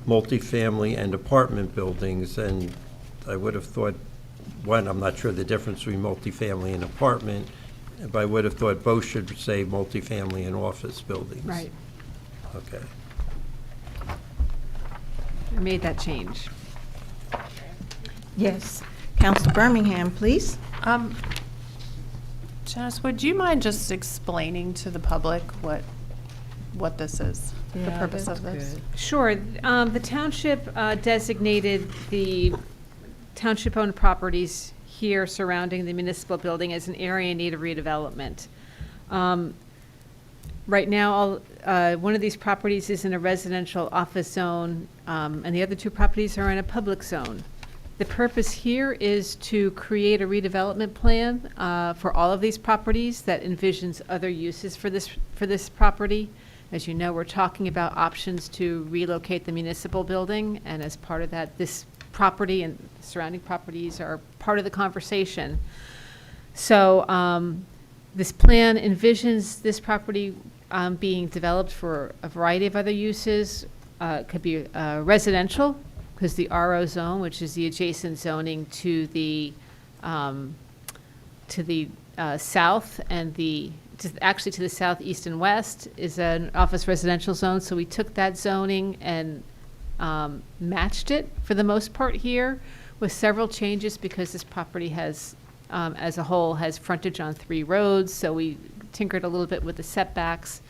multifamily and apartment buildings, and I would have thought, one, I'm not sure the difference between multifamily and apartment, but I would have thought both should say multifamily and office buildings. Right. Okay. I made that change. Yes. Counselor Birmingham, please. Janice, would you mind just explaining to the public what this is, the purpose of this? Sure. The township designated the township-owned properties here surrounding the municipal building as an area in need of redevelopment. Right now, one of these properties is in a residential office zone, and the other two properties are in a public zone. The purpose here is to create a redevelopment plan for all of these properties that envisions other uses for this property. As you know, we're talking about options to relocate the municipal building, and as part of that, this property and surrounding properties are part of the conversation. So this plan envisions this property being developed for a variety of other uses. It could be residential, because the RO zone, which is the adjacent zoning to the south and actually to the south, east, and west, is an office residential zone. So we took that zoning and matched it for the most part here, with several changes because this property has, as a whole, has frontage on 3 roads. So we tinkered a little bit with the setbacks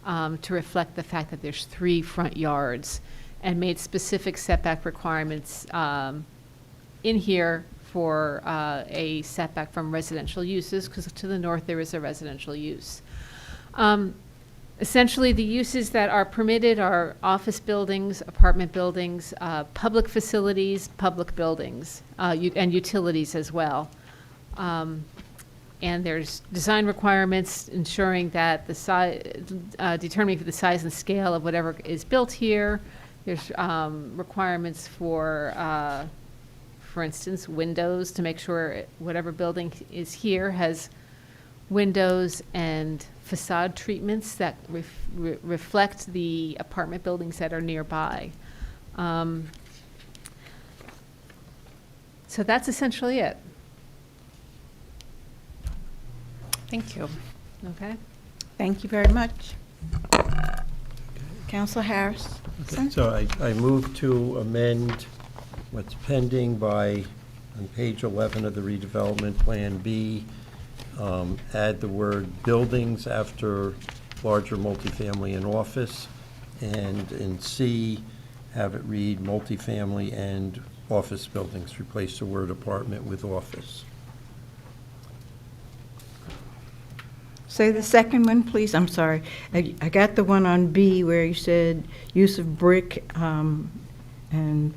to reflect the fact that there's 3 front yards, and made specific setback requirements in here for a setback from residential uses, because to the north there is a residential use. Essentially, the uses that are permitted are office buildings, apartment buildings, public facilities, public buildings, and utilities as well. And there's design requirements ensuring that the size, determining the size and scale of whatever is built here. There's requirements for instance, windows, to make sure whatever building is here has windows and facade treatments that reflect the apartment buildings that are nearby. So that's essentially it. Thank you. Okay. Thank you very much. Counselor Harris. So I move to amend what's pending by, on page 11 of the redevelopment plan B, add the word buildings after larger multifamily and office, and in C, have it read multifamily and office buildings, replace the word apartment with office. Say the second one, please. I'm sorry. I got the one on B where you said use of brick and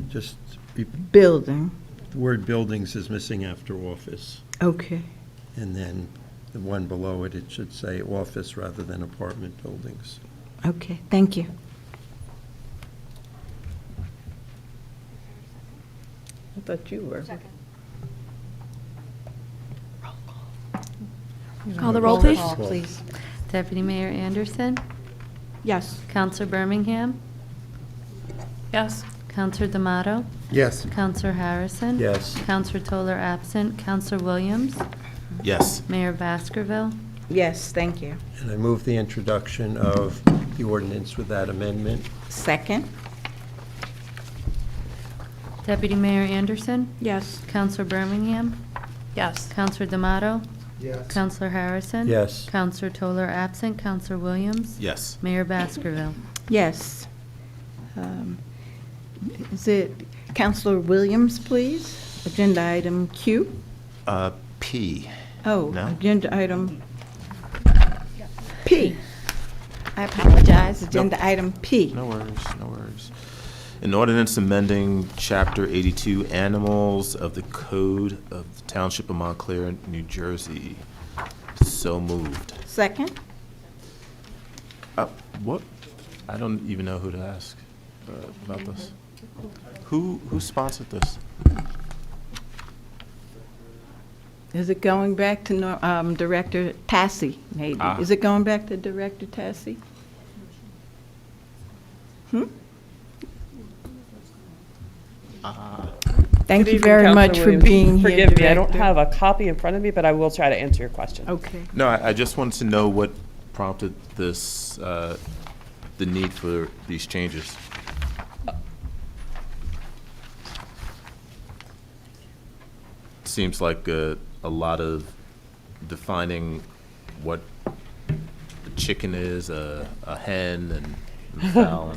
Just, building. the word buildings is missing after office. Okay. And then the one below it, it should say office rather than apartment buildings. Okay, thank you. I thought you were. Call the roll, please. Please. Deputy Mayor Anderson, Yes. Counselor Birmingham, Yes. Counselor D'Amato, Yes. Counselor Harrison. Yes. Counselor Toller absent, Counselor Williams, Yes. Mayor Baskerville. Yes, thank you. And I move the introduction of the ordinance with that amendment. Second? Deputy Mayor Anderson, Yes. Counselor Birmingham, Yes. Counselor D'Amato, Yes. Counselor Harrison. Yes. Counselor Toller absent, Counselor Williams, Yes. Mayor Baskerville. Yes. Is it Counselor Williams, please? Agenda item Q? P. Oh, No? agenda item P. I apologize, agenda item P. No worries, no worries. An ordinance amending Chapter 82 Animals of the Code of the Township of Montclair, New Jersey. So moved. Second? What? I don't even know who to ask about this. Who sponsored this? Is it going back to Director Tassi, maybe? Ah. Is it going back to Director Tassi? Thank Good you evening, very Councilor much for Williams. being here, Forgive me, I don't Director. have a copy in front of me, but I will try to answer your question. Okay. No, I just wanted to know what prompted this, the need for these changes. Seems like a lot of defining what a chicken is, a hen, and fowl.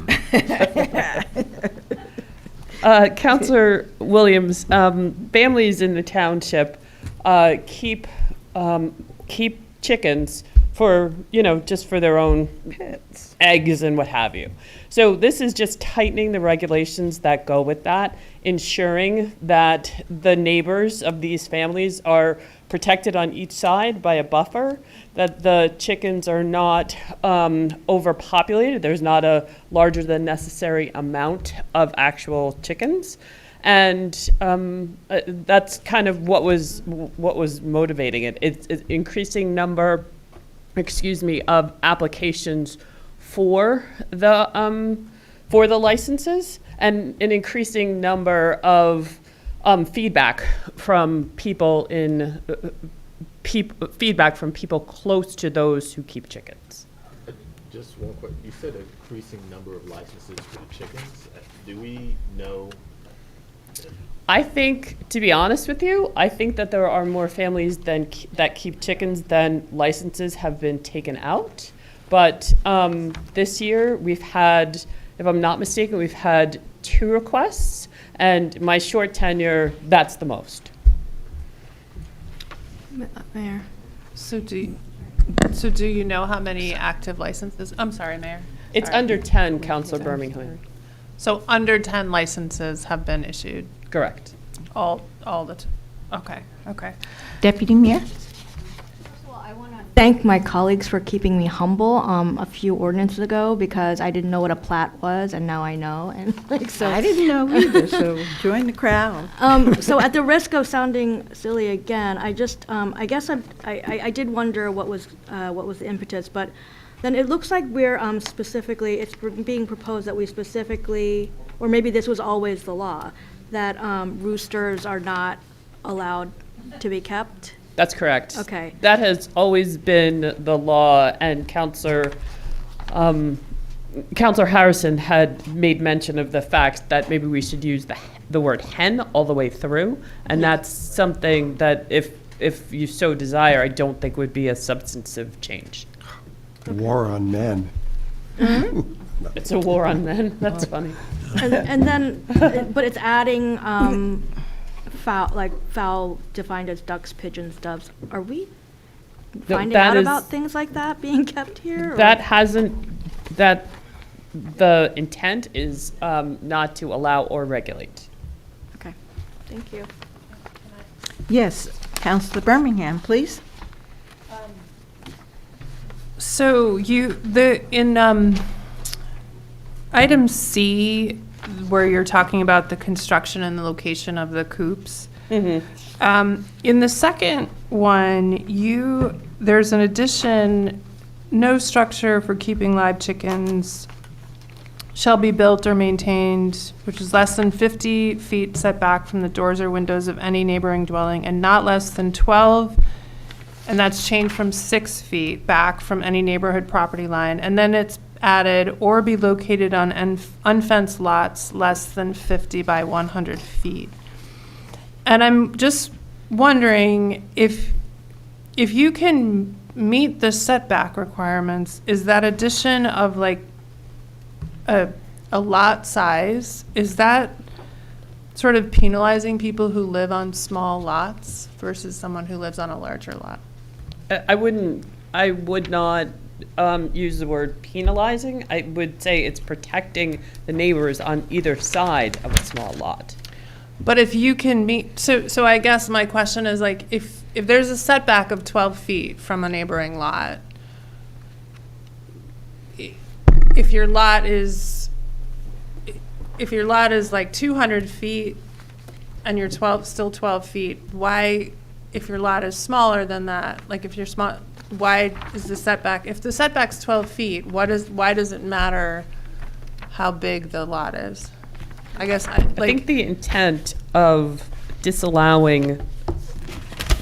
Counselor Williams, families in the township keep chickens for, just for their own eggs and what have you. So this is just tightening the regulations that go with that, ensuring that the neighbors of these families are protected on each side by a buffer, that the chickens are not overpopulated. There's not a larger than necessary amount of actual chickens. And that's kind of what was motivating it. It's increasing number, of applications for the licenses, and an increasing number of feedback from people close to those who keep chickens. Just one quick, you said increasing number of licenses for the chickens. Do we know? I think, to be honest with you, I think that there are more families that keep chickens than licenses have been taken out. But this year, we've had, if I'm not mistaken, we've had 2 requests, and my short tenure, that's the most. Mayor. So do you know how many active licenses? I'm sorry, Mayor. It's Sorry. under 10, Counselor Birmingham. So under 10 licenses have been issued? Correct. All okay. Deputy Mayor? Thank my colleagues for keeping me humble a few ordinances ago, because I didn't know what a plat was, and now I know. And so I didn't know either, so join the crowd. So at the risk of sounding silly again, I just I guess I did wonder what was the impetus, but then it looks like we're specifically, it's being proposed that we specifically, or maybe this was always the law, that roosters are not allowed to be kept. That's correct. Okay. That has always been the law, and Counselor Counselor Harrison had made mention of the fact that maybe we should use the word hen all the way through, and that's something that if you so desire, I don't think would be a substantive change. War on men. It's a war on men. That's funny. And then, but it's adding fowl defined as ducks, pigeons, doves. Are we finding that out is- about things like that being kept here? or- That the intent is not to allow or regulate. Okay, thank you. Yes, Councilor Birmingham, please. So in item C, where you're talking about the construction and the location of the coops, in the second one, there's an addition, no structure for keeping live chickens shall be built or maintained, which is less than 50 feet setback from the doors or windows of any neighboring dwelling, and not less than 12, and that's changed from 6 feet back from any neighborhood property line. And then it's added, or be located on unfenced lots less than 50 by 100 feet. And I'm just wondering if you can meet the setback requirements, is that addition of like a lot size, is that sort of penalizing people who live on small lots versus someone who lives on a larger lot? I would not use the word penalizing. I would say it's protecting the neighbors on either side of a small lot. But if you can meet, so I guess my question is like, if there's a setback of 12 feet from a neighboring lot, if your lot is like 200 feet and you're still 12 feet, why, if your lot is smaller than that, like if you're small, why is the setback, if the setback's 12 feet, why does it matter how big the lot is? I guess I think the intent of disallowing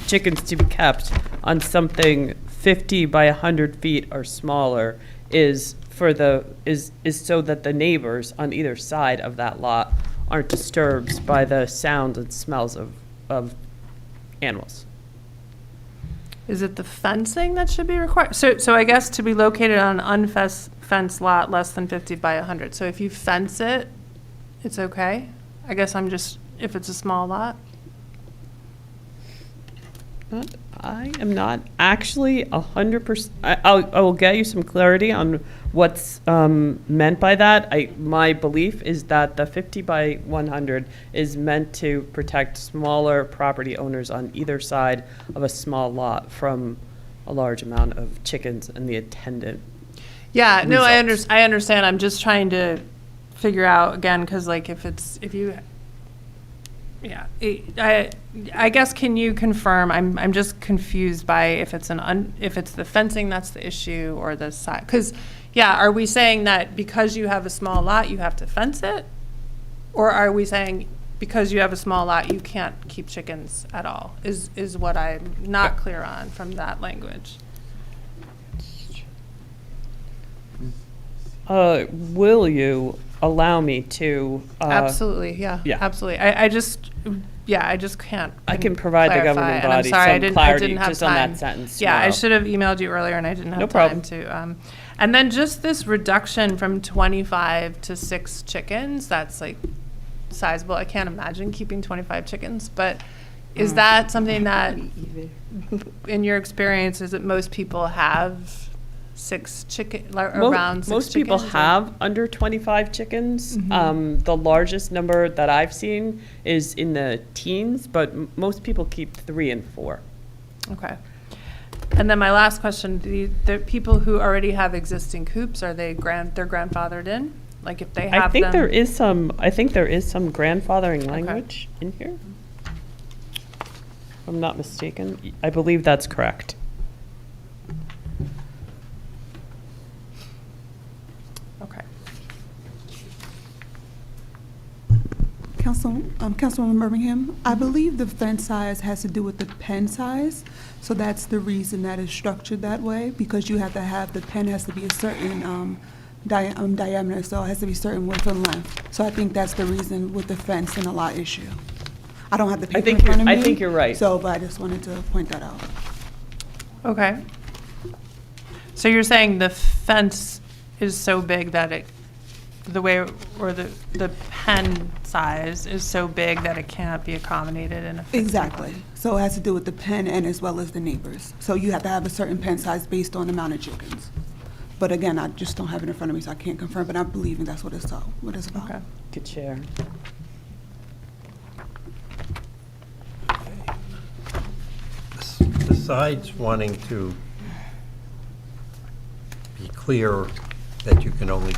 chickens to be kept on something 50 by 100 feet or smaller is so that the neighbors on either side of that lot aren't disturbed by the sounds and smells of animals. Is it the fencing that should be required? So I guess to be located on an unfenced lot less than 50 by 100. So if you fence it, it's okay? I guess if it's a small lot? I am not actually 100%. I will get you some clarity on what's meant by that. My belief is that the 50 by 100 is meant to protect smaller property owners on either side of a small lot from a large amount of chickens and the attendant. Yeah, no, I results. understand. I'm just trying to figure out again, because like I guess, can you confirm? I'm just confused by if it's the fencing that's the issue or the size. Because are we saying that because you have a small lot you have to fence it, or are we saying because you have a small lot you can't keep chickens at all? Is what I'm not clear on from that language. Will you allow me to? Absolutely, yeah, absolutely. I just can't. I can provide the governing and I'm body sorry, some clarity I didn't have just time. on that sentence. Yeah, I tomorrow. should have emailed you earlier, and I didn't have No time problem. to. And then just this reduction from 25 to 6 chickens, that's like sizable. I can't imagine keeping 25 chickens, but is that something that, in your experience, is that most people have 6 chicken, around 6 Most chickens? people or- have under 25 chickens. The largest number that I've seen is in the teens, but most people keep 3 and 4. Okay. And then my last question, the people who already have existing coops, are they're grandfathered in? Like if they have I think them? there is some grandfathering language in here. If I'm not mistaken. I believe that's correct. Okay. Councilwoman Birmingham, I believe the fence size has to do with the pen size. So that's the reason that is structured that way, because you have to have, the pen has to be a certain diameter, so it has to be certain width and length. So I think that's the reason with the fence and a lot issue. I don't have the paper in front of me. I think you're right. So, but I just wanted to point that out. Okay. So you're saying the fence is so big that it, the way, or the pen size is so big that it can't be accommodated in a fence? Exactly. So it has to do with the pen and as well as the neighbors. So you have to have a certain pen size based on the amount of chickens. But again, I just don't have it in front of me, so I can't confirm, but I'm believing that's what it's about. Okay. Good share. Besides wanting to be clear that you can only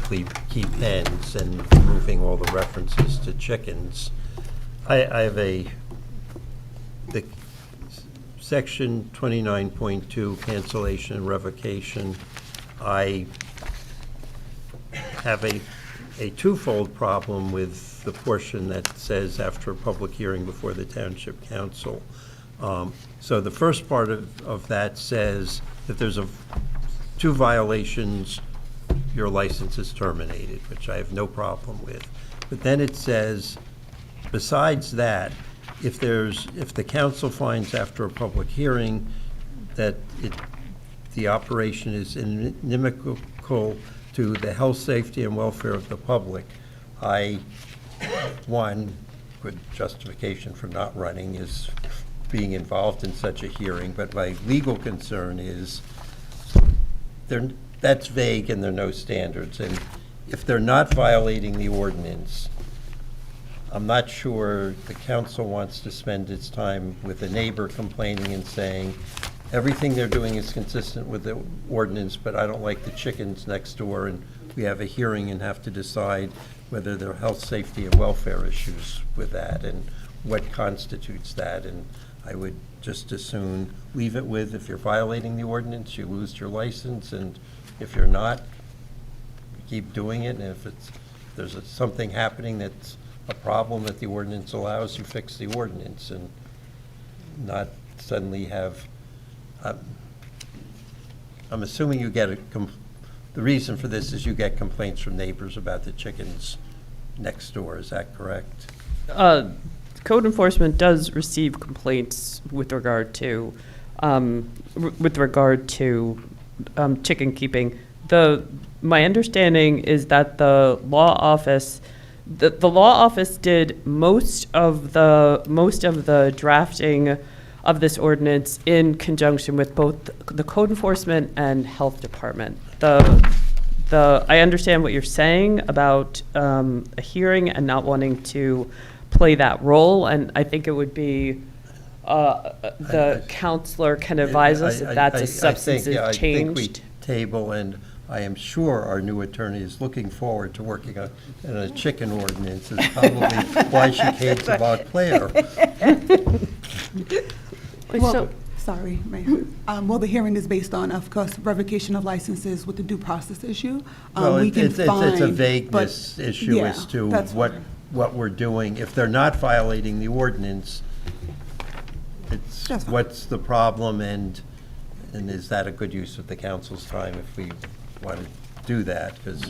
keep hens and removing all the references to chickens, I have the section 29.2 cancellation and revocation. I have a twofold problem with the portion that says after a public hearing before the Township Council. So the first part of that says that there's two violations, your license is terminated, which I have no problem with. But then it says, besides that, if the council finds after a public hearing that the operation is inimical to the health, safety, and welfare of the public, one good justification for not running is being involved in such a hearing, but my legal concern is that's vague and there are no standards. And if they're not violating the ordinance, I'm not sure the council wants to spend its time with a neighbor complaining and saying, everything they're doing is consistent with the ordinance, but I don't like the chickens next door, and we have a hearing and have to decide whether there are health, safety, and welfare issues with that, and what constitutes that. And I would just as soon leave it with, if you're violating the ordinance, you lose your license, and if you're not, you keep doing it, and if there's something happening that's a problem that the ordinance allows, you fix the ordinance, and not suddenly have, I'm assuming you get the reason for this is you get complaints from neighbors about the chickens next door, is that correct? Code enforcement does receive complaints with regard to chicken keeping. My understanding is that the law office did most of the drafting of this ordinance in conjunction with both the code enforcement and health department. I understand what you're saying about a hearing and not wanting to play that role, and I think it would be the counselor can advise us if that's a substantive change. I think we table, and I am sure our new attorney is looking forward to working on a chicken ordinance. Is probably why she came to Montclair. Well, sorry, Mayor. Well, the hearing is based on, of course, revocation of licenses with the due process issue. Well, We can it's a find, vagueness but- issue yeah, as to that's what we're doing. If they're not violating the ordinance, it's That's fine. what's the problem, and is that a good use of the council's time if we want to do that? Because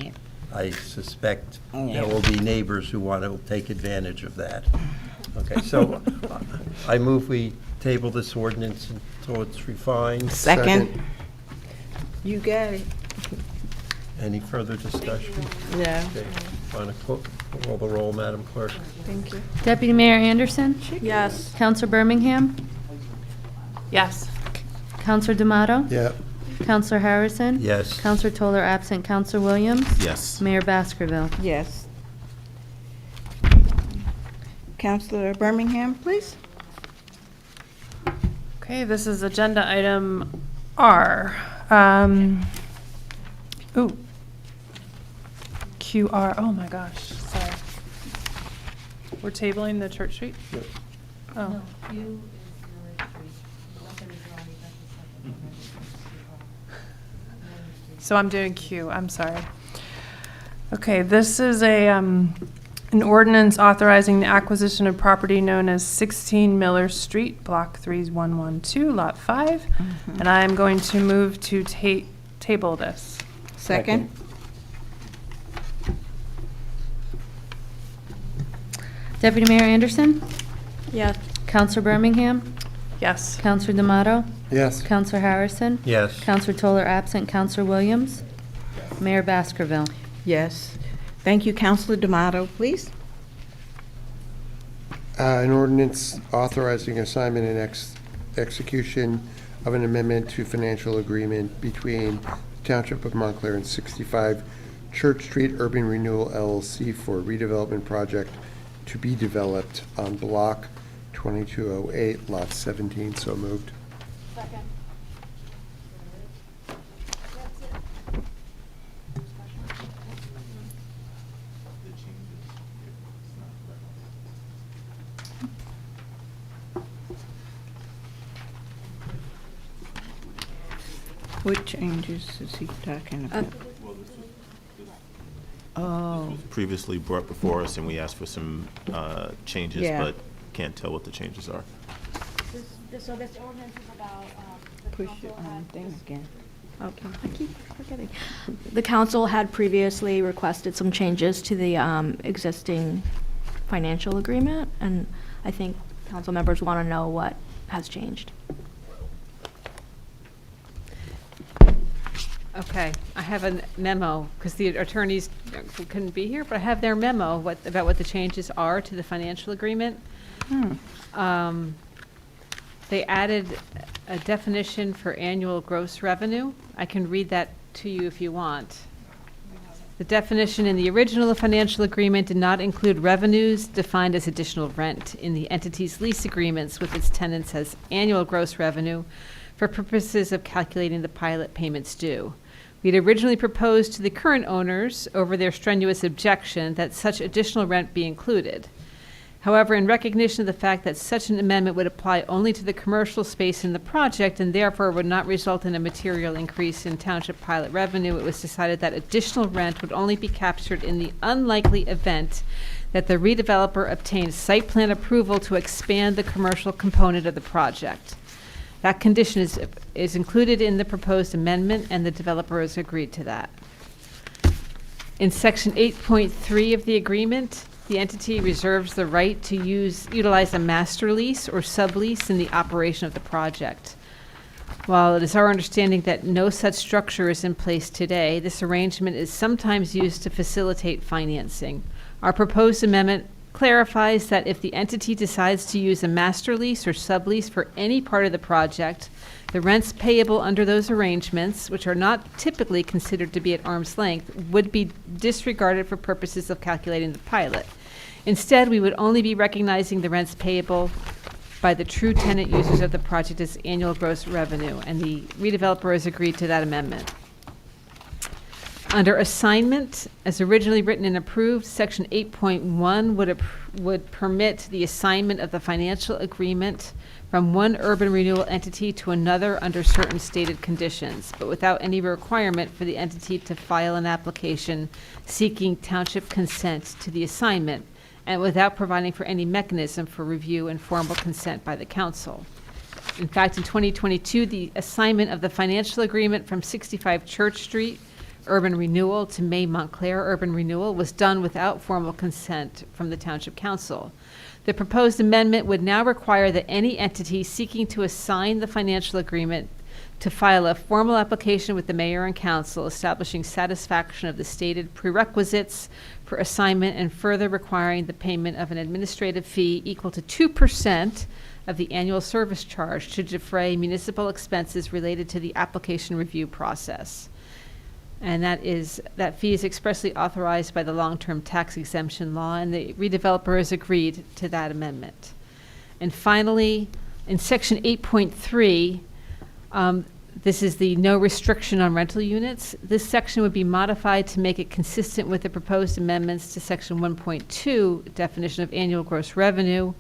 I suspect there will be neighbors who want to take advantage of that. Okay, so I move we table this ordinance until it's refined. Second. You got it. Any further discussion? Yeah. Okay. Want to call the roll, Madam Clerk? Thank you. Deputy Mayor Anderson? Yes. Counselor Birmingham? Yes. Counselor D'Amato? Yeah. Counselor Harrison? Yes. Counselor Toller absent. Counselor Williams? Yes. Mayor Baskerville? Yes. Counselor Birmingham, please. Okay, this is agenda item R. QR, oh my gosh, sorry. We're tabling the Church Street? Yep. Oh. So I'm doing Q, I'm sorry. Okay, this is an ordinance authorizing the acquisition of property known as 16 Miller Street, Block 3112, Lot 5. And I am going to move to table this. Second. Deputy Mayor Anderson? Yes. Counselor Birmingham? Yes. Counselor D'Amato? Yes. Counselor Harrison? Yes. Counselor Toller absent. Counselor Williams? Mayor Baskerville? Yes. Thank you. Counselor D'Amato, please. An ordinance authorizing assignment and execution of an amendment to financial agreement between the Township of Montclair and 65 Church Street Urban Renewal LLC for a redevelopment project to be developed on Block 2208, Lot 17. So moved. What changes is he talking about? Oh, Previously brought before us, and we asked for some changes, Yeah. but can't tell what the changes are. So this ordinance is about, push it on thing again. okay, I keep forgetting. The council had previously requested some changes to the existing financial agreement, and I think council members want to know what has changed. Okay, I have a memo, because the attorneys couldn't be here, but I have their memo about what the changes are to the financial agreement. They added a definition for annual gross revenue. I can read that to you if you want. The definition in the original financial agreement did not include revenues defined as additional rent in the entity's lease agreements with its tenants as annual gross revenue for purposes of calculating the pilot payments due. We had originally proposed to the current owners, over their strenuous objection, that such additional rent be included. However, in recognition of the fact that such an amendment would apply only to the commercial space in the project and therefore would not result in a material increase in township pilot revenue, it was decided that additional rent would only be captured in the unlikely event that the redeveloper obtained site plan approval to expand the commercial component of the project. That condition is included in the proposed amendment, and the developer has agreed to that. In Section 8.3 of the agreement, the entity reserves the right to utilize a master lease or sublease in the operation of the project. While it is our understanding that no such structure is in place today, this arrangement is sometimes used to facilitate financing. Our proposed amendment clarifies that if the entity decides to use a master lease or sublease for any part of the project, the rents payable under those arrangements, which are not typically considered to be at arm's length, would be disregarded for purposes of calculating the pilot. Instead, we would only be recognizing the rents payable by the true tenant users of the project as annual gross revenue, and the redeveloper has agreed to that amendment. Under assignment, as originally written and approved, Section 8.1 would permit the assignment of the financial agreement from one urban renewal entity to another under certain stated conditions, but without any requirement for the entity to file an application seeking township consent to the assignment, and without providing for any mechanism for review and formal consent by the council. In fact, in 2022, the assignment of the financial agreement from 65 Church Street Urban Renewal to May Montclair Urban Renewal was done without formal consent from the Township Council. The proposed amendment would now require that any entity seeking to assign the financial agreement to file a formal application with the mayor and council establishing satisfaction of the stated prerequisites for assignment and further requiring the payment of an administrative fee equal to 2% of the annual service charge to defray municipal expenses related to the application review process. And that fee is expressly authorized by the long-term tax exemption law, and the redeveloper has agreed to that amendment. And finally, in Section 8.3, this is the no restriction on rental units. This section would be modified to make it consistent with the proposed amendments to Section 1.2 definition of annual gross revenue,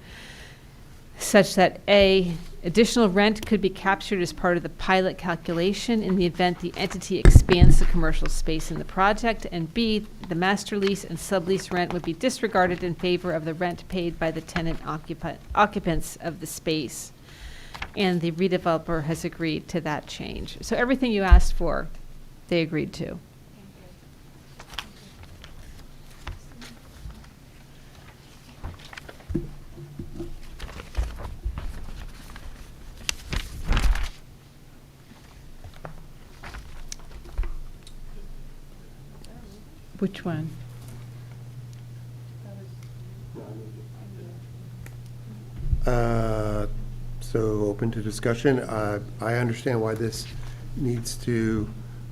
such that A, additional rent could be captured as part of the pilot calculation in the event the entity expands the commercial space in the project, and B, the master lease and sublease rent would be disregarded in favor of the rent paid by the tenant occupants of the space. And the redeveloper has agreed to that change. So everything you asked for, they agreed to. Which one? So open to discussion. I understand why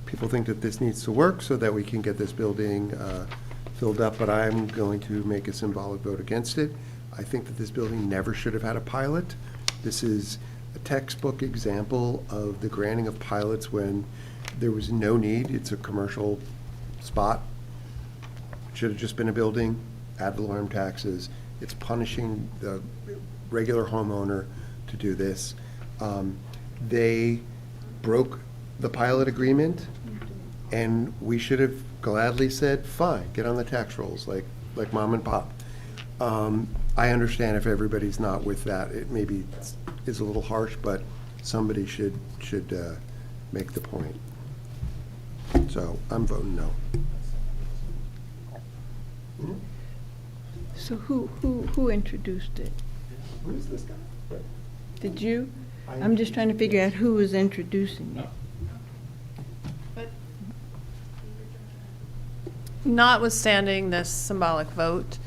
people think that this needs to work so that we can get this building filled up, but I'm going to make a symbolic vote against it. I think that this building never should have had a pilot. This is a textbook example of the granting of pilots when there was no need. It's a commercial spot. Should have just been a building, ad valorem taxes. It's punishing the regular homeowner to do this. They broke the pilot agreement, and we should have gladly said, fine, get on the tax rolls, like mom and pop. I understand if everybody's not with that, it maybe is a little harsh, but somebody should make the point. So I'm voting no. So who introduced it? Who is this guy? Did you? I'm just trying to figure out who was introducing it. Notwithstanding this symbolic vote,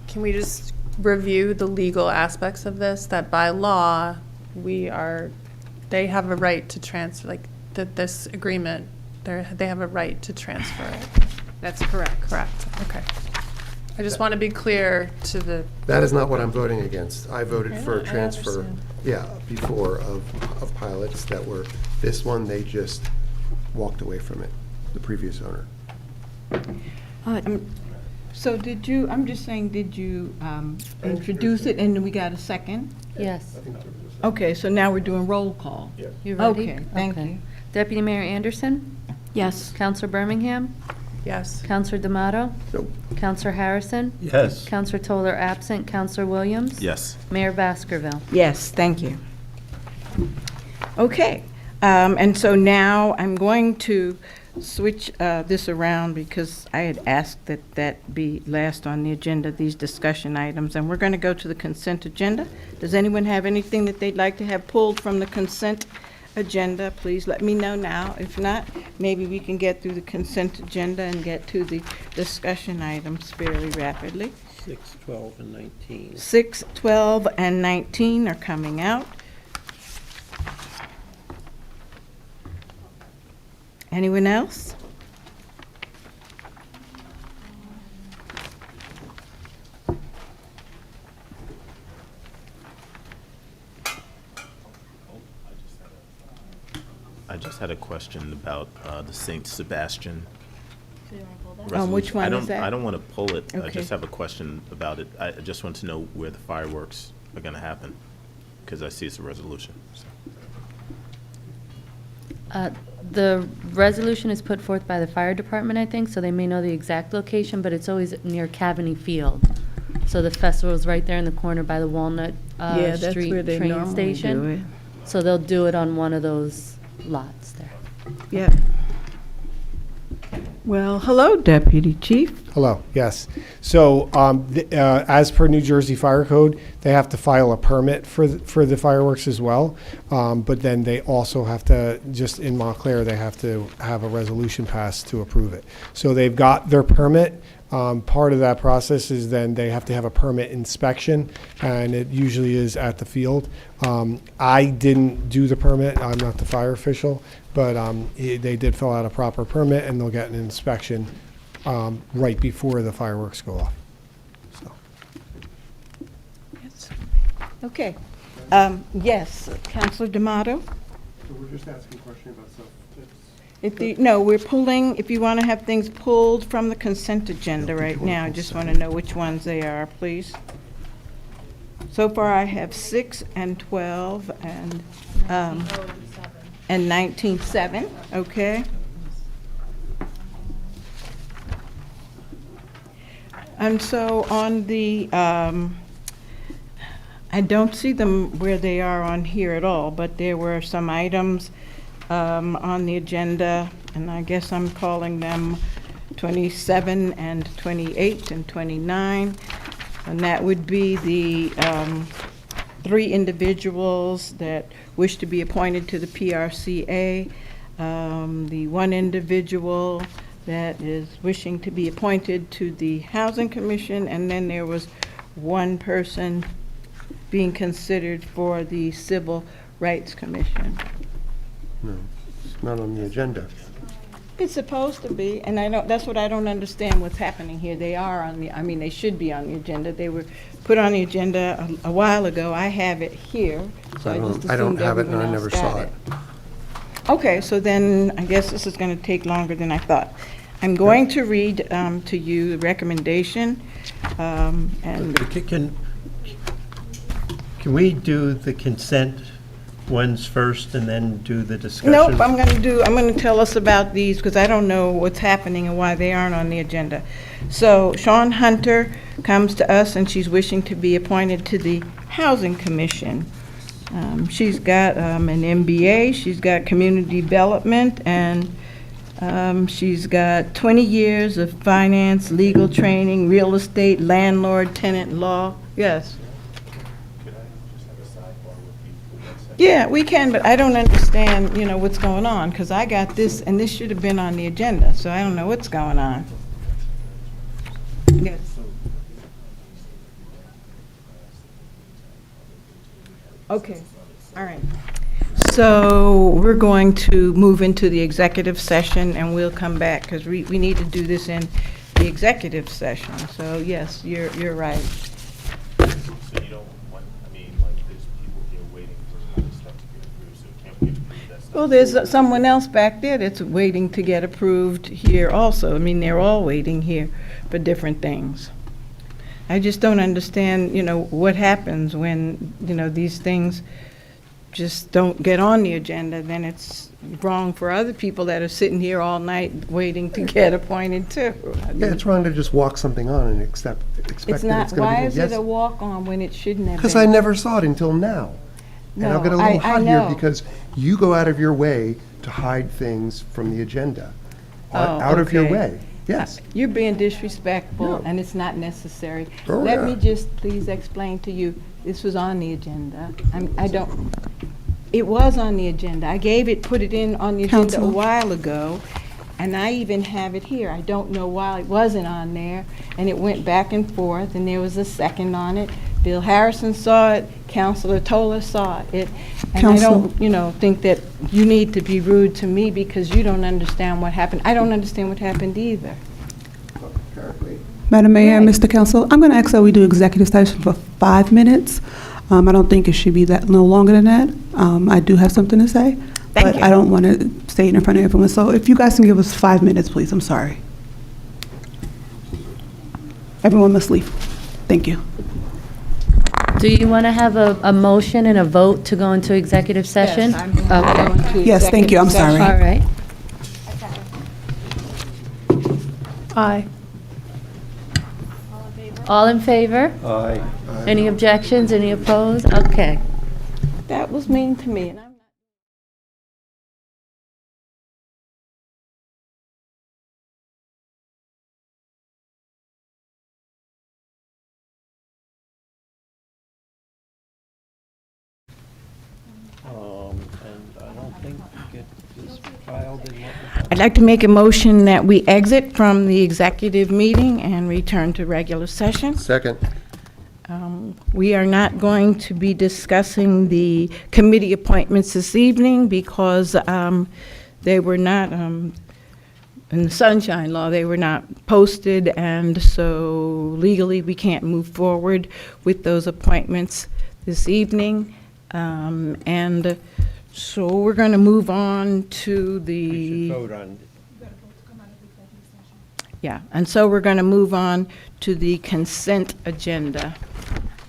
can we just review the legal aspects of this? That by law, they have a right to transfer, like, this agreement, they have a right to transfer it. That's correct. Correct, okay. I just want to be clear to the. That is not what I'm voting against. I voted for a I transfer, understand. before of pilots that were, this one, they just walked away from it, the previous owner. So did you, I'm just saying, did you introduce it and we got a second? Yes. Okay, so now we're doing roll call. You ready? Okay, thank Okay. you. Deputy Mayor Anderson? Yes. Counselor Birmingham? Yes. Counselor D'Amato? Nope. Counselor Harrison? Yes. Counselor Toller absent. Counselor Williams? Yes. Mayor Baskerville? Yes, thank you. Okay, and so now I'm going to switch this around because I had asked that that be last on the agenda, these discussion items, and we're going to go to the consent agenda. Does anyone have anything that they'd like to have pulled from the consent agenda? Please let me know now. If not, maybe we can get through the consent agenda and get to the discussion items fairly rapidly. 6, 12, and 19. 6, 12, and 19 are coming out. Anyone else? I just had a question about the St. Sebastian. Which one is that? I don't want to pull it. I Okay. just have a question about it. I just want to know where the fireworks are going to happen, because I see it's a resolution. so. The resolution is put forth by the fire department, I think, so they may know the exact location, but it's always near Cavaney Field. So the festival's right there in the corner by the Walnut Yeah, that's Street where they train normally station. do it. So they'll do it on one of those lots there. Yeah. Well, hello, Deputy Chief. Hello, yes. So, as per New Jersey Fire Code, they have to file a permit for the fireworks as well. But then they also have to, just in Montclair, they have to have a resolution passed to approve it. So they've got their permit. Part of that process is then they have to have a permit inspection, and it usually is at the field. I didn't do the permit. I'm not the fire official, but they did fill out a proper permit, and they'll get an inspection right before the fireworks go off. So. Okay. Yes, Counselor D'Amato? So we're just asking a question about stuff No, we're pulling, if you want to have things pulled from the consent agenda right now, I just want to know which ones they are, please. So far, I have 6 and 12 and 19.7, okay? And so on the, I don't see them where they are on here at all, but there were some items on the agenda, and I guess I'm calling them 27 and 28 and 29. And that would be the 3 individuals that wish to be appointed to the PRCA, the 1 individual that is wishing to be appointed to the Housing Commission, and then there was one person being considered for the Civil Rights Commission. No, it's not on the agenda. It's supposed to be, and that's what I don't understand what's happening here. They are on the, I mean, they should be on the agenda. They were put on the agenda a while ago. I have it here, so I just I don't assumed have it, and everyone I else never got saw it. it. Okay, so then I guess this is going to take longer than I thought. I'm going to read to you the recommendation, and Can we do the consent ones first and then do the discussion? nope, I'm going to tell us about these because I don't know what's happening and why they aren't on the agenda. So Sean Hunter comes to us and she's wishing to be appointed to the Housing Commission. She's got an MBA, she's got community development, and she's got 20 years of finance, legal training, real estate, landlord, tenant law. Yes. Yeah, we can, but I don't understand, what's going on, because I got this, and this should have been on the agenda, so I don't know what's going on. Yes. Okay, all right. So we're going to move into the executive session, and we'll come back, because we need to do this in the executive session. So yes, you're right. So you don't want, there's people here waiting for other stuff to get approved, so can't we approve that stuff? Well, there's someone else back there that's waiting to get approved here also. I mean, they're all waiting here for different things. I just don't understand, what happens when, these things just don't get on the agenda. Then it's wrong for other people that are sitting here all night waiting to get appointed too. Yeah, it's wrong to just walk something on and expect It's that not, it's going to be why is yes. it a walk-on when it shouldn't have been? Because I never saw it until now. And I'll No, get a little I hot here know. because you go out of your way to hide things from the agenda. Out of your okay. way, yes. You're being disrespectful, No. and it's not necessary. Oh, Let me yeah. just please explain to you, this was on the agenda. It was on the agenda. I put it in on the agenda a Counsel. while ago, and I even have it here. I don't know why it wasn't on there, and it went back and forth, and there was a second on it. Bill Harrison saw it, Councilor Tola saw it. And I Counsel. don't, think that you need to be rude to me because you don't understand what happened. I don't understand what happened either. Madam Mayor, Right. Mr. Council, I'm going to ask that we do executive session for 5 minutes. I don't think it should be that no longer than that. I do have something to say, Thank but you. I don't want to say it in front of everyone. So if you guys can give us 5 minutes, please. I'm sorry. Everyone must leave. Thank you. Do you want to have a motion and a vote to go into executive session? Yes, I'm going Okay. to Yes, thank you. I'm executive sorry. All right. Aye. All in favor? Aye. Any objections? Any opposed? Okay. session. That was mean to me, and I'm not. And I don't think it is filed in what I'd like to make a motion that we exit from the executive meeting and return to regular session. Second. We are not going to be discussing the committee appointments this evening because they were not, in the Sunshine Law, they were not posted, and so legally, we can't move forward with those appointments this evening. And so we're going to move on to we E. the... should vote on. Yeah, and so we're going to move on to the consent agenda.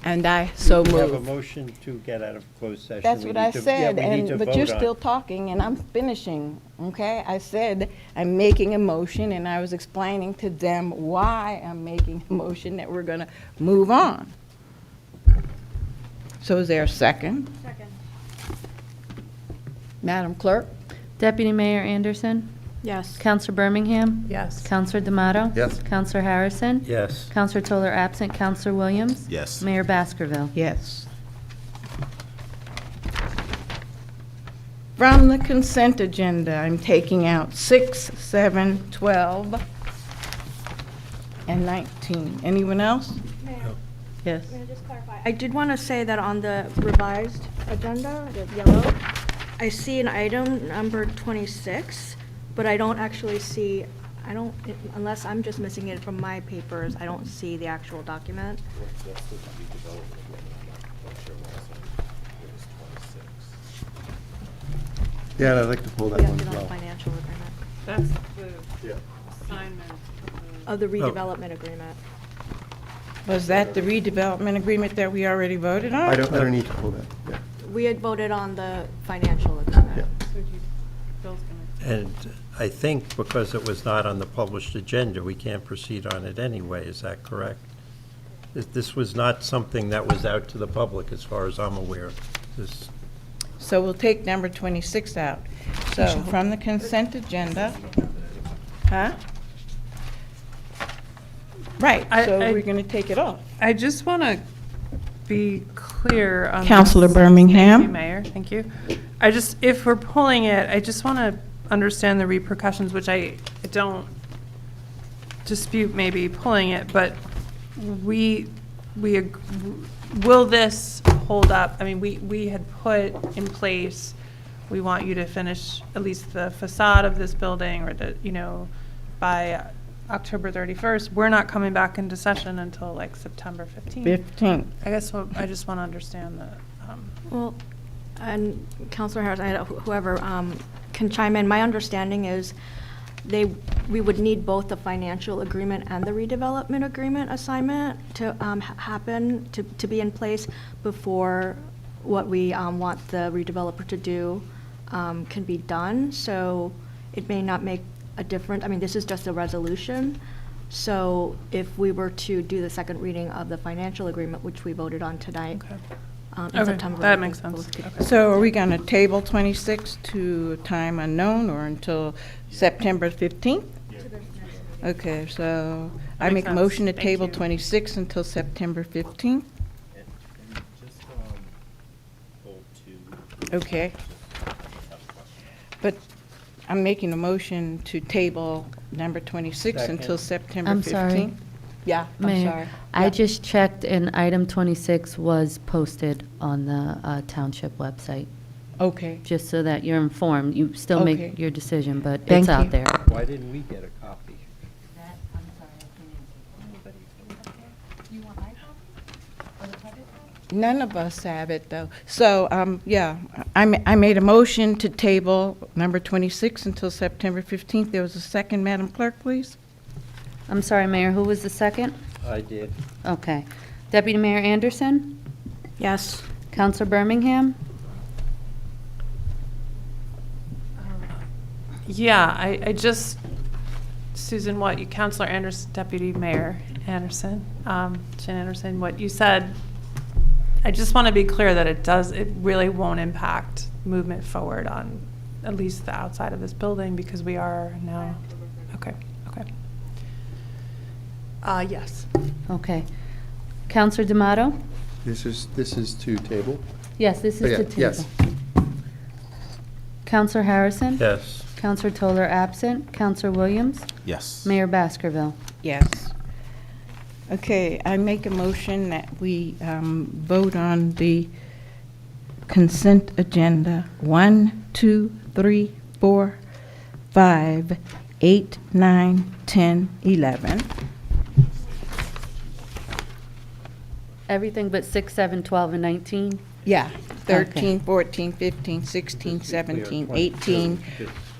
And I so We have a move. motion to get out of closed session. That's We what need I to- said, yeah, we need to but you're vote on still it. talking, and I'm finishing, okay? I said I'm making a motion, and I was explaining to them why I'm making a motion that we're going to move on. So is there a second? Second. Madam Clerk? Deputy Mayor Anderson? Yes. Counselor Birmingham? Yes. Counselor D'Amato? Yes. Counselor Harrison? Yes. Counselor Toller absent. Counselor Williams? Yes. Mayor Baskerville? Yes. From the consent agenda, I'm taking out 6, 7, 12, and 19. Anyone else? Yes. May I just clarify? I did want to say that on the revised agenda, the yellow, I see an item number 26, but I don't actually see, unless I'm just missing it from my papers, I don't see the actual document. Yeah, I'd like to pull that We one have as it on well. financial agreement. That's the assignment. Of the redevelopment agreement. Was that the redevelopment agreement that we already voted on? I don't need to pull that, yeah. We had voted on the financial agreement. And I think because it was not on the published agenda, we can't proceed on it anyway, is that correct? This was not something that was out to the public, as far as I'm aware. This, So we'll take number 26 out. So from the consent agenda, huh? Right, so we're going to take it off. I just want to be clear on. Counselor this. Birmingham. Thank you, Mayor, thank you. If we're pulling it, I just want to understand the repercussions, which I don't dispute maybe pulling it, but will this hold up? I mean, we had put in place, we want you to finish at least the facade of this building, or by October 31st. We're not coming back into session until like September 15th. 15th. I guess I just want to understand that. Well, and Councilor Harris, whoever can chime in, my understanding is we would need both the financial agreement and the redevelopment agreement assignment to happen, to be in place before what we want the redeveloper to do can be done. So it may not make a difference. I mean, this is just a resolution. So if we were to do the second reading of the financial agreement, which we voted on tonight, in September. That makes sense. So are we going to table 26 to a time unknown or until September 15th? Okay, so I Makes make a sense. motion to Thank table you. 26 until September 15th. Okay. But I'm making a motion to table number 26 until September 15th. I'm sorry. Yeah, I'm Mayor, sorry. I Yeah. just checked, and item 26 was posted on the township website, Okay. just so that you're informed. You still Okay. make your decision, but Thank it's out you. there. why didn't we get a copy? None of us have it, though. So, yeah, I made a motion to table number 26 until September 15th. There was a second, Madam Clerk, please. I'm sorry, Mayor, who was the second? I did. Okay. Deputy Mayor Anderson? Yes. Counselor Birmingham? Yeah, I just, Susan, Counselor Anderson, Deputy Mayor Anderson, Jan Anderson, what you said, I just want to be clear that it really won't impact movement forward on at least the outside of this building, because we are now, okay. Yes. Okay. Counselor D'Amato? This is to table? Yes, this Oh, is yeah, the table. yes. Counselor Harrison? Yes. Counselor Toller absent. Counselor Williams? Yes. Mayor Baskerville? Yes. Okay, I make a motion that we vote on the consent agenda 1, 2, 3, 4, 5, 8, 9, 10, 11. Everything but 6, 7, 12, and 19? Yeah, 13, Okay. 14, 15, 16, 17, 22. 18,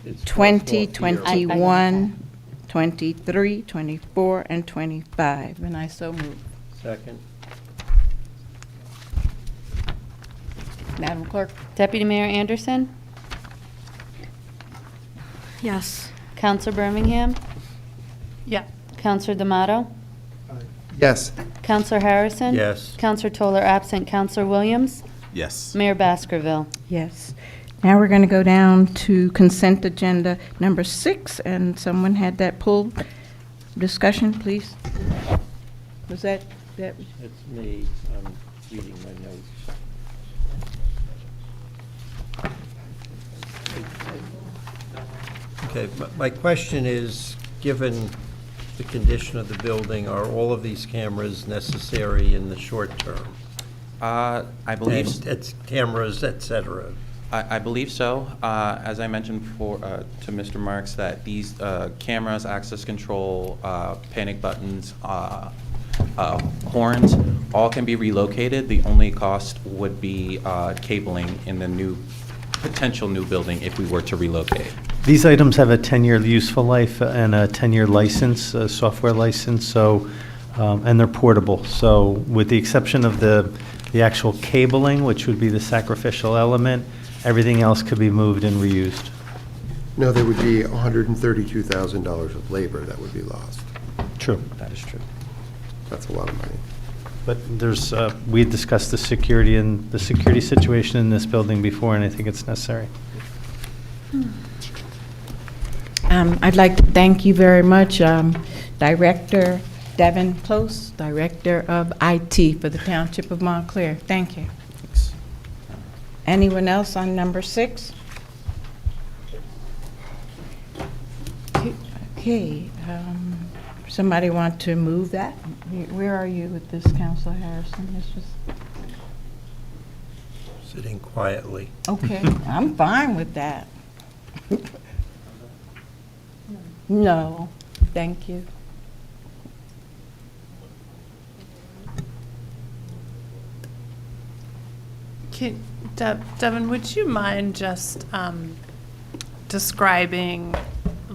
It's 20, off here. 21, 23, 24, and 25, and I so move. Second. Madam Clerk? Deputy Mayor Anderson? Yes. Counselor Birmingham? Yeah. Counselor D'Amato? Yes. Counselor Harrison? Yes. Counselor Toller absent. Counselor Williams? Yes. Mayor Baskerville? Yes. Now we're going to go down to consent agenda number 6, and someone had that pulled. Discussion, please. Was that? It's me. I'm reading my notes. Okay, my question is, given the condition of the building, are all of these cameras necessary in the short term? I believe, And it's cameras, et cetera. I believe so. As I mentioned before to Mr. Marks, that these cameras, access control, panic buttons, horns, all can be relocated. The only cost would be cabling in the potential new building if we were to relocate. These items have a 10-year useful life and a 10-year license, a software license, so, and they're portable. So with the exception of the actual cabling, which would be the sacrificial element, everything else could be moved and reused. No, there would be $132,000 of labor that would be lost. True. That is true. That's a lot of money. But there's, we discussed the security and the security situation in this building before, and I think it's necessary. I'd like to thank you very much, Director Devin Close, Director of IT for the Township of Montclair. Thank you. Thanks. Anyone else on number 6? Okay, somebody want to move that? Where are you with this, Councilor Harrison? This was, Sitting quietly. okay, I'm fine with that. No, thank you. Devin, would you mind just describing,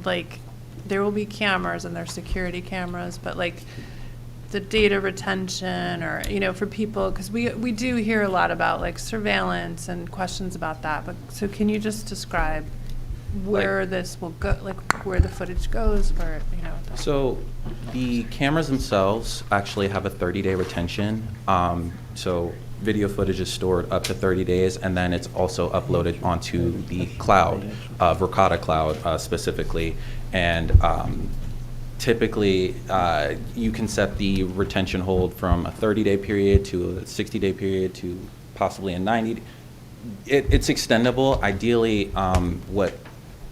like, there will be cameras and there's security cameras, but like the data retention or, you know, for people, because we do hear a lot about like surveillance and questions about that, but so can you just describe where this will go, like where the footage goes, where, you know? So the cameras themselves actually have a 30-day retention. So video footage is stored up to 30 days, and then it's also uploaded onto the cloud, Verkada Cloud specifically. And typically, you can set the retention hold from a 30-day period to a 60-day period to possibly a 90. It's extendable. Ideally,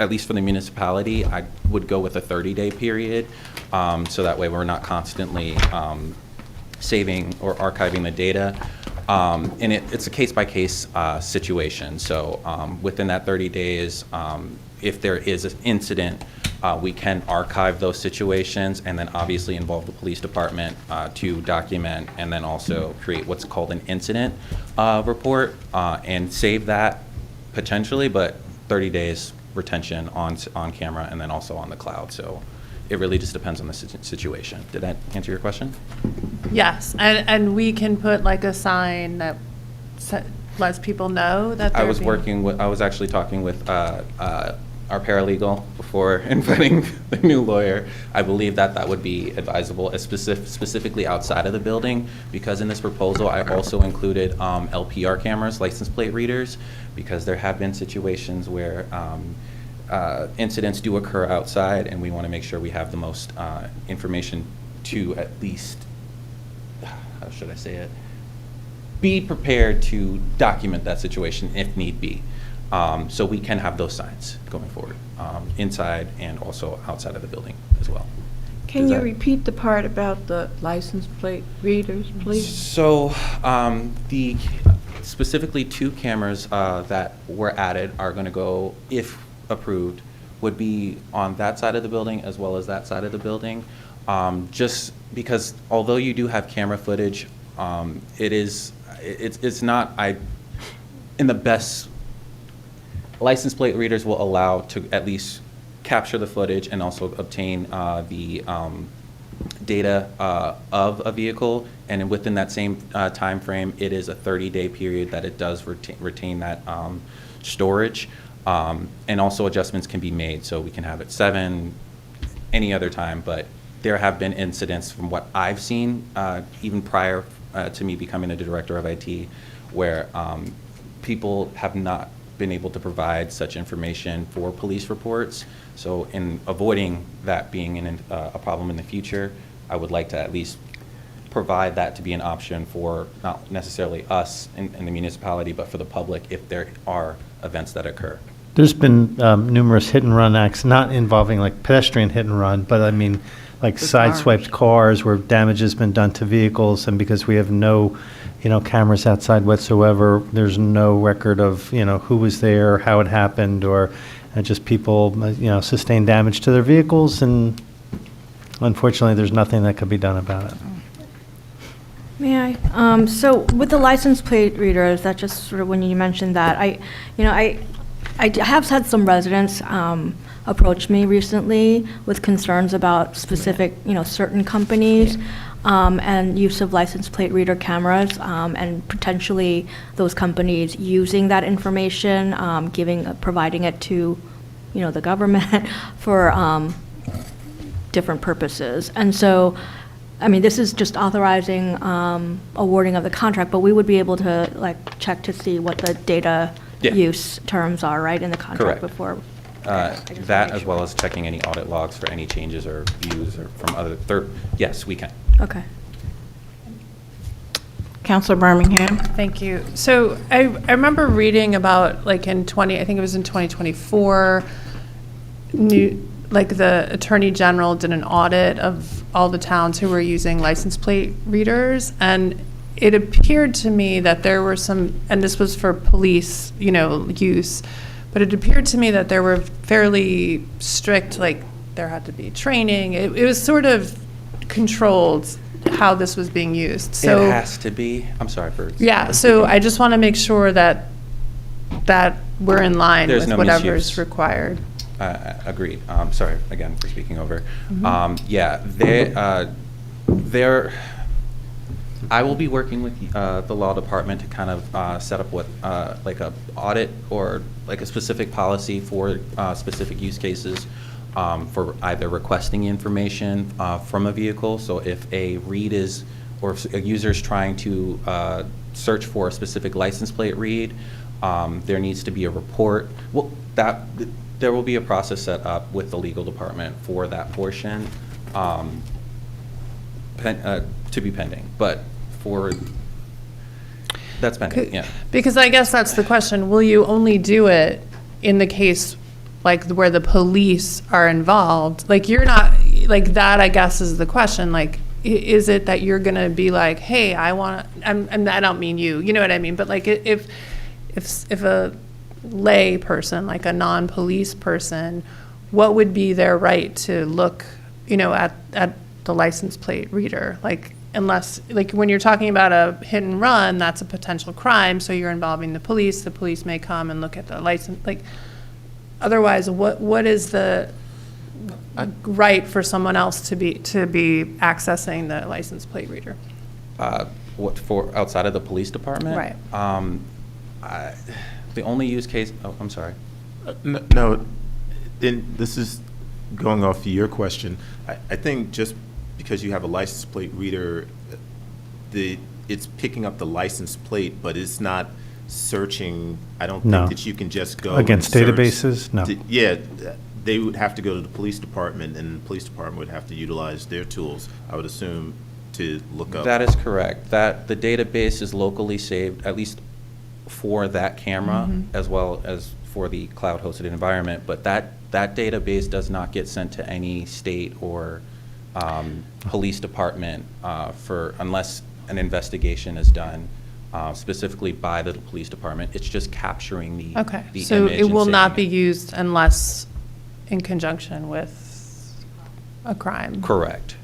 at least for the municipality, I would go with a 30-day period, so that way we're not constantly saving or archiving the data. And it's a case-by-case situation. So within that 30 days, if there is an incident, we can archive those situations and then obviously involve the police department to document and then also create what's called an incident report and save that potentially, but 30 days retention on camera and then also on the cloud. So it really just depends on the situation. Did that answer your question? Yes, and we can put like a sign that lets people know that I was actually talking with our paralegal before inviting the new lawyer. I believe that would be advisable, specifically outside of the building, because in this proposal I also included LPR cameras, license plate readers, because there have been situations where incidents do occur outside, and we want to make sure we have the most information to at least, how should I say it, be prepared to document that situation if need be. So we can have those signs going forward, inside and also outside of the building as well. Can you repeat the part about the license plate readers, please? So the specifically 2 cameras that were added are going to go, if approved, would be on that side of the building as well as that side of the building. Just because although you do have camera footage, it's not in the best. License plate readers will allow to at least capture the footage and also obtain the data of a vehicle, and within that same time frame, it is a 30-day period that it does retain that storage, and also adjustments can be made, so we can have it 7 any other time, but there have been incidents from what I've seen, even prior to me becoming a director of IT, where people have not been able to provide such information for police reports. So in avoiding that being a problem in the future, I would like to at least provide that to be an option for not necessarily us in the municipality, but for the public if there are events that occur. There's been numerous hit-and-run acts, not involving like pedestrian hit-and-run, but I mean, like sideswiped cars where damage has been done to vehicles, and because we have no, cameras outside whatsoever, there's no record of, who was there, how it happened, or just people, sustain damage to their vehicles, and unfortunately, there's nothing that could be done about it. May I? So with the license plate readers, that just sort of when you mentioned that, I have had some residents approach me recently with concerns about specific, certain companies and use of license plate reader cameras, and potentially those companies using that information, providing it to, the government for different purposes. And so, I mean, this is just authorizing awarding of the contract, but we would be able to check to see what the data use terms are, right, in the contract Correct. before. That as well as checking any audit logs for any changes or views or from other yes, we can. Okay. Counselor Birmingham? Thank you. So I remember reading about, I think it was in 2024, the Attorney General did an audit of all the towns who were using license plate readers, and it appeared to me that there were some, and this was for police, use, but it appeared to me that there were fairly strict, there had to be training. It was sort of controlled how this was being used. So it has to be. I'm sorry for. Yeah. So I just want to make sure that we're in line There's with no whatever misuse. is required. Agreed. Sorry again for speaking over. Mm-hmm. I will be working with the law department to kind of set up what a audit or a specific policy for specific use cases for either requesting information from a vehicle. So if a read is, or if a user is trying to search for a specific license plate read, there needs to be a report. Well, there will be a process set up with the legal department for that portion to be pending, but that's pending, yeah. Because I guess that's the question. Will you only do it in the case where the police are involved? You're not, that I guess is the question. Is it that you're going to be hey, I want to, and I don't mean you know what I mean? But if a lay person, a non-police person, what would be their right to look, at the license plate reader? Unless, when you're talking about a hit and run, that's a potential crime, so you're involving the police may come and look at the license, otherwise, what is the right for someone else to be accessing the license plate reader? What, for outside of the police department? Right. The only use case, I'm sorry. No, this is going off your question. I think just because you have a license plate reader, it's picking up the license plate, but it's not searching. I don't think that you can just go against and search. databases. No. Yeah, they would have to go to the police department, and the police department would have to utilize their tools, I would assume, to look up. That is correct. That the database is locally saved, at least for that camera, as well as for the cloud-hosted environment. But that database does not get sent to any state or police department unless an investigation is done specifically by the police department. It's just capturing the So image it will and not saving be used unless in conjunction with a crime. Correct.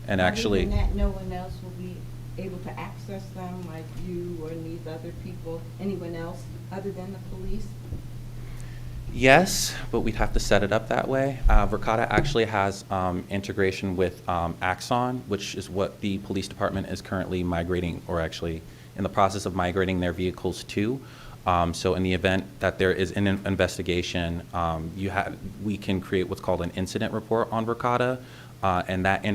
And actually, Other than that, no one else will be able to access them, like you or these other people, anyone else other than the police? yes, but we'd have to set it up that way. Verkada actually has integration with Axon, which is what the police department is currently migrating, or actually in the process of migrating their vehicles to. So in the event that there is an investigation, we can create what's called an incident report on Verkada, and that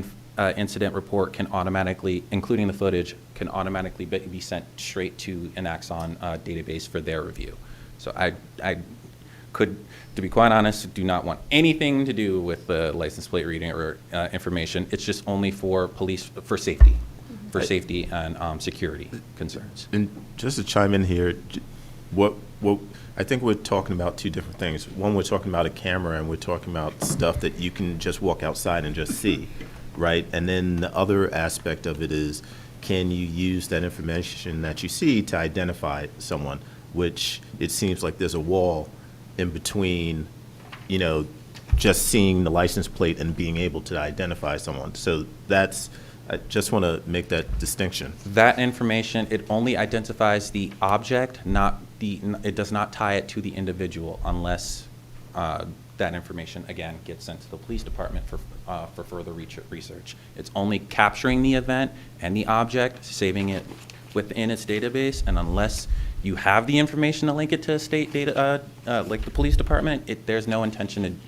incident report can automatically, including the footage, can automatically be sent straight to an Axon database for their review. So I could, to be quite honest, do not want anything to do with the license plate reading or information. It's just only for police, for safety and security concerns. And just to chime in here, what, I think we're talking about two different things. One, we're talking about a camera, and we're talking about stuff that you can just walk outside and just see, right? And then the other aspect of it is, can you use that information that you see to identify someone, which it seems like there's a wall in between, you know, just seeing the license plate and being able to identify someone. So that's, I just want to make that distinction. That information, it only identifies the object, not it does not tie it to the individual unless that information, again, gets sent to the police department for further research. It's only capturing the event and the object, saving it within its database, and unless you have the information to link it to a state data, like the police department, there's no intention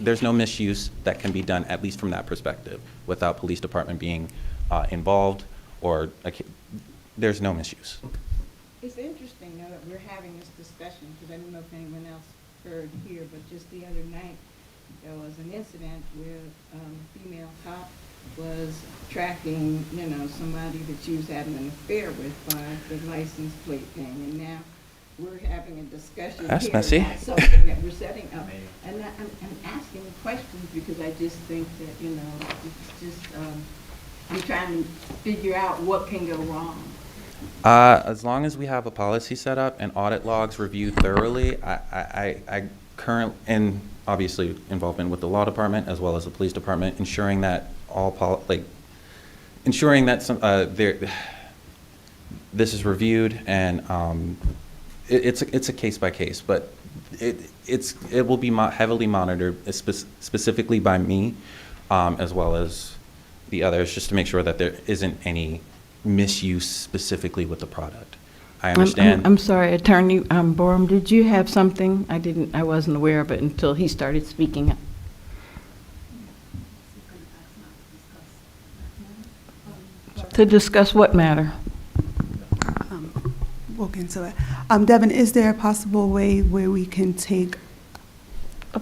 there's no misuse that can be done, at least from that perspective, without police department being involved, or there's no misuse. It's interesting, though, that we're having this discussion, because I don't know if anyone else heard here, but just the other night, there was an incident where a female cop was tracking, you know, somebody that she was having an affair with by the license plate thing, and now we're having a discussion That's here messy. about something that we're setting up. And I'm asking questions because I just think that, you know, it's just, I'm trying to figure out what can go wrong. As long as we have a policy set up and audit logs reviewed thoroughly, I currently, and obviously involvement with the law department as well as the police department, ensuring that ensuring that this is reviewed, and it's a case by case, but it will be heavily monitored, specifically by me, as well as the others, just to make sure that there isn't any misuse specifically with the product. I understand. I'm sorry, Attorney Borroum, did you have something? I wasn't aware of it until he started speaking. To discuss what matter? We'll get into it. Devin, is there a possible way where we can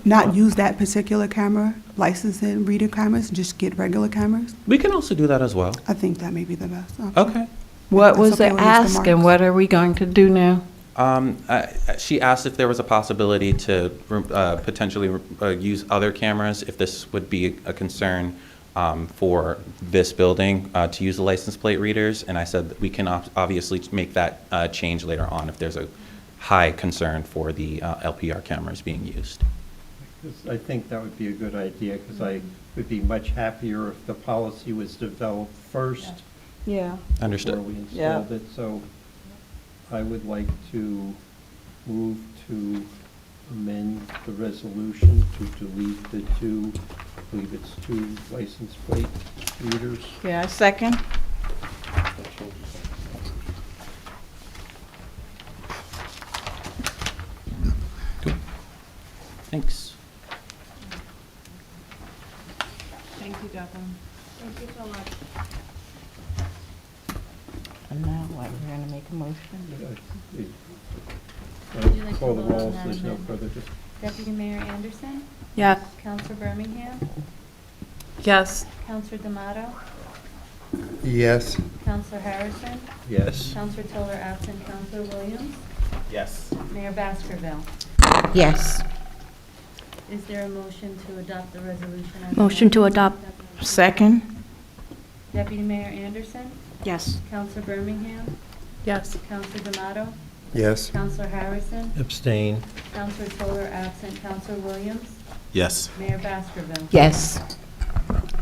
not use that particular camera, license and reader cameras, and just get regular cameras? We can also do that as well. I think that may be the best option. Okay. What was the okay with Mr. ask, and Marks? what are we going to do now? She asked if there was a possibility to potentially use other cameras, if this would be a concern for this building, to use the license plate readers, and I said that we can obviously make that change later on if there's a high concern for the LPR cameras being used. I think that would be a good idea, because I would be much happier if the policy was developed first. Yeah. Understood. Before we installed it, so I would like to move to amend the resolution to delete the two, I believe it's two license plate readers. Yeah, second. Thanks. Thank you, Devin. Thank you so much. And now what, we're going to make a motion? Would you like to Call the vote on roll, that so there's no amendment? further discussion. Deputy Mayor Anderson? Yes. Counselor Birmingham? Yes. Counselor D'Amato? Yes. Counselor Harrison? Yes. Counselor Toller absent. Counselor Williams? Yes. Mayor Baskerville? Yes. Is there a motion to adopt the resolution? as Motion to amended? adopt. Second? Deputy Mayor Anderson? Yes. Counselor Birmingham? Yes. Counselor D'Amato? Yes. Counselor Harrison? Abstain. Counselor Toller absent. Counselor Williams? Yes. Mayor Baskerville? Yes.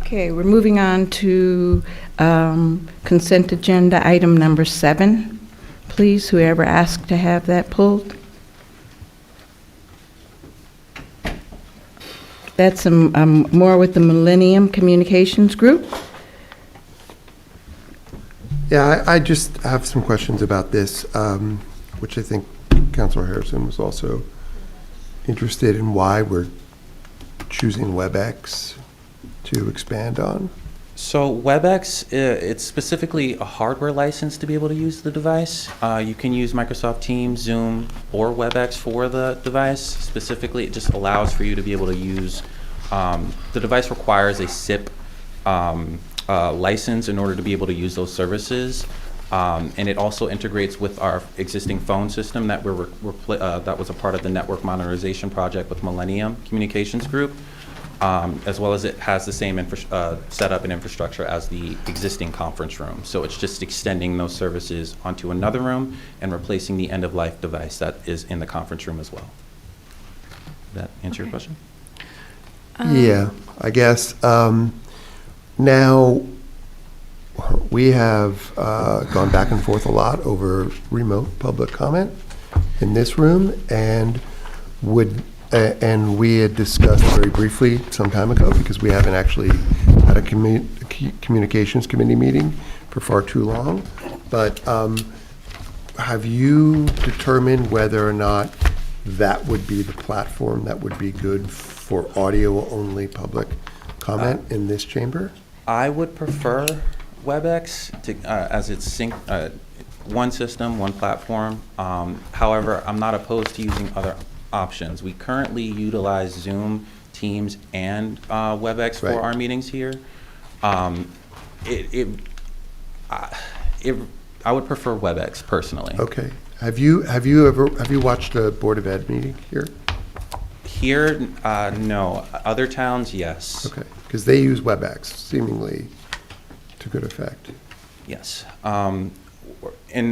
Okay, we're moving on to consent agenda item number 7. Please, whoever asked to have that pulled. That's more with the Millennium Communications Group. Yeah, I just have some questions about this, which I think Councilor Harrison was also interested in, why we're choosing Webex to expand on. So Webex, it's specifically a hardware license to be able to use the device. You can use Microsoft Teams, Zoom, or Webex for the device. Specifically, it just allows for you to be able to use, the device requires a SIP license in order to be able to use those services. And it also integrates with our existing phone system that that was a part of the network modernization project with Millennium Communications Group, as well as it has the same setup and infrastructure as the existing conference room. So it's just extending those services onto another room and replacing the end-of-life device that is in the conference room as well. Does that answer your question? Yeah, I guess. Now, we have gone back and forth a lot over remote public comment in this room, and we had discussed very briefly some time ago, because we haven't actually had a communications committee meeting for far too long. But have you determined whether or not that would be the platform that would be good for audio-only public comment in this chamber? I would prefer Webex as it's one system, one platform. However, I'm not opposed to using other options. We currently utilize Zoom, Teams, and Webex for our meetings here. I would prefer Webex personally. Okay. Have you watched a Board of Ed meeting here? Here, no. Other towns, yes. Okay, because they use Webex seemingly to good effect. Yes. And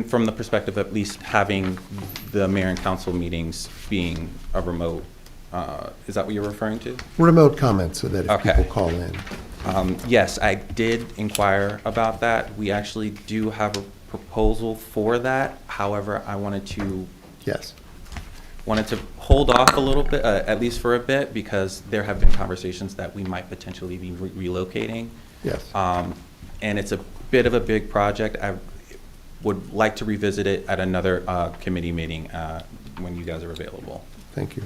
from the perspective, at least having the mayor and council meetings being a remote, is that what you're referring to? Remote comment, so that if people call in. Yes, I did inquire about that. We actually do have a proposal for that. However, I wanted to hold off a little bit, at least for a bit, because there have been conversations that we might potentially be relocating. Yes. And it's a bit of a big project. I would like to revisit it at another committee meeting when you guys are available. Thank you.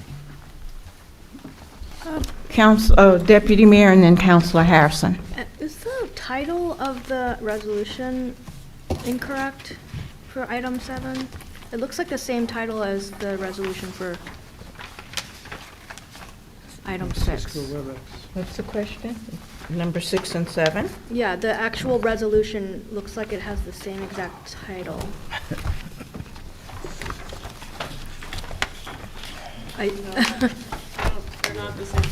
Deputy Mayor and then Councilor Harrison. Is the title of the resolution incorrect for item 7? It looks like the same title as the resolution for item 6. What's the question? Number 6 and 7? Yeah, the actual resolution looks like it has the same exact title. They're not the same.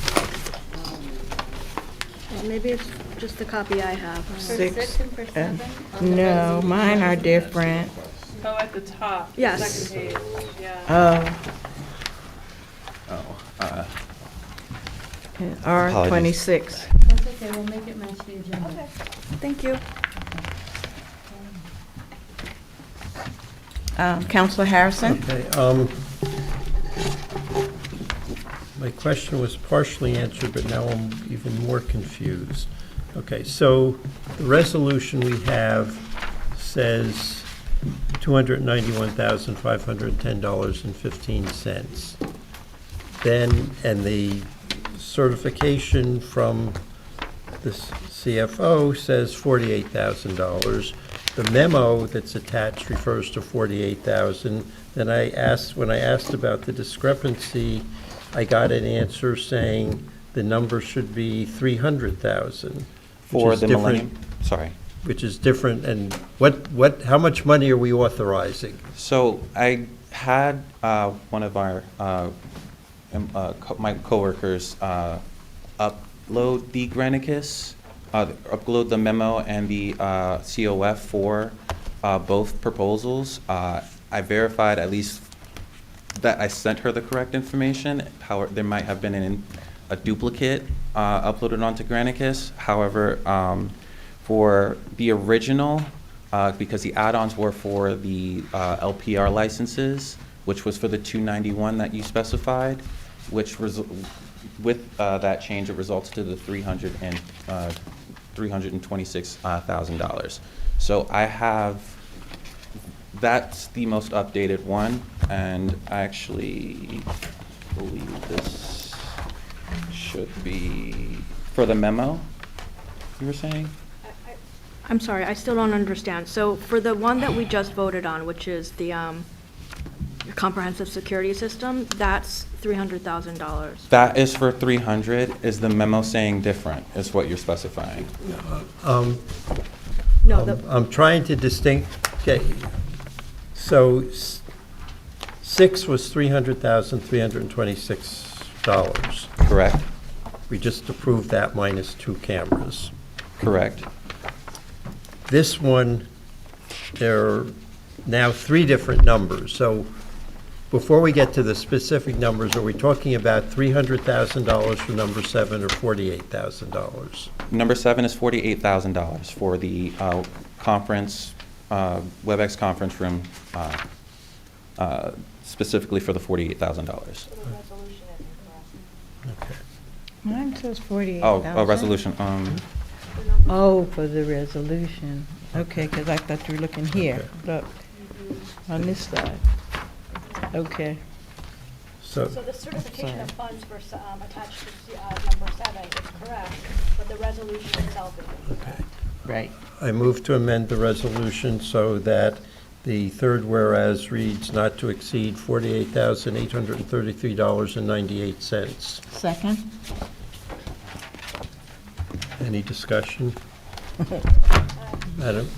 Maybe it's just the copy I have. No, mine are different. Oh, at the top. Yes. Second page, yeah. R26. That's okay, we'll make it match the agenda. Okay, thank you. Councilor Harrison? Okay, my question was partially answered, but now I'm even more confused. Okay, so the resolution we have says $291,510.15. Then, and the certification from the CFO says $48,000. The memo that's attached refers to $48,000. Then when I asked about the discrepancy, I got an answer saying the number should be $300,000. For the Millennium, sorry. Which is different, and how much money are we authorizing? So I had one of our my coworkers upload the Granicus, upload the memo and the COF for both proposals. I verified at least that I sent her the correct information. However, there might have been a duplicate uploaded onto Granicus. However, for the original, because the add-ons were for the LPR licenses, which was for the 291 that you specified, which with that change, it results to the $326,000. So I have, that's the most updated one, and I actually believe this should be for the memo, you were saying? I'm sorry, I still don't understand. So for the one that we just voted on, which is the comprehensive security system, that's $300,000. That is for 300. Is the memo saying different, is what you're specifying? No, I'm trying to Okay, so 6 was $300,326. Correct, We just approved that minus 2 cameras. correct. This one, there are now 3 different numbers. So before we get to the specific numbers, are we talking about $300,000 for number 7 or $48,000? Number 7 is $48,000 for the conference, WebEx conference room, specifically for the $48,000. Mine says 48,000. Oh, a resolution, Oh, for the resolution. Okay, because I thought you were looking here. Look, on this side. Okay. So, So the certification of funds for, attached to number 7 is correct, but the resolution itself is incorrect. Right. I move to amend the resolution so that the third whereas reads not to exceed $48,833.98. Second? Any discussion? Madam?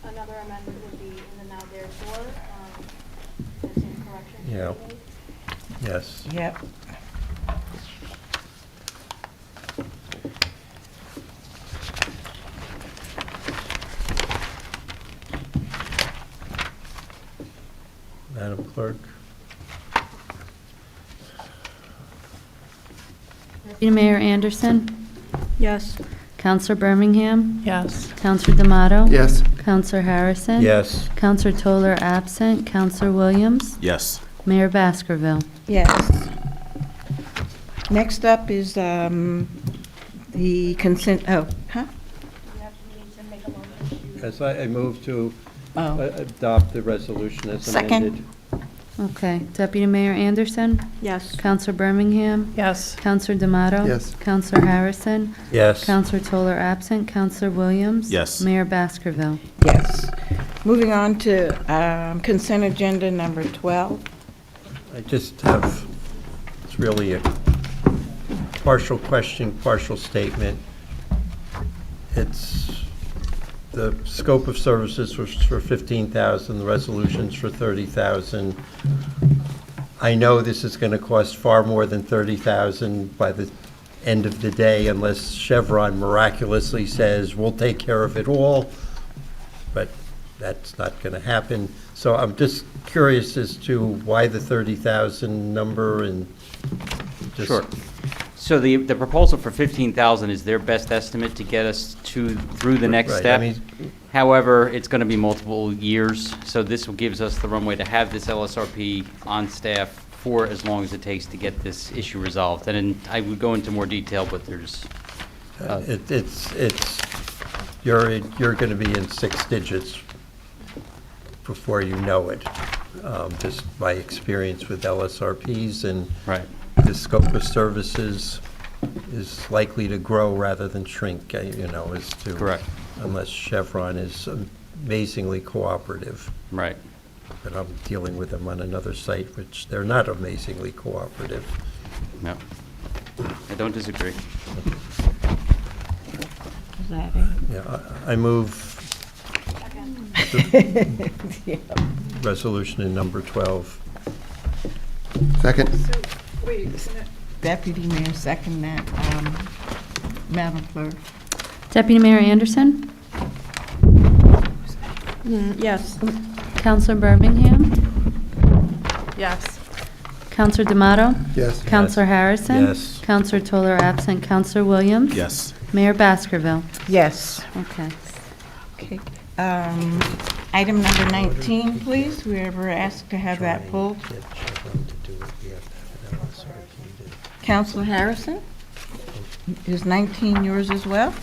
Another amendment would be in the now therefore, and some corrections. Yeah. Yes. Yep. Madam Clerk? Deputy Mayor Anderson, Yes. Counselor Birmingham, Yes. Counselor D'Amato. Yes. Counselor Harrison. Yes. Counselor Toller absent, Counselor Williams, Yes. Mayor Baskerville. Yes. Next up is the consent, You need to make a motion. Yes, I move to Oh. adopt the resolution as Second. amended. Okay, Deputy Mayor Anderson, Yes. Counselor Birmingham, Yes. Counselor D'Amato. Yes. Counselor Harrison, Yes. Counselor Toller absent, Counselor Williams. Yes. Mayor Baskerville. Yes. Moving on to consent agenda number 12. I just have, it's really a partial question, partial statement. It's, the scope of services was for 15,000, the resolution's for 30,000. I know this is going to cost far more than 30,000 by the end of the day unless Chevron miraculously says, we'll take care of it all, but that's not going to happen. So I'm just curious as to why the 30,000 number and just. Sure. So the proposal for 15,000 is their best estimate to get us through the next Right, I step. mean- However, it's going to be multiple years, so this gives us the runway to have this LSRP on staff for as long as it takes to get this issue resolved. And then I would go into more detail, but there's, You're going to be in 6 digits before you know it. Just my experience with LSRPs and right. the scope of services is likely to grow rather than shrink, as to. Correct. Unless Chevron is amazingly cooperative. Right. But I'm dealing with them on another site, which they're not amazingly cooperative. No. I don't disagree. Is that it? Yeah, I move the resolution in number 12. Second? Deputy Mayor, second that. Madam Clerk? Deputy Mayor Anderson, Yes. Counselor Birmingham, Yes. Counselor D'Amato. Yes. Counselor Harrison. Yes. Counselor Toller absent, Counselor Williams. Yes. Mayor Baskerville. Yes. Okay. Okay. Item number 19, please. We were asked to have that pulled. Counselor Harrison? Is 19 yours as well?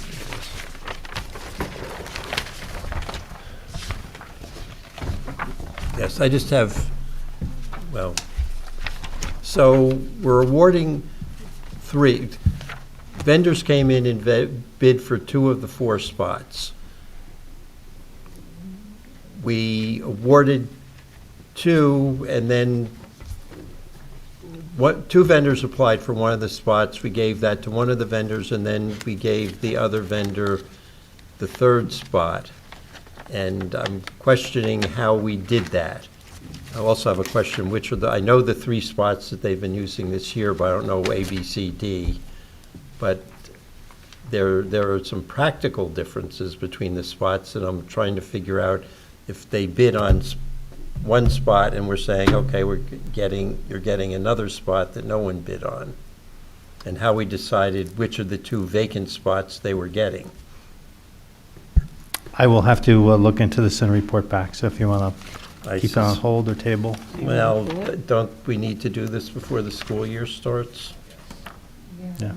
Yes, I just have, so we're awarding 3. Vendors came in and bid for 2 of the 4 spots. We awarded 2, and then 2 vendors applied for one of the spots. We gave that to one of the vendors, and then we gave the other vendor the 3rd spot. And I'm questioning how we did that. I also have a question, which are I know the 3 spots that they've been using this year, but I don't know A, B, C, D. But there are some practical differences between the spots, and I'm trying to figure out if they bid on one spot and we're saying, okay, you're getting another spot that no one bid on, and how we decided which of the 2 vacant spots they were getting. I will have to look into this and report back, so if you want to I keep it on hold or table. Well, don't we need to do this before the school year starts? Yeah.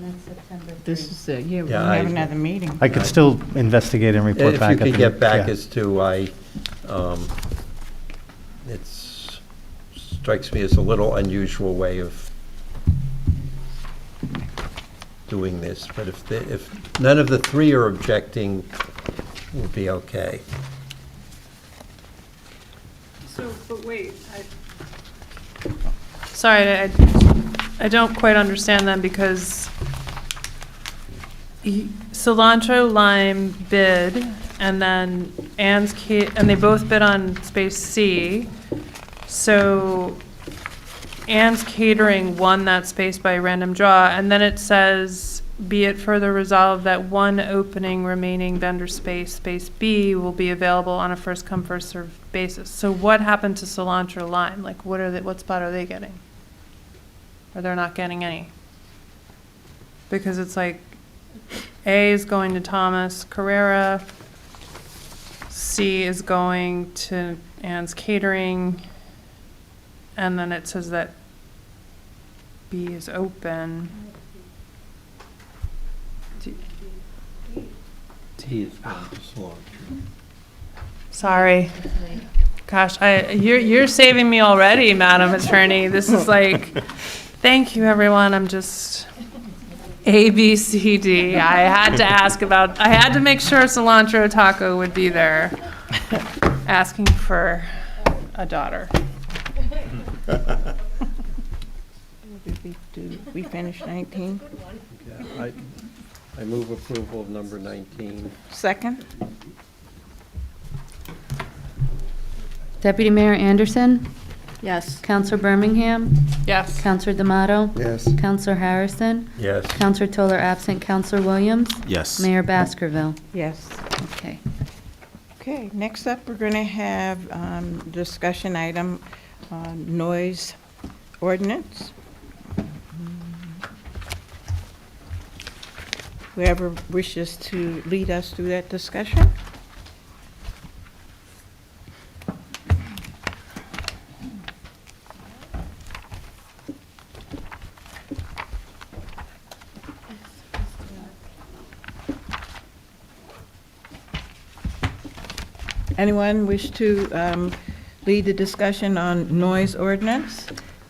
This is, yeah, we're Yeah, gonna have I- another meeting. I could still investigate and report If back. you at could the- get back yeah. as to it strikes me as a little unusual way of doing this, but if none of the 3 are objecting, we'll be okay. So, but wait, sorry, I don't quite understand them because Cilantro Lime bid, and then and they both bid on space C. So Ann's Catering won that space by random draw, and then it says, be it further resolved that one opening remaining vendor space, space B, will be available on a first-come, first-served basis. So what happened to Cilantro Lime? Like, what spot are they getting? Or they're not getting any? Because it's like, A is going to Thomas Carrera, C is going to Ann's Catering, and then it says that B is open. T is going to Cilantro. Sorry. Gosh, you're saving me already, Madam Attorney. This is like, thank you, everyone. I'm just A, B, C, D. I had to make sure Cilantro Taco would be there, asking for a daughter. We finished 19? Yeah, I move approval of number 19. Second? Deputy Mayor Anderson, Yes. Counselor Birmingham, Yes. Counselor D'Amato, Yes. Counselor Harrison, Yes. Counselor Toller absent, Counselor Williams, Yes. Mayor Baskerville. Yes. Okay. Okay, next up, we're going to have discussion item, noise ordinance. Whoever wishes to lead us through that discussion? Anyone wish to lead the discussion on noise ordinance?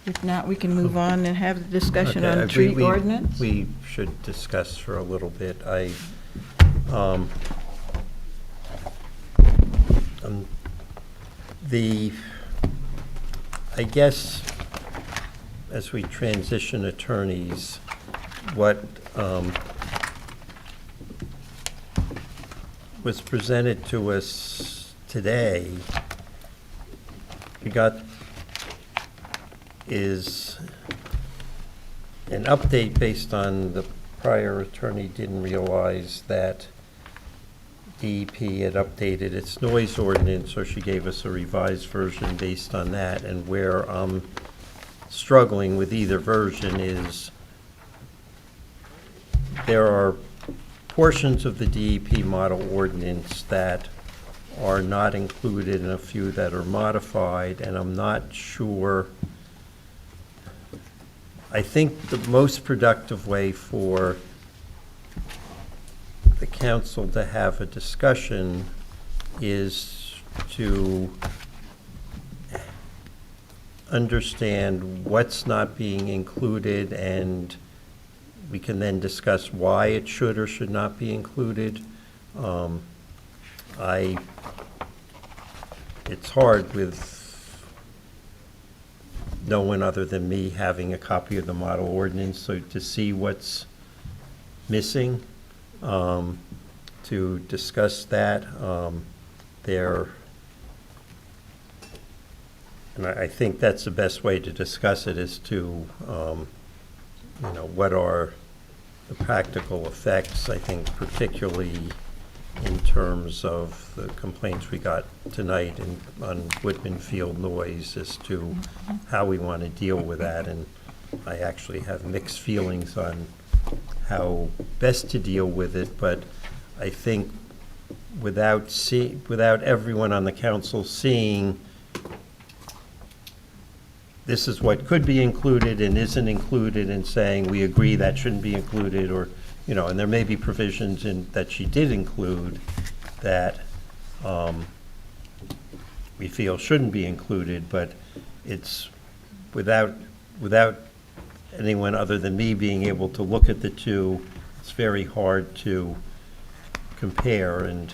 If not, we can move on and have the discussion Okay, on tree ordinance. We should discuss for a little bit. I guess as we transition attorneys, what was presented to us today, is an update based on the prior attorney didn't realize that DEP had updated its noise ordinance, so she gave us a revised version based on that. And where I'm struggling with either version is there are portions of the DEP model ordinance that are not included and a few that are modified, and I'm not sure. I think the most productive way for the council to have a discussion is to understand what's not being included, and we can then discuss why it should or should not be included. It's hard with no one other than me having a copy of the model ordinance, so to see what's missing, to discuss that. and I think that's the best way to discuss it, is to, what are the practical effects, I think, particularly in terms of the complaints we got tonight on Woodman Field noise, as to how we want to deal with that. And I actually have mixed feelings on how best to deal with it, but I think without everyone on the council seeing this is what could be included and isn't included, and saying we agree that shouldn't be included, or, and there may be provisions that she did include that we feel shouldn't be included, but it's without anyone other than me being able to look at the two, it's very hard to compare, and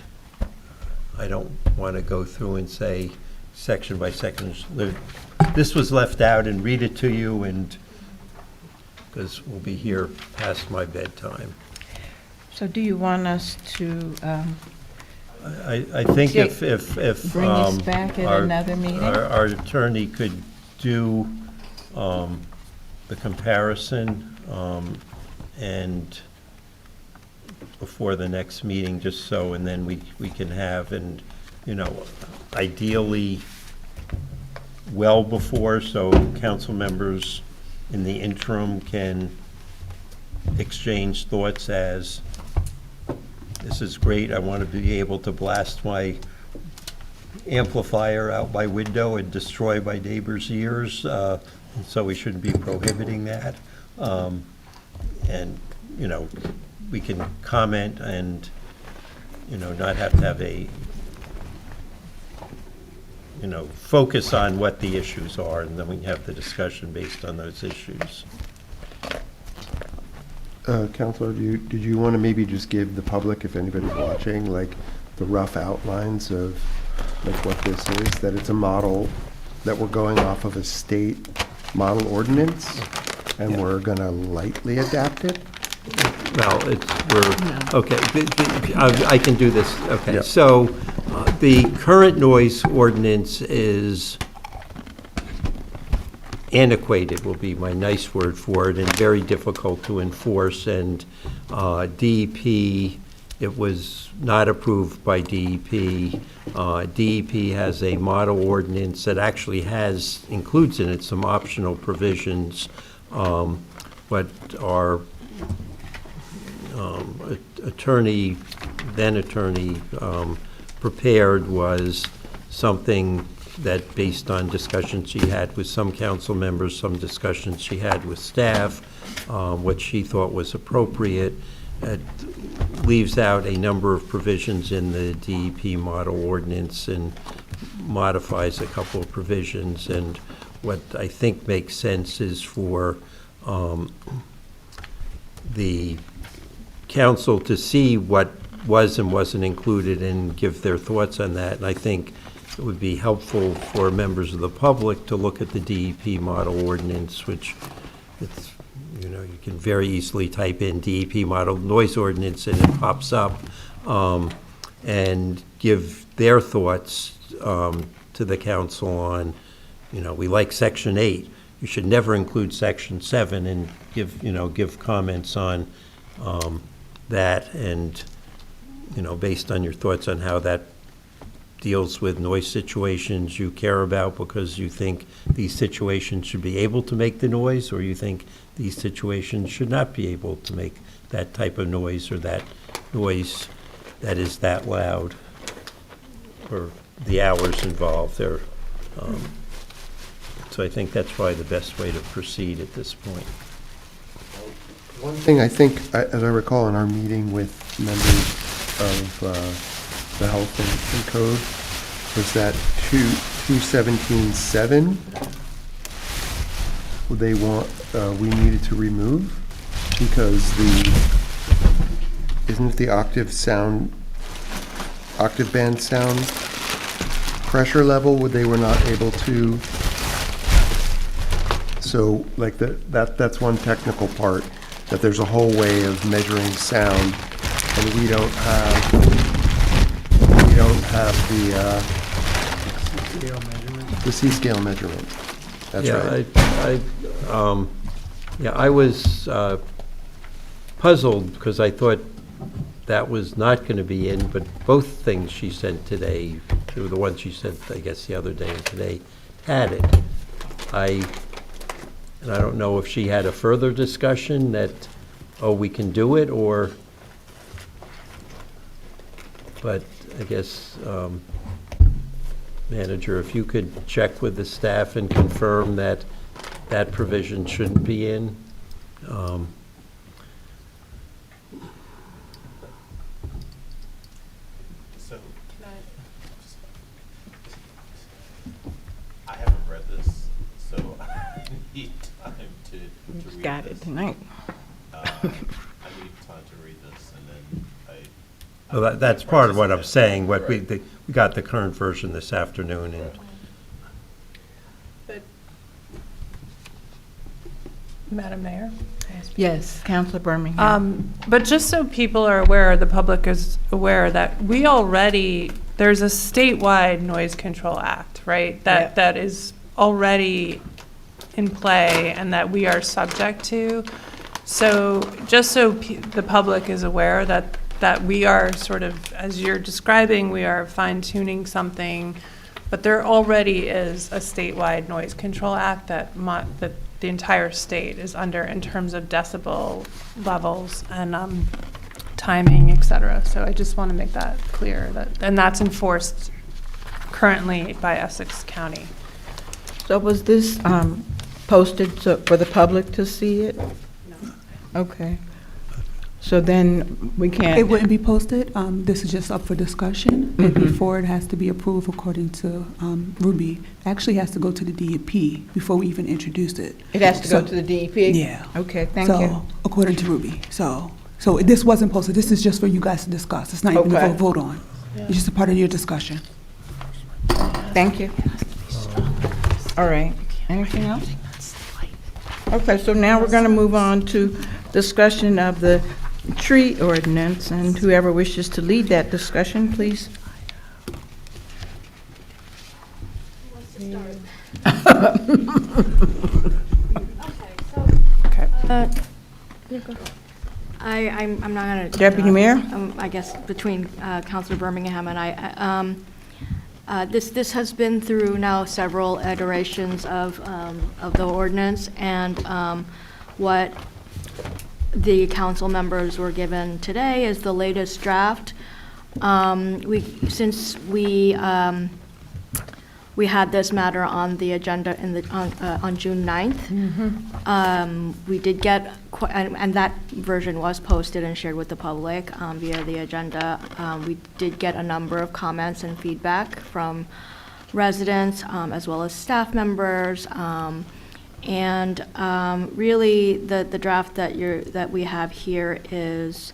I don't want to go through and say section by section, this was left out, and read it to you, and because we'll be here past my bedtime. So do you want us to I think if bring this back at another meeting? Our attorney could do the comparison and before the next meeting, just so, and then we can have, and ideally well before, so council members in the interim can exchange thoughts as, this is great, I want to be able to blast my amplifier out my window and destroy my neighbor's ears, so we shouldn't be prohibiting that. And, we can comment and, not have to have a, focus on what the issues are, and then we can have the discussion based on those issues. Counselor, did you want to maybe just give the public, if anybody's watching, like the rough outlines of like what this is, that it's a model, that we're going off of a state model ordinance, and we're going to lightly adapt it? Well, okay, I can do this. Okay, Yeah. So the current noise ordinance is antiquated, will be my nice word for it, and very difficult to enforce, and DEP, it was not approved by DEP. DEP has a model ordinance that actually includes in it some optional provisions, but our then attorney prepared was something that, based on discussions she had with some council members, some discussions she had with staff, what she thought was appropriate. It leaves out a number of provisions in the DEP model ordinance and modifies a couple of provisions. And what I think makes sense is for the council to see what was and wasn't included and give their thoughts on that. And I think it would be helpful for members of the public to look at the DEP model ordinance, which it's, you can very easily type in DEP model noise ordinance and it pops up, and give their thoughts to the council on, we like Section 8. You should never include Section 7, and give comments on that, and, based on your thoughts on how that deals with noise situations you care about, because you think these situations should be able to make the noise, or you think these situations should not be able to make that type of noise, or that noise that is that loud, or the hours involved there. So I think that's probably the best way to proceed at this point. One thing I think, as I recall in our meeting with members of the Health and Code, was that 217.7, they want, we needed to remove, because isn't it the octave band sound pressure level, they were not able to, so like that's one technical part, that there's a whole way of measuring sound, and we don't have the C-scale measurement. That's right. I was puzzled because I thought that was not going to be in, but both things she sent today, the ones she sent, I guess, the other day and today, had it. And I don't know if she had a further discussion that, oh, we can do it, or, but I guess, Manager, if you could check with the staff and confirm that that provision shouldn't be in. So, I haven't read this, so I need time to read Got it this. tonight. I need time to read this, and then Well, that's part of what I'm saying, what we got the current version this afternoon, and Madam Mayor? Yes, Councilor Birmingham. But just so people are aware, the public is aware that we already, there's a statewide noise control act, right? That is already in play and that we are subject to. So just so the public is aware that we are sort of, as you're describing, we are fine-tuning something, but there already is a statewide noise control act that the entire state is under in terms of decibel levels and timing, et cetera. So I just want to make that clear, and that's enforced currently by Essex County. So was this posted for the public to see it? No. Okay. So then we can't. It wouldn't be posted. This is just up for discussion. And before it has to be approved according to Ruby, it actually has to go to the DEP before we even introduce it. It has to go to the DEP? Yeah. Okay, thank So, you. according to Ruby. So this wasn't posted. This is just for you guys to discuss. It's not even Okay. a vote on. It's just a part of your discussion. Thank you. All right. Anything else? Okay, so now we're going to move on to discussion of the tree ordinance, and whoever wishes to lead that discussion, please. I'm not going to. Deputy Mayor? I guess between Councilor Birmingham and I, this has been through now several iterations of the ordinance, and what the council members were given today is the latest draft. Since we had this matter on the agenda on June 9th. We did get, and that version was posted and shared with the public via the agenda. We did get a number of comments and feedback from residents as well as staff members. And really, the draft that we have here is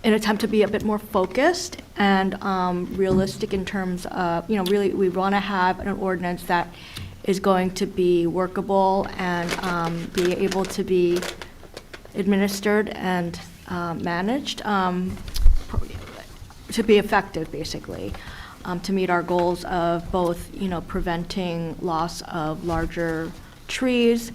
an attempt to be a bit more focused and realistic in terms of, really we want to have an ordinance that is going to be workable and be able to be administered and managed to be effective, basically, to meet our goals of both, preventing loss of larger trees,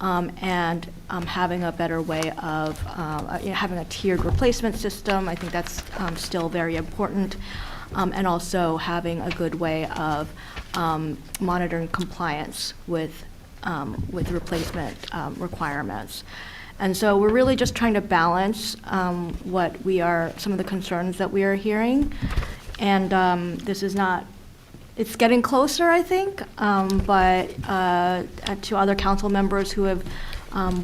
and having a better way of having a tiered replacement system. I think that's still very important, and also having a good way of monitoring compliance with replacement requirements. And so we're really just trying to balance some of the concerns that we are hearing, and this is not. It's getting closer, I think, but to other council members who have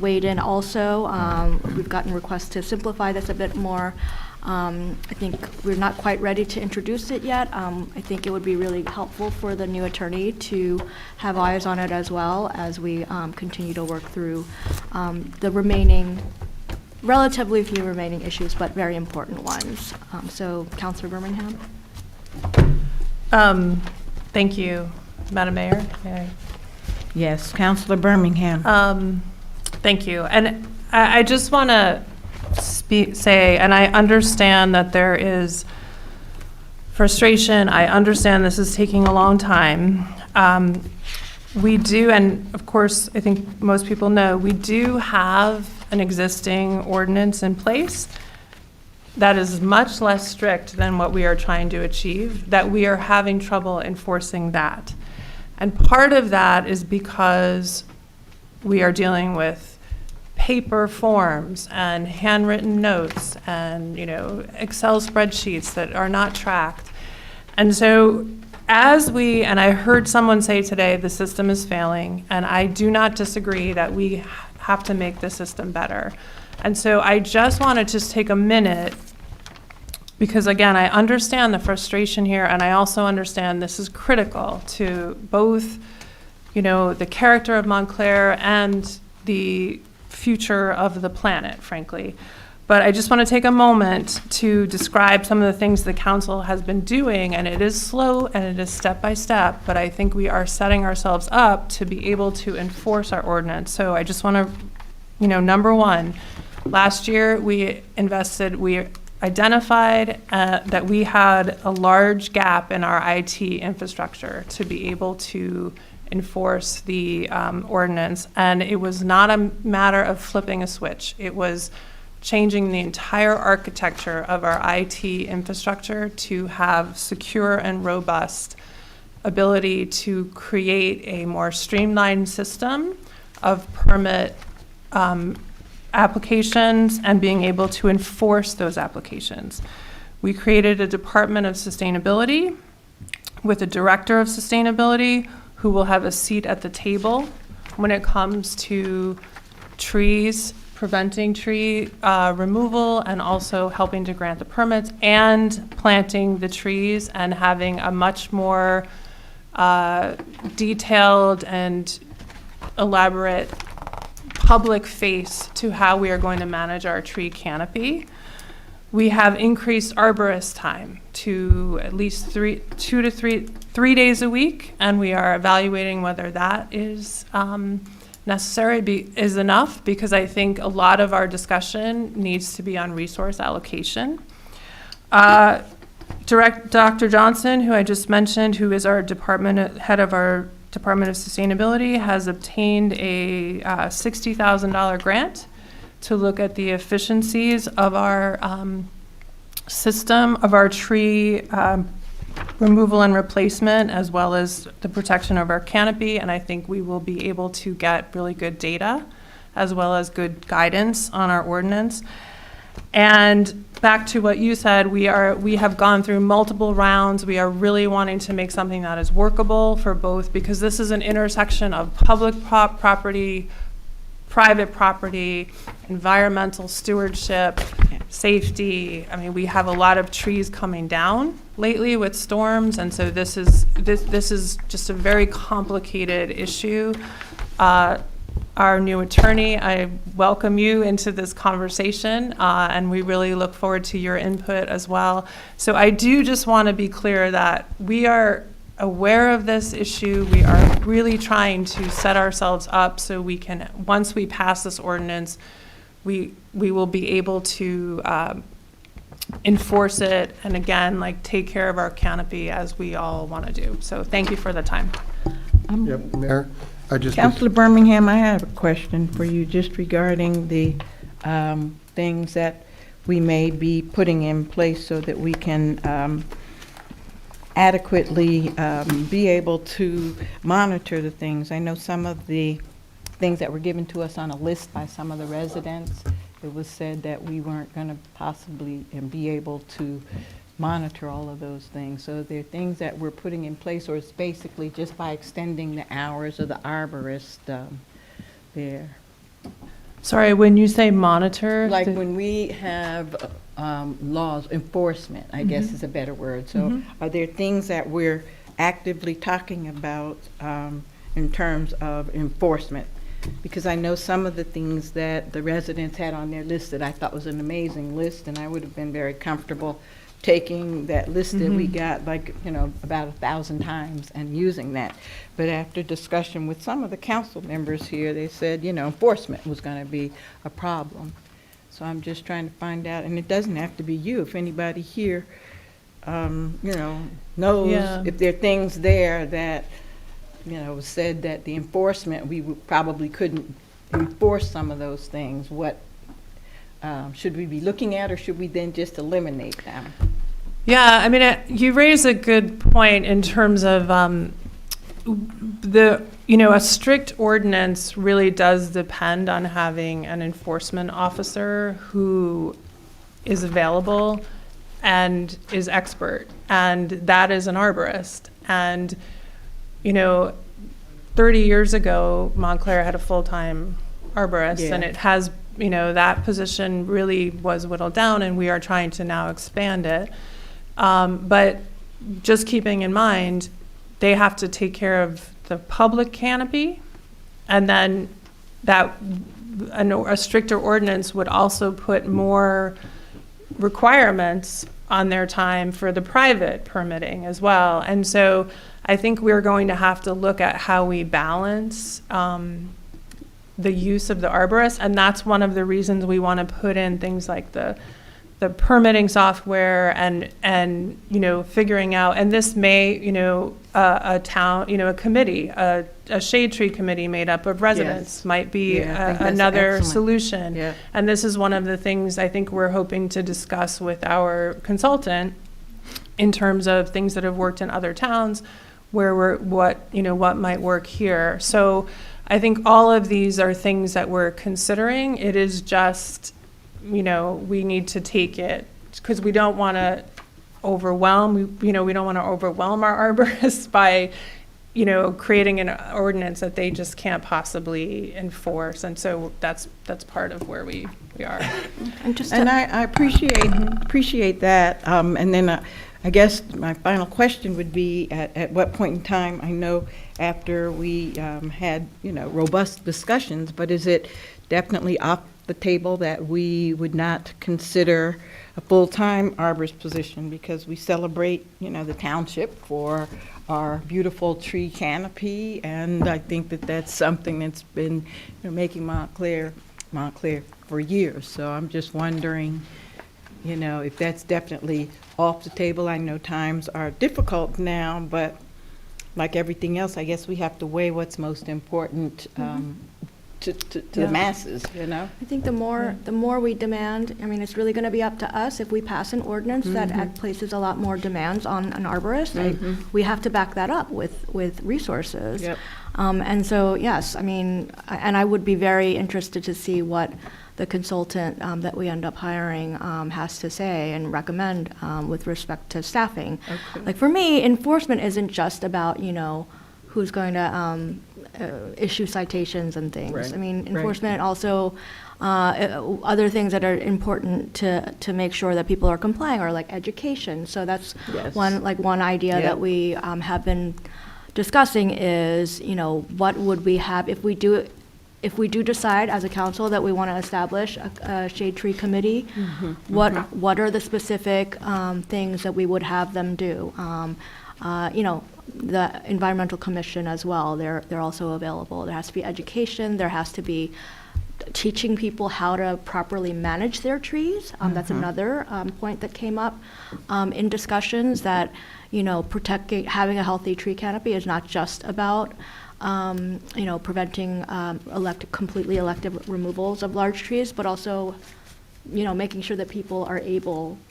weighed in also, we've gotten requests to simplify this a bit more. I think we're not quite ready to introduce it yet. I think it would be really helpful for the new attorney to have eyes on it as well as we continue to work through the relatively few remaining issues, but very important ones. So, Councilor Birmingham. Thank you, Madam Mayor. Yes, Councilor Birmingham. Thank you. And I just want to say, and I understand that there is frustration. I understand this is taking a long time. We do, and of course, I think most people know, we do have an existing ordinance in place that is much less strict than what we are trying to achieve, that we are having trouble enforcing that. And part of that is because we are dealing with paper forms and handwritten notes and, Excel spreadsheets that are not tracked. And so and I heard someone say today, the system is failing, and I do not disagree that we have to make the system better. And so I just want to just take a minute, because again, I understand the frustration here, and I also understand this is critical to both, the character of Montclair and the future of the planet, frankly. But I just want to take a moment to describe some of the things the council has been doing, and it is slow and it is step by step, but I think we are setting ourselves up to be able to enforce our ordinance. So I just want to, number one, last year we identified that we had a large gap in our IT infrastructure to be able to enforce the ordinance, and it was not a matter of flipping a switch. It was changing the entire architecture of our IT infrastructure to have secure and robust ability to create a more streamlined system of permit applications and being able to enforce those applications. We created a Department of Sustainability with a Director of Sustainability who will have a seat at the table when it comes to trees, preventing tree removal, and also helping to grant the permits and planting the trees and having a much more detailed and elaborate public face to how we are going to manage our tree canopy. We have increased arborist time to at least 3 days a week, and we are evaluating whether that is necessary is enough, because I think a lot of our discussion needs to be on resource allocation. Dr. Johnson, who I just mentioned, who is our head of our Department of Sustainability, has obtained a $60,000 grant to look at the efficiencies of our system, of our tree removal and replacement, as well as the protection of our canopy, and I think we will be able to get really good data as well as good guidance on our ordinance. And back to what you said, we have gone through multiple rounds. We are really wanting to make something that is workable for both, because this is an intersection of public property, private property, environmental stewardship, safety. I mean, we have a lot of trees coming down lately with storms, and so this is just a very complicated issue. Our new attorney, I welcome you into this conversation, and we really look forward to your input as well. So I do just want to be clear that we are aware of this issue. We are really trying to set ourselves up so we can, once we pass this ordinance, we will be able to enforce it, and again, take care of our canopy as we all want to do. So thank you for the time. Yep, Mayor, Councilor Birmingham, I have a question for you just regarding the things that we may be putting in place so that we can adequately be able to monitor the things. I know some of the things that were given to us on a list by some of the residents, it was said that we weren't going to possibly be able to monitor all of those things. So there are things that we're putting in place, or it's basically just by extending the hours of the arborist there. Sorry, when you say monitor? Like when we have laws, enforcement, I guess is a better word. So are there things that we're actively talking about in terms of enforcement? Because I know some of the things that the residents had on their list that I thought was an amazing list, and I would have been very comfortable taking that list that we got about 1,000 times and using that. But after discussion with some of the council members here, they said, enforcement was going to be a problem. So I'm just trying to find out, and it doesn't have to be you. If anybody here knows Yeah. if there are things there that, said that the enforcement, we probably couldn't enforce some of those things. What should we be looking at, or should we then just eliminate them? Yeah, I mean, you raise a good point in terms of a strict ordinance really does depend on having an enforcement officer who is available and is expert, and that is an arborist. And 30 years ago, Montclair had a full-time arborist, and it has, that position really was whittled down, and we are trying to now expand it. But just keeping in mind, they have to take care of the public canopy, and then a stricter ordinance would also put more requirements on their time for the private permitting as well. And so I think we're going to have to look at how we balance the use of the arborist, and that's one of the reasons we want to put in things like the permitting software and figuring out, and this may, a town, a committee, a shade tree committee made up of residents might be another solution. Yeah. And this is one of the things I think we're hoping to discuss with our consultant in terms of things that have worked in other towns, where what might work here. So I think all of these are things that we're considering. It is just, we need to take it, because we don't want to overwhelm, we don't want to overwhelm our arborists by, creating an ordinance that they just can't possibly enforce. And so that's part of where we are. And I appreciate that. And then I guess my final question would be, at what point in time, I know after we had, robust discussions, but is it definitely off the table that we would not consider a full-time arborist position, because we celebrate, the township for our beautiful tree canopy, and I think that that's something that's been making Montclair for years. So I'm just wondering, if that's definitely off the table. I know times are difficult now, but like everything else, I guess we have to weigh what's most important to the masses, I think the more we demand, it's really going to be up to us. If we pass an ordinance that places a lot more demands on an arborist, we have to back that up with resources. Yep. And so, yes, and I would be very interested to see what the consultant that we end up hiring has to say and recommend with respect to staffing. Okay. Like for me, enforcement isn't just about, who's going to issue citations and things. Right. Enforcement also, other things that are important to make sure that people are complying are like education. So that's one idea that we have been discussing is, what would we have if we do decide as a council that we want to establish a shade tree committee, what are the specific things that we would have them do? The Environmental Commission as well, they're also available. There has to be education, there has to be teaching people how to properly manage their trees. That's another point that came up in discussions, that, having a healthy tree canopy is not just about preventing completely elective removals of large trees, but also, making sure that people are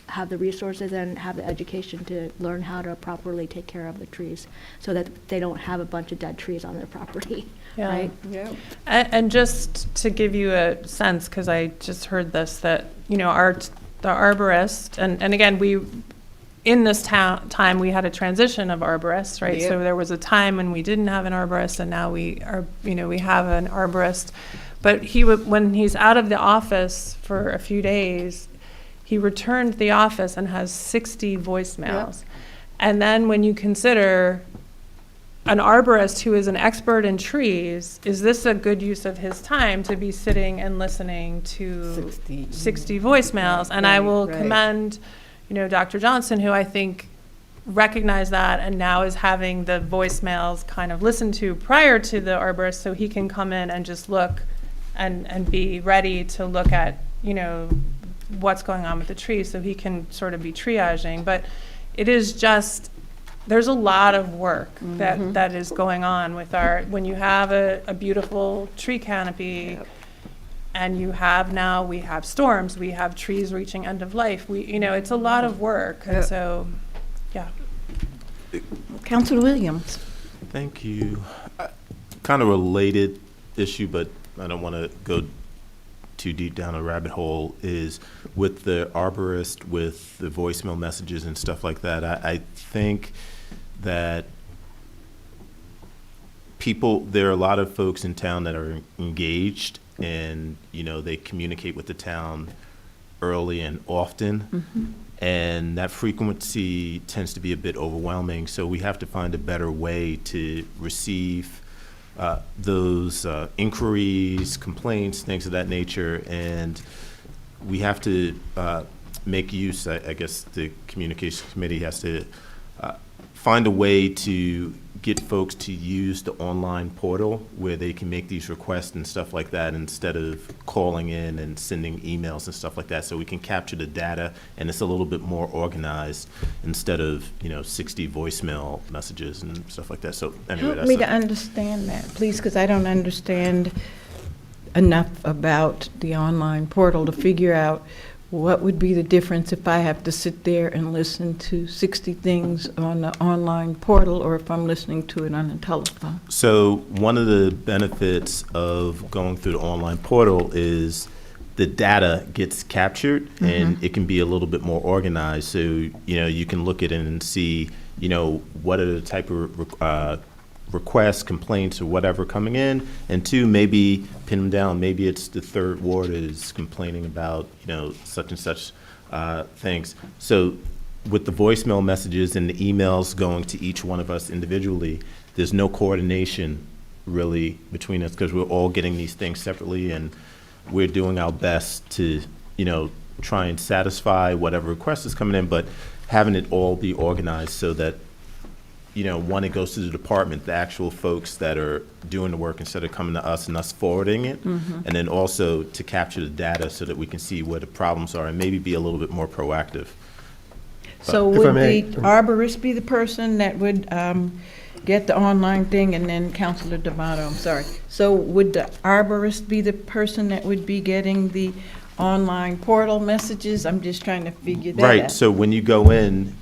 have the resources and have the education to learn how to properly take care of the trees, so that they don't have a bunch of dead trees on their property, right? Yeah. And just to give you a sense, because I just heard this, that, the arborist, and again, in this time, we had a transition of arborists, right? Yep. So there was a time when we didn't have an arborist, and now we have an arborist. But when he's out of the office for a few days, he returned to the office and has 60 voicemails. Yep. And then when you consider an arborist who is an expert in trees, is this a good use of his time to be sitting and listening to 60 voicemails? And I will commend, Dr. Johnson, who I think recognized that and now is having the voicemails kind of listened to prior to the arborist, so he can come in and just look and be ready to look at, what's going on with the trees, so he can sort of be triaging. But it is just, there's a lot of work that is going on with when you have a beautiful tree canopy, and we have storms, we have trees reaching end of life, it's a lot of work, and so, yeah. Councilor Williams. Thank you. Kind of related issue, but I don't want to go too deep down a rabbit hole, is with the arborist, with the voicemail messages and stuff like that. I think that there are a lot of folks in town that are engaged, and, they communicate with the town early and often. And that frequency tends to be a bit overwhelming, so we have to find a better way to receive those inquiries, complaints, things of that nature, and we have to make use, I guess the Communications Committee has to find a way to get folks to use the online portal where they can make these requests and stuff like that instead of calling in and sending emails and stuff like that, so we can capture the data and it's a little bit more organized instead of 60 voicemail messages and stuff like that. So anyway, Help me to understand that, please, because I don't understand enough about the online portal to figure out what would be the difference if I have to sit there and listen to 60 things on the online portal, or if I'm listening to it on a telephone. So one of the benefits of going through the online portal is the data gets captured and it can be a little bit more organized. So, you can look at it and see, what are the type of requests, complaints, or whatever coming in, and two, maybe pin them down. Maybe it's the third ward is complaining about, such and such things. So with the voicemail messages and the emails going to each one of us individually, there's no coordination really between us because we're all getting these things separately, and we're doing our best to, try and satisfy whatever request is coming in, but having it all be organized so that one, it goes to the department, the actual folks that are doing the work, instead of coming to us and us forwarding it. And then also to capture the data so that we can see where the problems are and maybe be a little bit more proactive. So If I would may- the arborist be the person that would get the online thing, and then Councilor D'Amato, I'm sorry. So would the arborist be the person that would be getting the online portal messages? I'm just trying to figure that out. Right, so when you go in,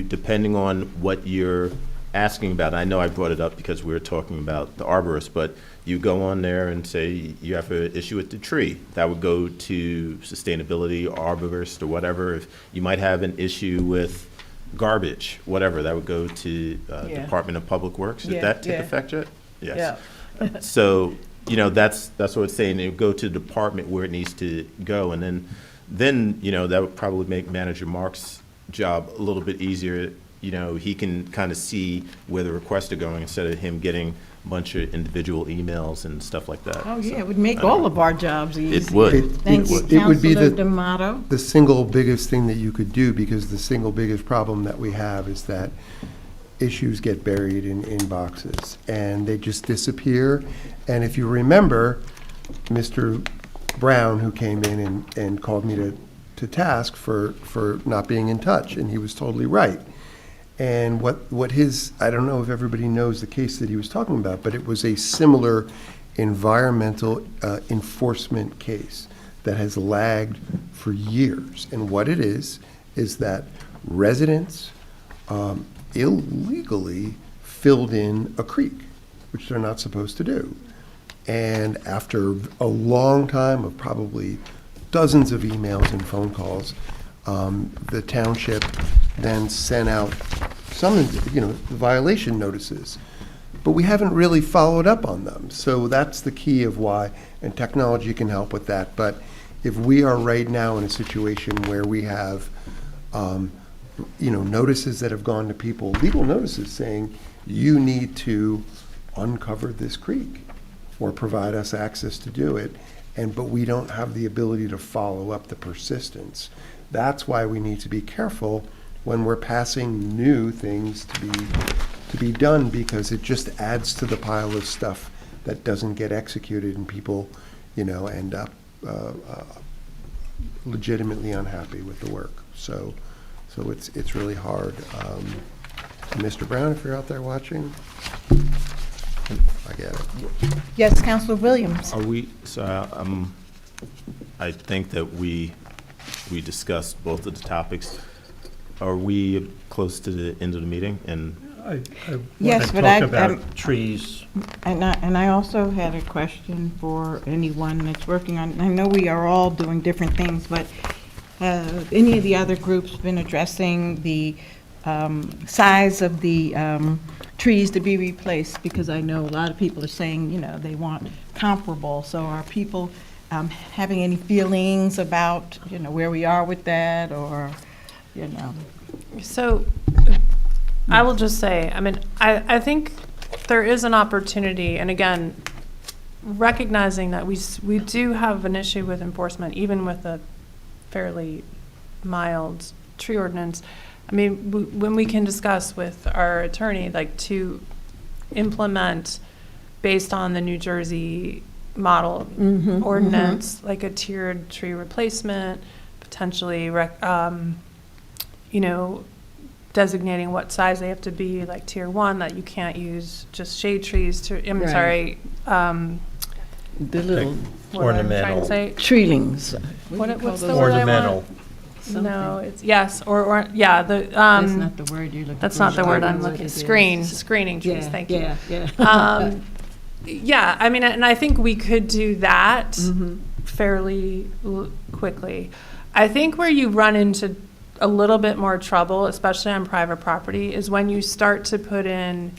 depending on what you're asking about, I know I brought it up because we were talking about the arborist, but you go on there and say you have an issue with the tree. That would go to sustainability, arborist, or whatever. If you might have an issue with garbage, whatever, that would go to Department of Public Works. Did that take effect yet? Yes. So, that's what it's saying. It would go to the department where it needs to go, and then that would probably make Manager Mark's job a little bit easier. He can kind of see where the requests are going instead of him getting a bunch of individual emails and stuff like that. Oh, yeah, So, it would make all of our jobs easier. It would. Thank you, It would be Councilor the- D'Amato. The single biggest thing that you could do, because the single biggest problem that we have is that issues get buried in inboxes and they just disappear. And if you remember, Mr. Brown, who came in and called me to task for not being in touch, and he was totally right. And I don't know if everybody knows the case that he was talking about, but it was a similar environmental enforcement case that has lagged for years. And what it is that residents illegally filled in a creek, which they're not supposed to do. And after a long time of probably dozens of emails and phone calls, the township then sent out some, violation notices. But we haven't really followed up on them. So that's the key of why, and technology can help with that. But if we are right now in a situation where we have, notices that have gone to people, legal notices saying, you need to uncover this creek or provide us access to do it, but we don't have the ability to follow up the persistence. That's why we need to be careful when we're passing new things to be done, because it just adds to the pile of stuff that doesn't get executed, and people, end up legitimately unhappy with the work. So So it's really hard. Mr. Brown, if you're out there watching, I get it. Yes, Councilor Williams. Are we, so I think that we discussed both of the topics. Are we close to the end of the meeting? And I Yes, want to but talk I- about trees. And I also had a question for anyone that's working on, I know we are all doing different things, but have any of the other groups been addressing the size of the trees to be replaced? Because I know a lot of people are saying, they want comparable. So are people having any feelings about, where we are with that, or, So I will just say, I think there is an opportunity, and again, recognizing that we do have an issue with enforcement, even with a fairly mild tree ordinance. When we can discuss with our attorney, like to implement based on the New Jersey model ordinance, like a tiered tree replacement, potentially, designating what size they have to be, like tier 1, that you can't use just shade trees to, Right. sorry, the little what I'm trying Ornamental. to say. treelings? What's the word I want? Ornamental. No, it's, yes, or, yeah, the, That's not the word you're looking for. that's not the word I'm What looking, it is. screening trees, thank you. Yeah. Yeah, and I think we could do that fairly quickly. I think where you run into a little bit more trouble, especially on private property, is when you start to put in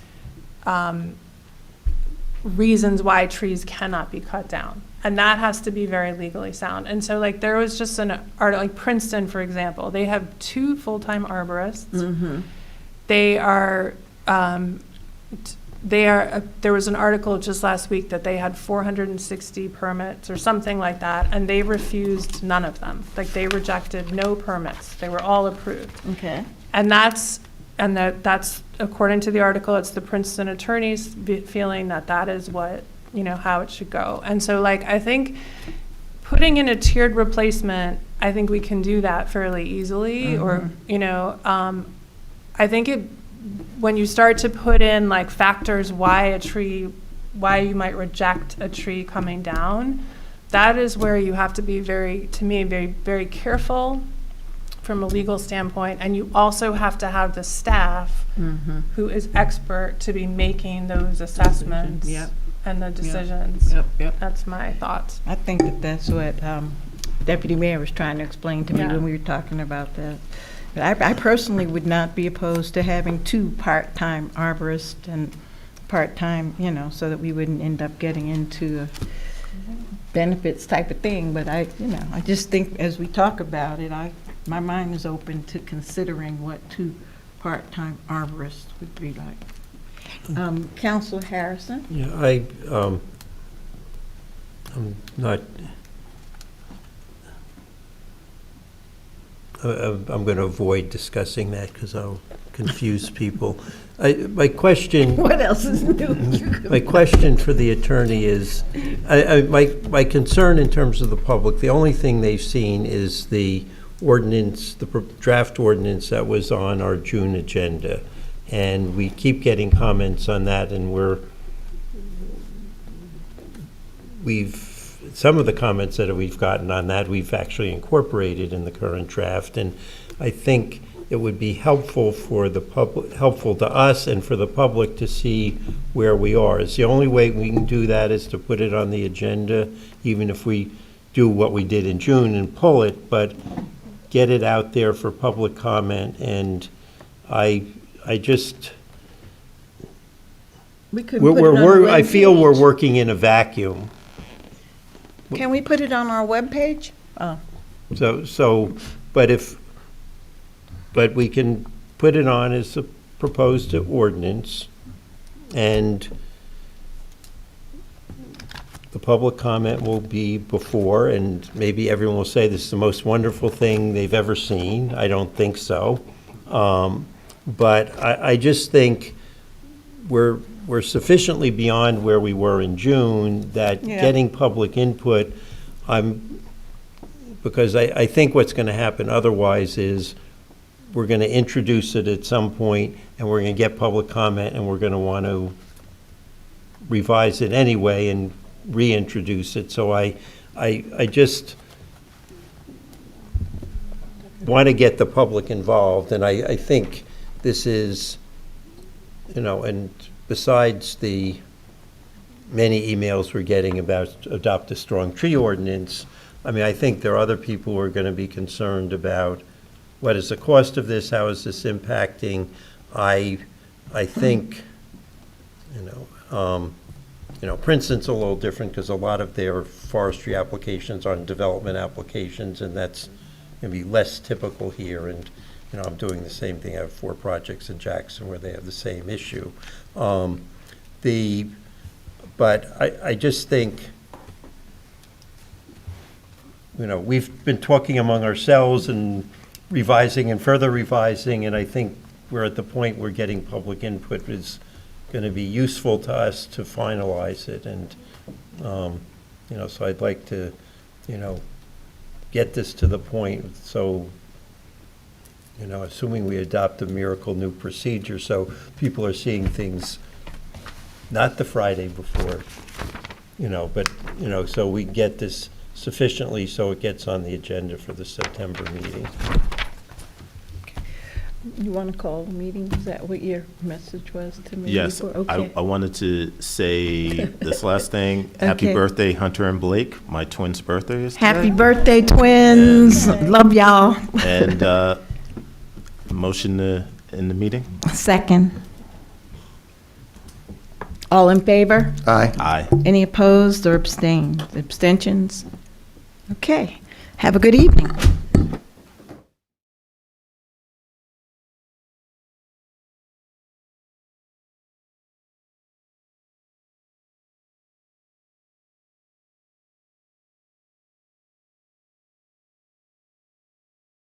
reasons why trees cannot be cut down. And that has to be very legally sound. And so, like, there was just an article, like Princeton, for example, they have 2 full-time arborists. They are, there was an article just last week that they had 460 permits or something like that, and they refused none of them. Like, they rejected no permits. They were all approved. Okay. And that's according to the article, it's the Princeton attorneys feeling that is what, how it should go. And so, like, I think putting in a tiered replacement, I think we can do that fairly easily. Or, I think when you start to put in, like, factors why you might reject a tree coming down, that is where you have to be very, very careful from a legal standpoint. And you also have to have the staff who is expert to be making those assessments. Yep. And the decisions. Yep. That's my thoughts. I think that's what Deputy Mayor was trying to explain to me Yeah. when we were talking about that. But I personally would not be opposed to having 2 part-time arborists and part-time, so that we wouldn't end up getting into a benefits type of thing. But I just think as we talk about it, my mind is open to considering what 2 part-time arborists would be like. Councilor Harrison? Yeah, I'm not, I'm going to avoid discussing that because I'll confuse people. My question. What else is new? My question for the attorney is, my concern in terms of the public, the only thing they've seen is the ordinance, the draft ordinance that was on our June agenda. And we keep getting comments on that, and some of the comments that we've gotten on that, we've actually incorporated in the current draft. And I think it would be helpful for the public, helpful to us and for the public to see where we are. It's the only way we can do that is to put it on the agenda, even if we do what we did in June and pull it, but get it out there for public comment. And I feel we're working in a vacuum. Can we put it on our webpage? Oh. But we can put it on as a proposed ordinance, and the public comment will be before, and maybe everyone will say this is the most wonderful thing they've ever seen. I don't think so. But I just think we're sufficiently beyond where we were in June that getting public input, because I think what's going to happen otherwise is we're going to introduce it at some point, and we're going to get public comment, and we're going to want to revise it anyway and reintroduce it. So I just want to get the public involved, and I think this is, and besides the many emails we're getting about adopt a strong tree ordinance, I mean, I think there are other people who are going to be concerned about what is the cost of this, how is this impacting. I think, Princeton's a little different because a lot of their forestry applications are development applications, and that's going to be less typical here. And, I'm doing the same thing. I have 4 projects in Jackson where they have the same issue. But I just think, we've been talking among ourselves and revising and further revising, and I think we're at the point where getting public input is going to be useful to us to finalize it. And, so I'd like to, get this to the point, so, assuming we adopt a miracle new procedure, so people are seeing things not the Friday before, but, so we get this sufficiently so it gets on the agenda for the September meeting. You want to call the meeting? Is that what your message was to me? Yes, before? Okay. I wanted to say this last thing. Happy Okay. birthday, Hunter and Blake. My twins' birthday is Happy today. birthday, twins. Love y'all. And motion to end the meeting? Second. All in favor? Aye. Aye. Any opposed or abstained? Abstentions? Okay. Have a good evening.